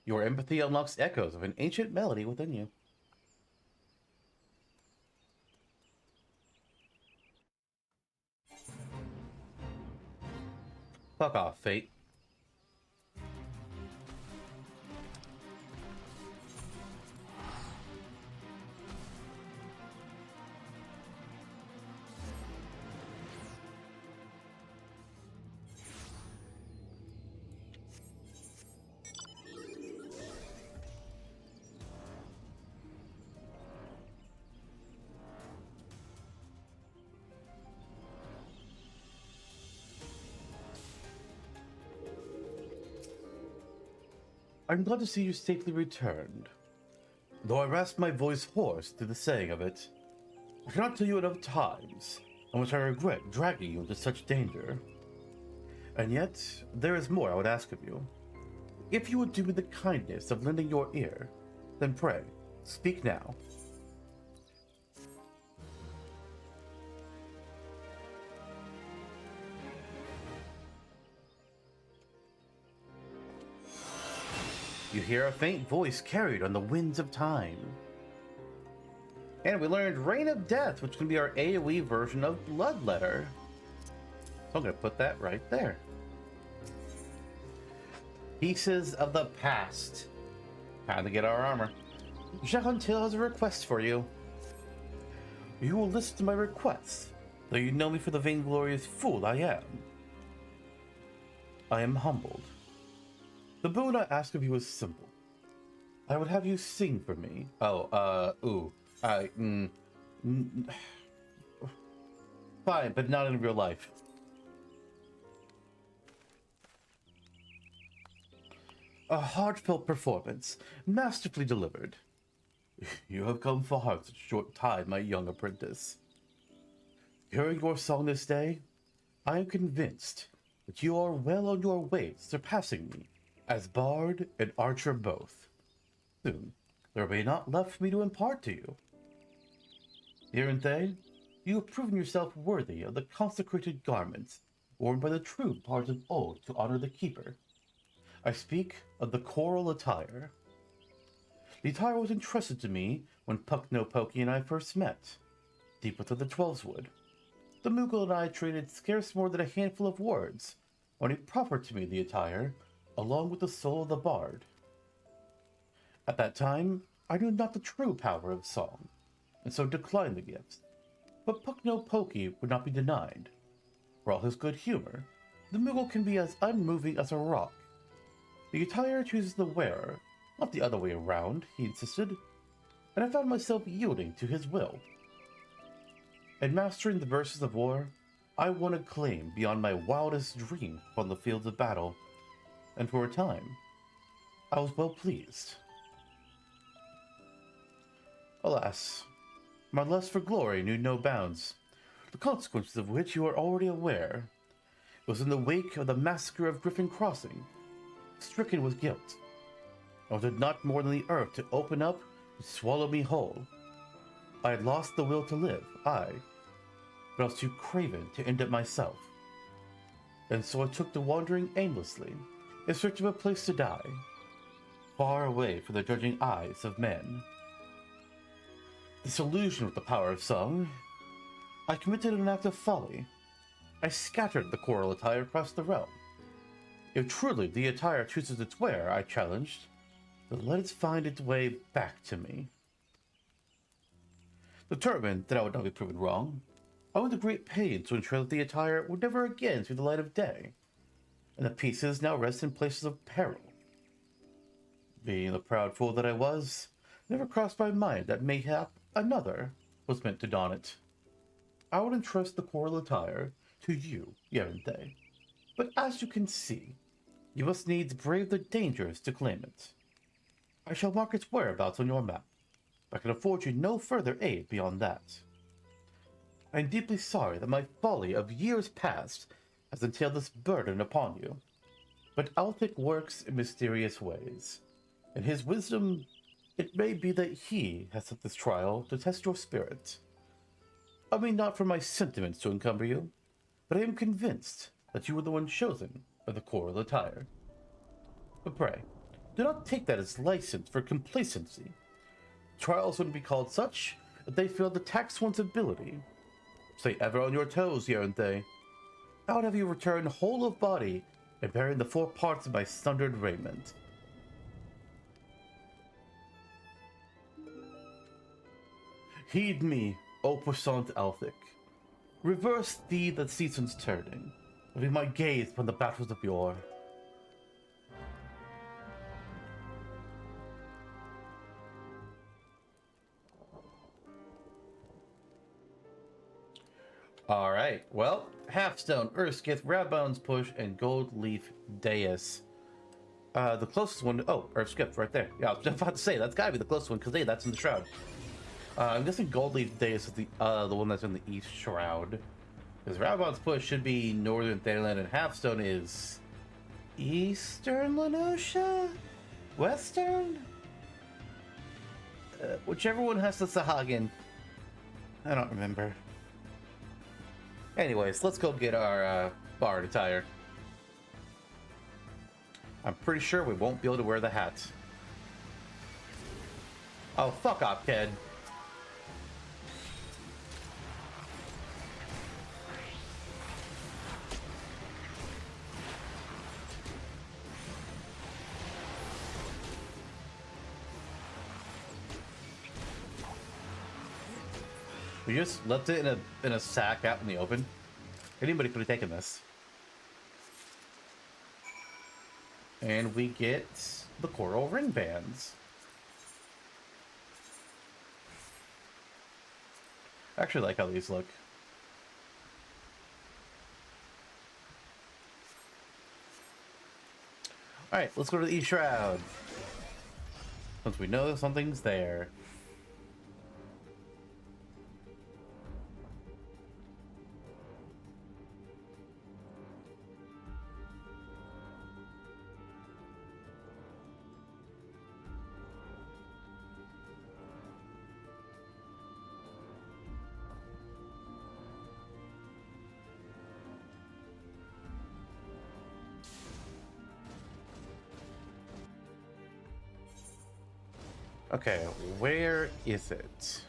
Your empathy unlocks echoes of an ancient melody within you. Fuck off, Fate. I'm glad to see you safely returned. Though I rasped my voice hoarse through the saying of it, I cannot tell you enough times how much I regret dragging you into such danger. And yet, there is more I would ask of you. If you would do me the kindness of lending your ear, then pray, speak now. You hear a faint voice carried on the winds of time. And we learned Reign of Death, which can be our AoE version of Bloodletter. So I'm going to put that right there. Pieces of the past. Time to get our armor. Jahuntil has a request for you. You will listen to my request, though you know me for the vainglorious fool I am. I am humbled. The boon I ask of you is simple. I would have you sing for me. Fine, but not in real life. A heartfelt performance, masterfully delivered. You have come far in such a short time, my young apprentice. Hearing your song this day, I am convinced that you are well on your way to surpassing me as bard and archer both. Soon, there may not left for me to impart to you. Iranthe, you have proven yourself worthy of the consecrated garments worn by the true bards of old to honor the keeper. I speak of the choral attire. The attire was entrusted to me when Puck-no-Pokey and I first met, deep within the Twelveswood. The Moogle and I traded scarce more than a handful of words when he proffered to me the attire, along with the soul of the bard. At that time, I knew not the true power of song, and so declined the gifts. But Puck-no-Pokey would not be denied. For all his good humor, the Moogle can be as unmoving as a rock. The attire chooses the wearer, not the other way around, he insisted, and I found myself yielding to his will. In mastering the verses of war, I won acclaim beyond my wildest dreams upon the fields of battle, and for a time, I was well pleased. Alas, my lust for glory knew no bounds, the consequences of which you are already aware. It was in the wake of the massacre of Griffin Crossing, stricken with guilt. I wanted not more than the earth to open up and swallow me whole. I had lost the will to live, but I was too craven to end it myself. And so I took to wandering aimlessly, in search of a place to die, far away from the judging eyes of men. Disillusioned with the power of song, I committed an act of folly. I scattered the choral attire across the realm. If truly the attire chooses its wearer, I challenged, then let it find its way back to me. Determined that I would not be proven wrong, I went to great pains to ensure that the attire would never again see the light of day, and the pieces now rest in places of peril. Being the proud fool that I was, it never crossed my mind that mayhap another was meant to don it. I would entrust the choral attire to you, Yerinthe, but as you can see, you must needs brave the dangers to claim it. I shall mark its whereabouts on your map, I can afford you no further aid beyond that. I am deeply sorry that my folly of years past has entailed this burden upon you. But Altic works in mysterious ways. In his wisdom, it may be that he has set this trial to test your spirit. I mean not for my sentiments to encumber you, but I am convinced that you were the one chosen by the choral attire. But pray, do not take that as license for complacency. Trials wouldn't be called such if they failed to tax one's ability. Stay ever on your toes, Yernthe. I would have you return whole of body and bearing the 4 parts of my sundered raiment. Heed me, O puissant Altic. Reverse thee the seasons turning, and be my gaze upon the battles of yore. Alright, well, Halfstone, Earthskith, Rabbone's Push, and Gold Leaf Dais. The closest one, oh, Earthskith right there. Yeah, I was about to say, that's gotta be the closest one, because hey, that's in the Shroud. I'm guessing Gold Leaf Dais is the one that's in the East Shroud. Because Rabbone's Push should be Northern Thailand, and Halfstone is Eastern Lenosha? Western? Whichever one has the Sahagin. I don't remember. Anyways, let's go get our bard attire. I'm pretty sure we won't be able to wear the hat. Oh, fuck off, kid. We just left it in a sack out in the open. Anybody could have taken this. And we get the coral ring bands. I actually like how these look. Alright, let's go to the East Shroud. Since we know something's there. Okay, where is it?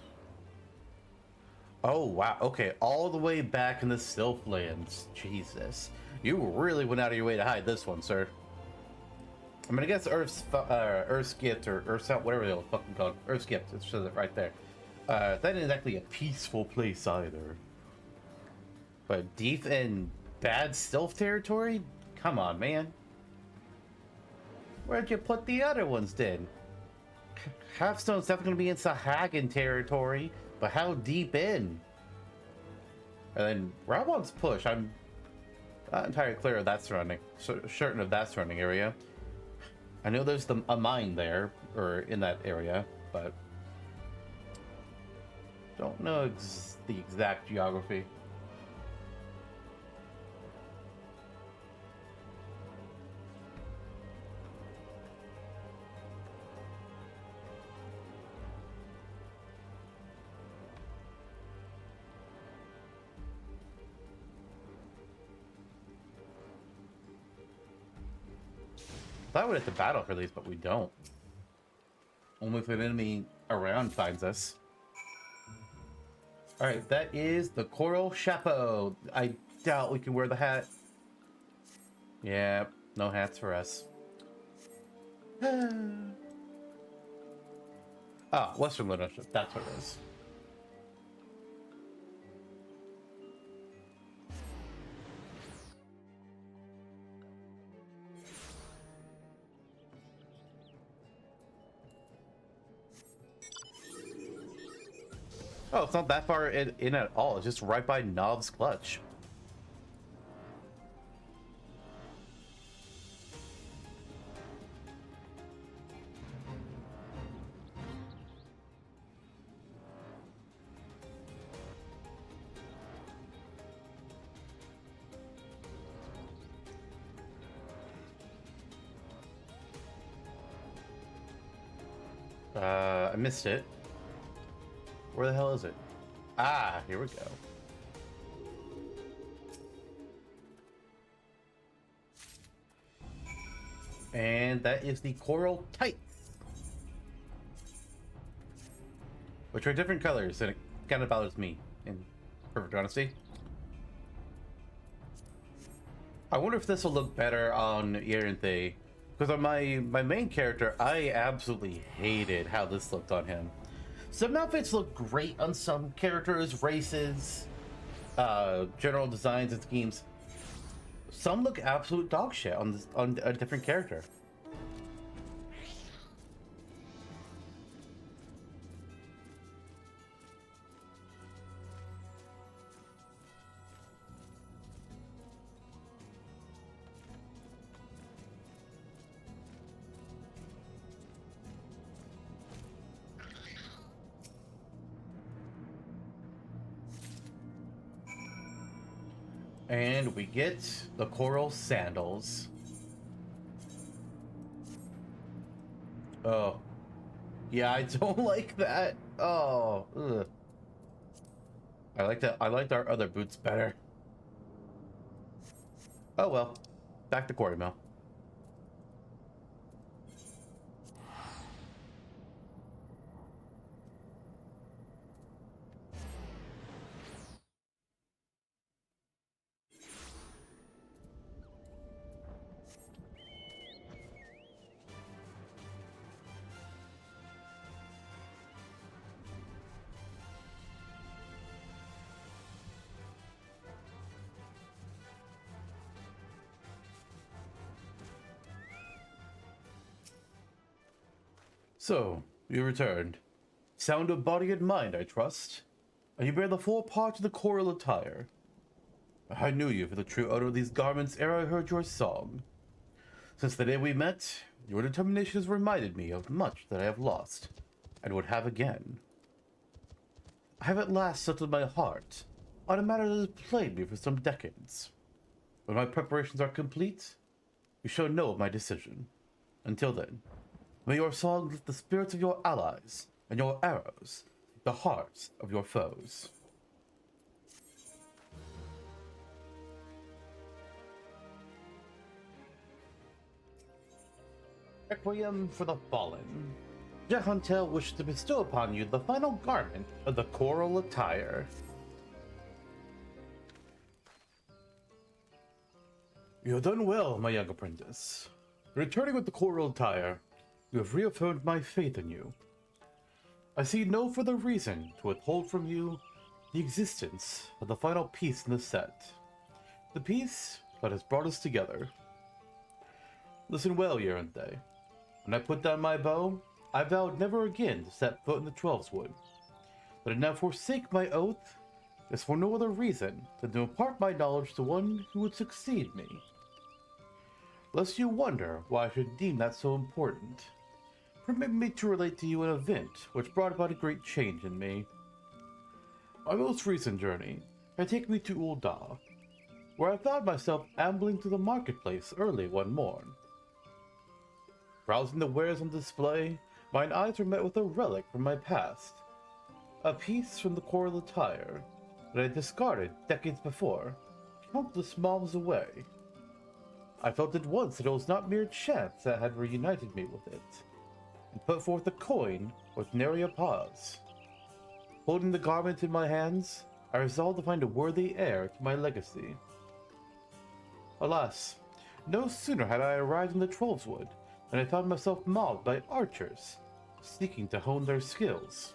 Oh, wow. Okay, all the way back in the Sylphlands. Jesus. You really went out of your way to hide this one, sir. I mean, I guess Earthskith or Earthsout, whatever they'll fucking call it. Earthskith, it says it right there. That isn't exactly a peaceful place either. But deep in bad Sylph territory? Come on, man. Where'd you put the other ones then? Halfstone's definitely going to be in Sahagin territory, but how deep in? And then Rabbone's Push, I'm not entirely clear of that surrounding, certain of that surrounding area. I know there's a mine there, or in that area, but don't know the exact geography. I thought we'd have to battle for these, but we don't. Only if an enemy around finds us. Alright, that is the Coral Chapeau. I doubt we can wear the hat. Yeah, no hats for us. Ah, Western Leadership, that's what it is. Oh, it's not that far in at all. It's just right by Nov's Clutch. I missed it. Where the hell is it? Ah, here we go. And that is the coral tights, which are different colors, and it kind of bothers me, in perfect honesty. I wonder if this will look better on Yerinthe, because on my main character, I absolutely hated how this looked on him. Some outfits look great on some characters, races, general designs and schemes. Some look absolute dog shit on a different character. And we get the coral sandals. Oh. Yeah, I don't like that. Oh. Ugh. I liked our other boots better. Oh well. Back to quarry mill. So, you returned. Sound of body and mind, I trust. And you bear the full part of the coral attire. I knew you for the true owner of these garments ere I heard your song. Since the day we met, your determination has reminded me of much that I have lost, and would have again. I have at last settled my heart on a matter that has plagued me for some decades. When my preparations are complete, you shall know of my decision. Until then, may your song lift the spirits of your allies, and your arrows the hearts of your foes. Requiem for the Fallen. Jehuntel wishes to bestow upon you the final garment of the coral attire. You have done well, my young apprentice. Returning with the coral attire, you have reaffirmed my faith in you. I see no further reason to withhold from you the existence of the final piece in the set. The piece that has brought us together. Listen well, Yerinthe. When I put down my bow, I vowed never again to set foot in the Twelveswood. That I now forsake my oath is for no other reason than to impart my knowledge to one who would succeed me. Lest you wonder why I should deem that so important, permit me to relate to you an event which brought about a great change in me. My most recent journey had taken me to Ul'dah, where I found myself ambling through the marketplace early one morn. Browsing the wares on display, mine eyes were met with a relic from my past, a piece from the coral attire that I had discarded decades before, countless miles away. I felt at once that it was not mere chance that had reunited me with it, and put forth a coin with nary a pause. Holding the garment in my hands, I resolved to find a worthy heir to my legacy. Alas, no sooner had I arrived in the Trollswood than I found myself mobbed by archers, seeking to hone their skills.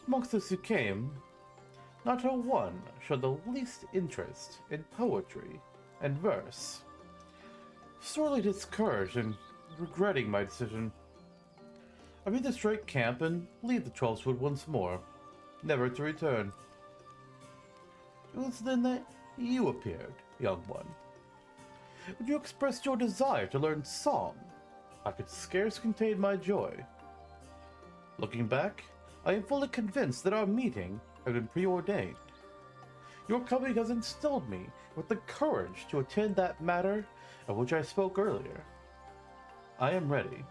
Amongst those who came, not a one showed the least interest in poetry and verse. Sorely discouraged and regretting my decision, I made the straight camp and leave the Trollswood once more, never to return. It was then that you appeared, young one. When you expressed your desire to learn song, I could scarce contain my joy. Looking back, I am fully convinced that our meeting had been preordained. Your coming has instilled me with the courage to attend that matter of which I spoke earlier. I am ready.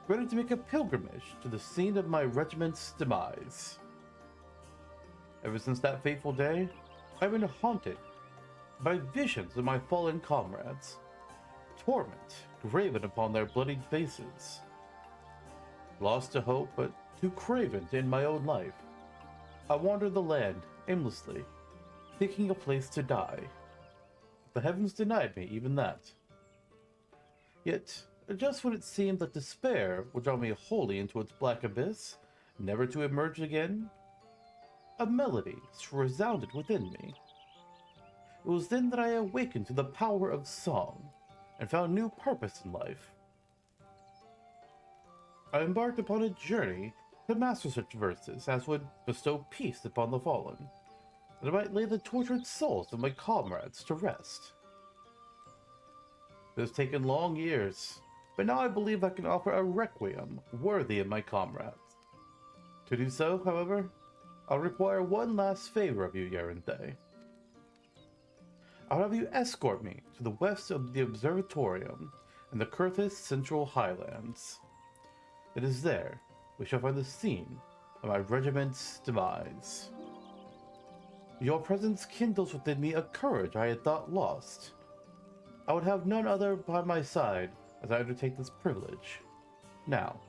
ready to make a pilgrimage to the scene of my regiment's demise. Ever since that fateful day, I've been haunted by visions of my fallen comrades, torment graven upon their bloodied faces. Lost to hope, but too craven to end my own life, I wandered the land aimlessly, seeking a place to die. The heavens denied me even that. Yet, just when it seemed that despair would draw me wholly into its black abyss, never to emerge again, a melody resounded within me. It was then that I awakened to the power of song, and found new purpose in life. I embarked upon a journey to master such verses as would bestow peace upon the fallen, that I might lay the tortured souls of my comrades to rest. It has taken long years, but now I believe I can offer a requiem worthy of my comrades. To do so, however, I'll require one last favor of you, Yaranthe. I'll have you escort me to the west of the Observatorium in the Kurthis Central Highlands. It is there we shall find the scene of my regiment's demise. Your presence kindles within me a courage I had thought lost. I would have none other by my side as I undertake this privilege. Now,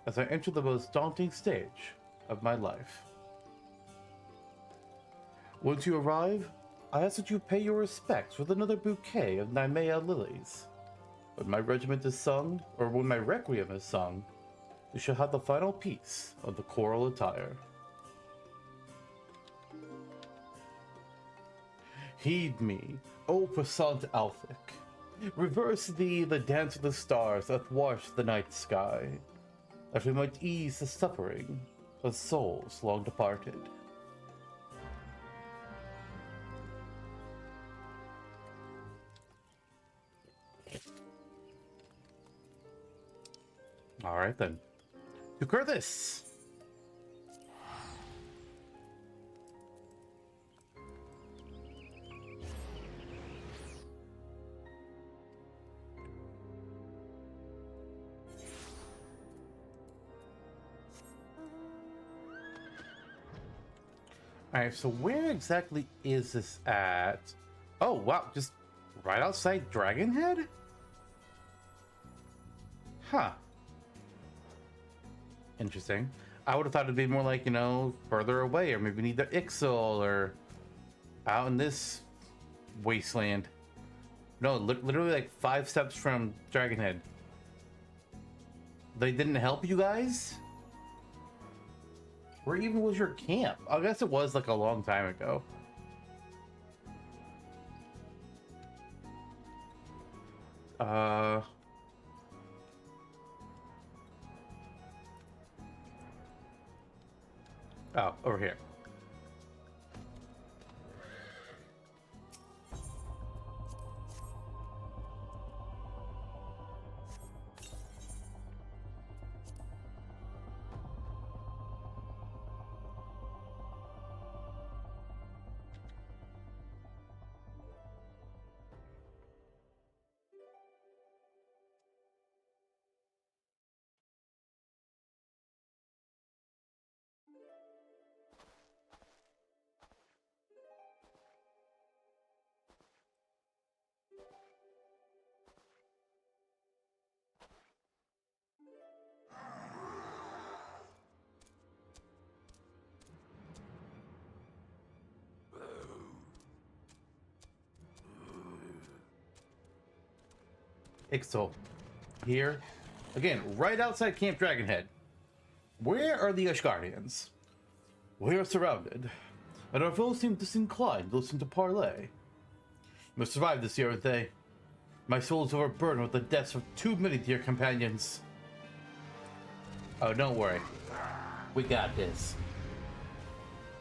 as I enter the most daunting stage of my life. Once you arrive, I ask that you pay your respects with another bouquet of Nymea lilies. When my regiment is sung, or when my requiem is sung, you shall have the final piece of the choral attire. Heed me, O puissant Alphic. Reverse thee the dance of the stars athwart the night sky, that we might ease the suffering of souls long departed. All right then. To Kurthis! Alright, so where exactly is this at? Oh, wow, just right outside Dragonhead? Huh. Interesting. I would have thought it'd be more like, you know, further away, or maybe near the Ixal, or out in this wasteland. No, literally like 5 steps from Dragonhead. They didn't help you guys? Where even was your camp? I guess it was like a long time ago. Oh, over here. Ixal. Here. Again, right outside Camp Dragonhead. Where are the Ashgardians? We are surrounded, and our foes seem disinclined to listen to parley. We must survive this year, they. My soul is overburdened with the deaths of too many dear companions. Oh, don't worry. We got this.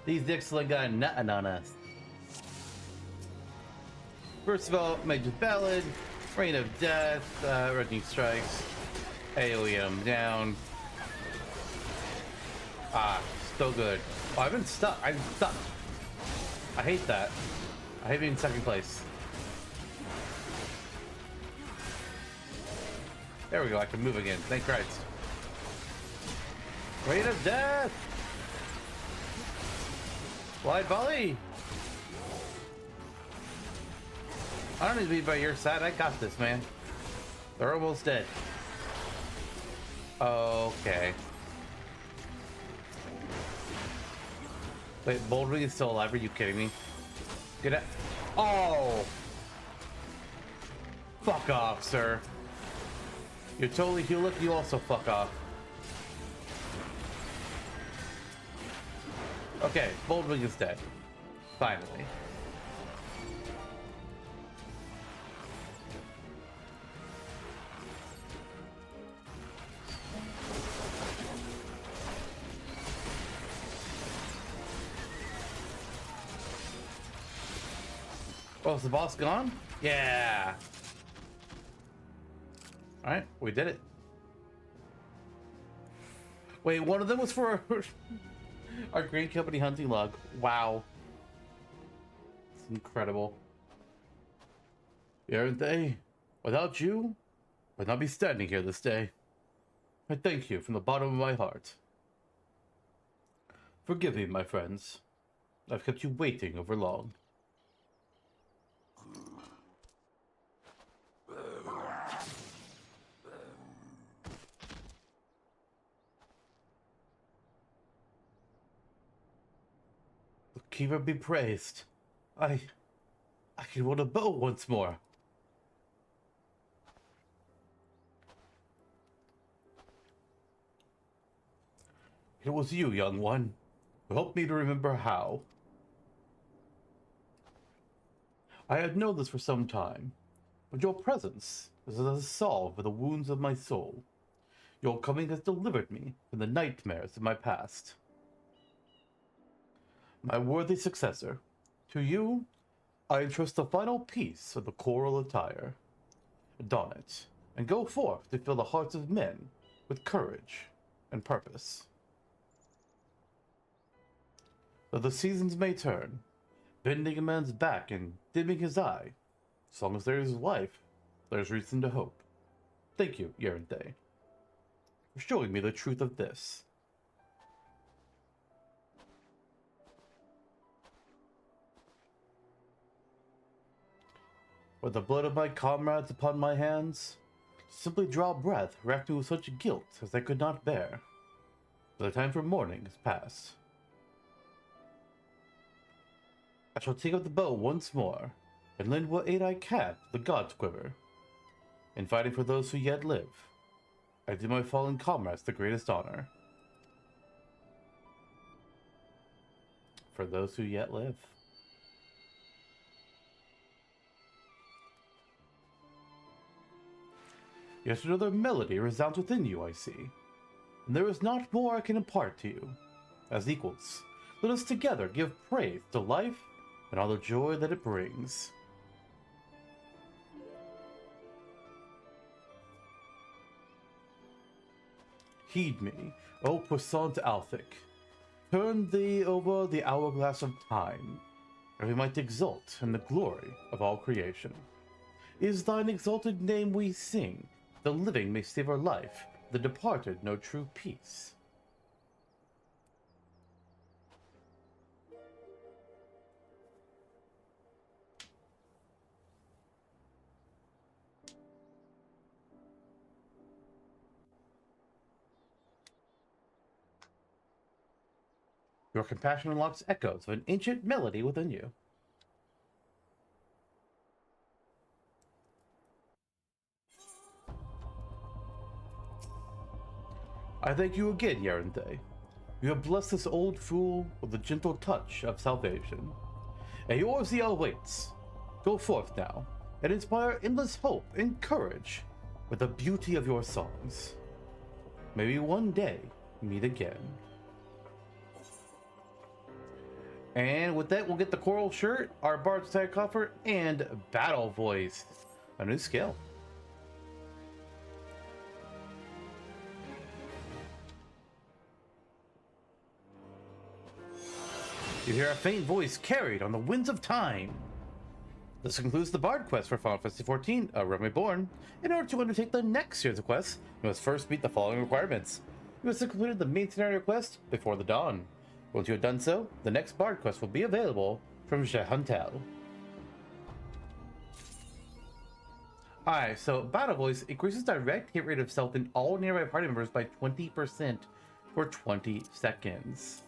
These dicks ain't got nothing on us. First of all, Mage's Ballad, Rain of Death, Reggie Strikes, AoE him down. Ah, so good. Oh, I've been stuck. I'm stuck. I hate that. I hate being in second place. There we go. I can move again. Thank Christ. Rain of death! Slide volley! I don't need to be by your side. I got this, man. They're almost dead. Okay. Wait, Boldwing is still alive? Are you kidding me? Get it? Oh! Fuck off, sir. You're totally Hewlett. You also fuck off. Okay, Boldwing is dead. Finally. Oh, is the boss gone? Yeah. All right, we did it. Wait, one of them was for our Green Company hunting log. Wow. It's incredible. Aren't they? Without you, I'd not be standing here this day. I thank you from the bottom of my heart. Forgive me, my friends. I've kept you waiting over long. Keeper be praised. I can wield a bow once more. It was you, young one, who helped me to remember how. I had known this for some time, but your presence is as a salve for the wounds of my soul. Your coming has delivered me from the nightmares of my past. My worthy successor, to you, I entrust the final piece of the choral attire. Don it, and go forth to fill the hearts of men with courage and purpose. Though the seasons may turn, bending a man's back and dimming his eye, as long as there is life, there's reason to hope. Thank you, Yerente, for showing me the truth of this. With the blood of my comrades upon my hands, simply draw breath racked with such guilt as I could not bear. The time for mourning is past. I shall take up the bow once more, and lend what aid I can to the gods' quiver. In fighting for those who yet live, I do my fallen comrades the greatest honor. For those who yet live. Yet another melody resounds within you, I see. And there is not more I can impart to you. As equals, let us together give praise to life and all the joy that it brings. Heed me, O puissant Alphic. Turn thee over the hourglass of time, that we might exult in the glory of all creation. Is thine exalted name we sing, the living may savor life, the departed know true peace. Your compassion unlocks echoes of an ancient melody within you. I thank you again, Yerente. You have blessed this old fool with a gentle touch of salvation. And yours the awaits. Go forth now, and inspire endless hope and courage with the beauty of your songs. May we one day meet again. And with that, we'll get the coral shirt, our bard's tag coffer, and battle voice. A new skill. You hear a faint voice carried on the winds of time. This concludes the Bard quest for Final Fantasy XIV, Realm Reborn. In order to undertake the next series of quests, you must first meet the following requirements. You must have completed the main scenario quest before the dawn. Once you have done so, the next bard quest will be available from Jehuntel. Alright, so Battle Voice increases direct hit rate of self in all nearby party members by 20% for 20 seconds.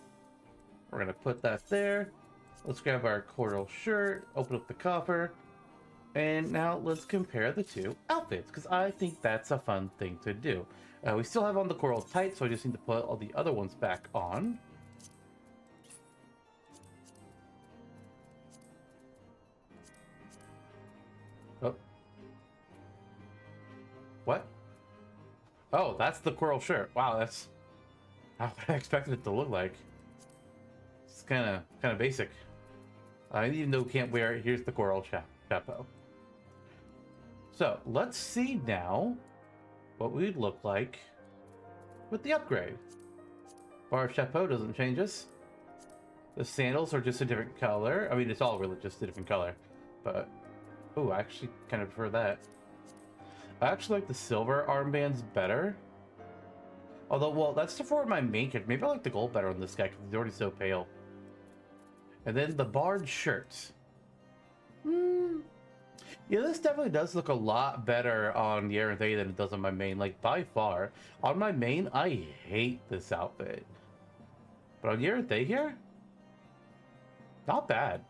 We're gonna put that there. Let's grab our coral shirt, open up the coffer, and now let's compare the two outfits, because I think that's a fun thing to do. We still have on the coral tight, so I just need to put all the other ones back on. Oh. What? Oh, that's the coral shirt. Wow, that's not what I expected it to look like. It's kind of basic. Even though we can't wear it, here's the coral chapeau. So let's see now what we'd look like with the upgrade. Our chapeau doesn't change us. The sandals are just a different color. I mean, it's all really just a different color, but oh, I actually kind of prefer that. I actually like the silver armbands better. Although, well, that's for my main character. Maybe I like the gold better on this guy because he's already so pale. And then the bard shirt. Yeah, this definitely does look a lot better on the Erenthay than it does on my main, like by far. On my main, I hate this outfit. But on the Erenthay here, not bad.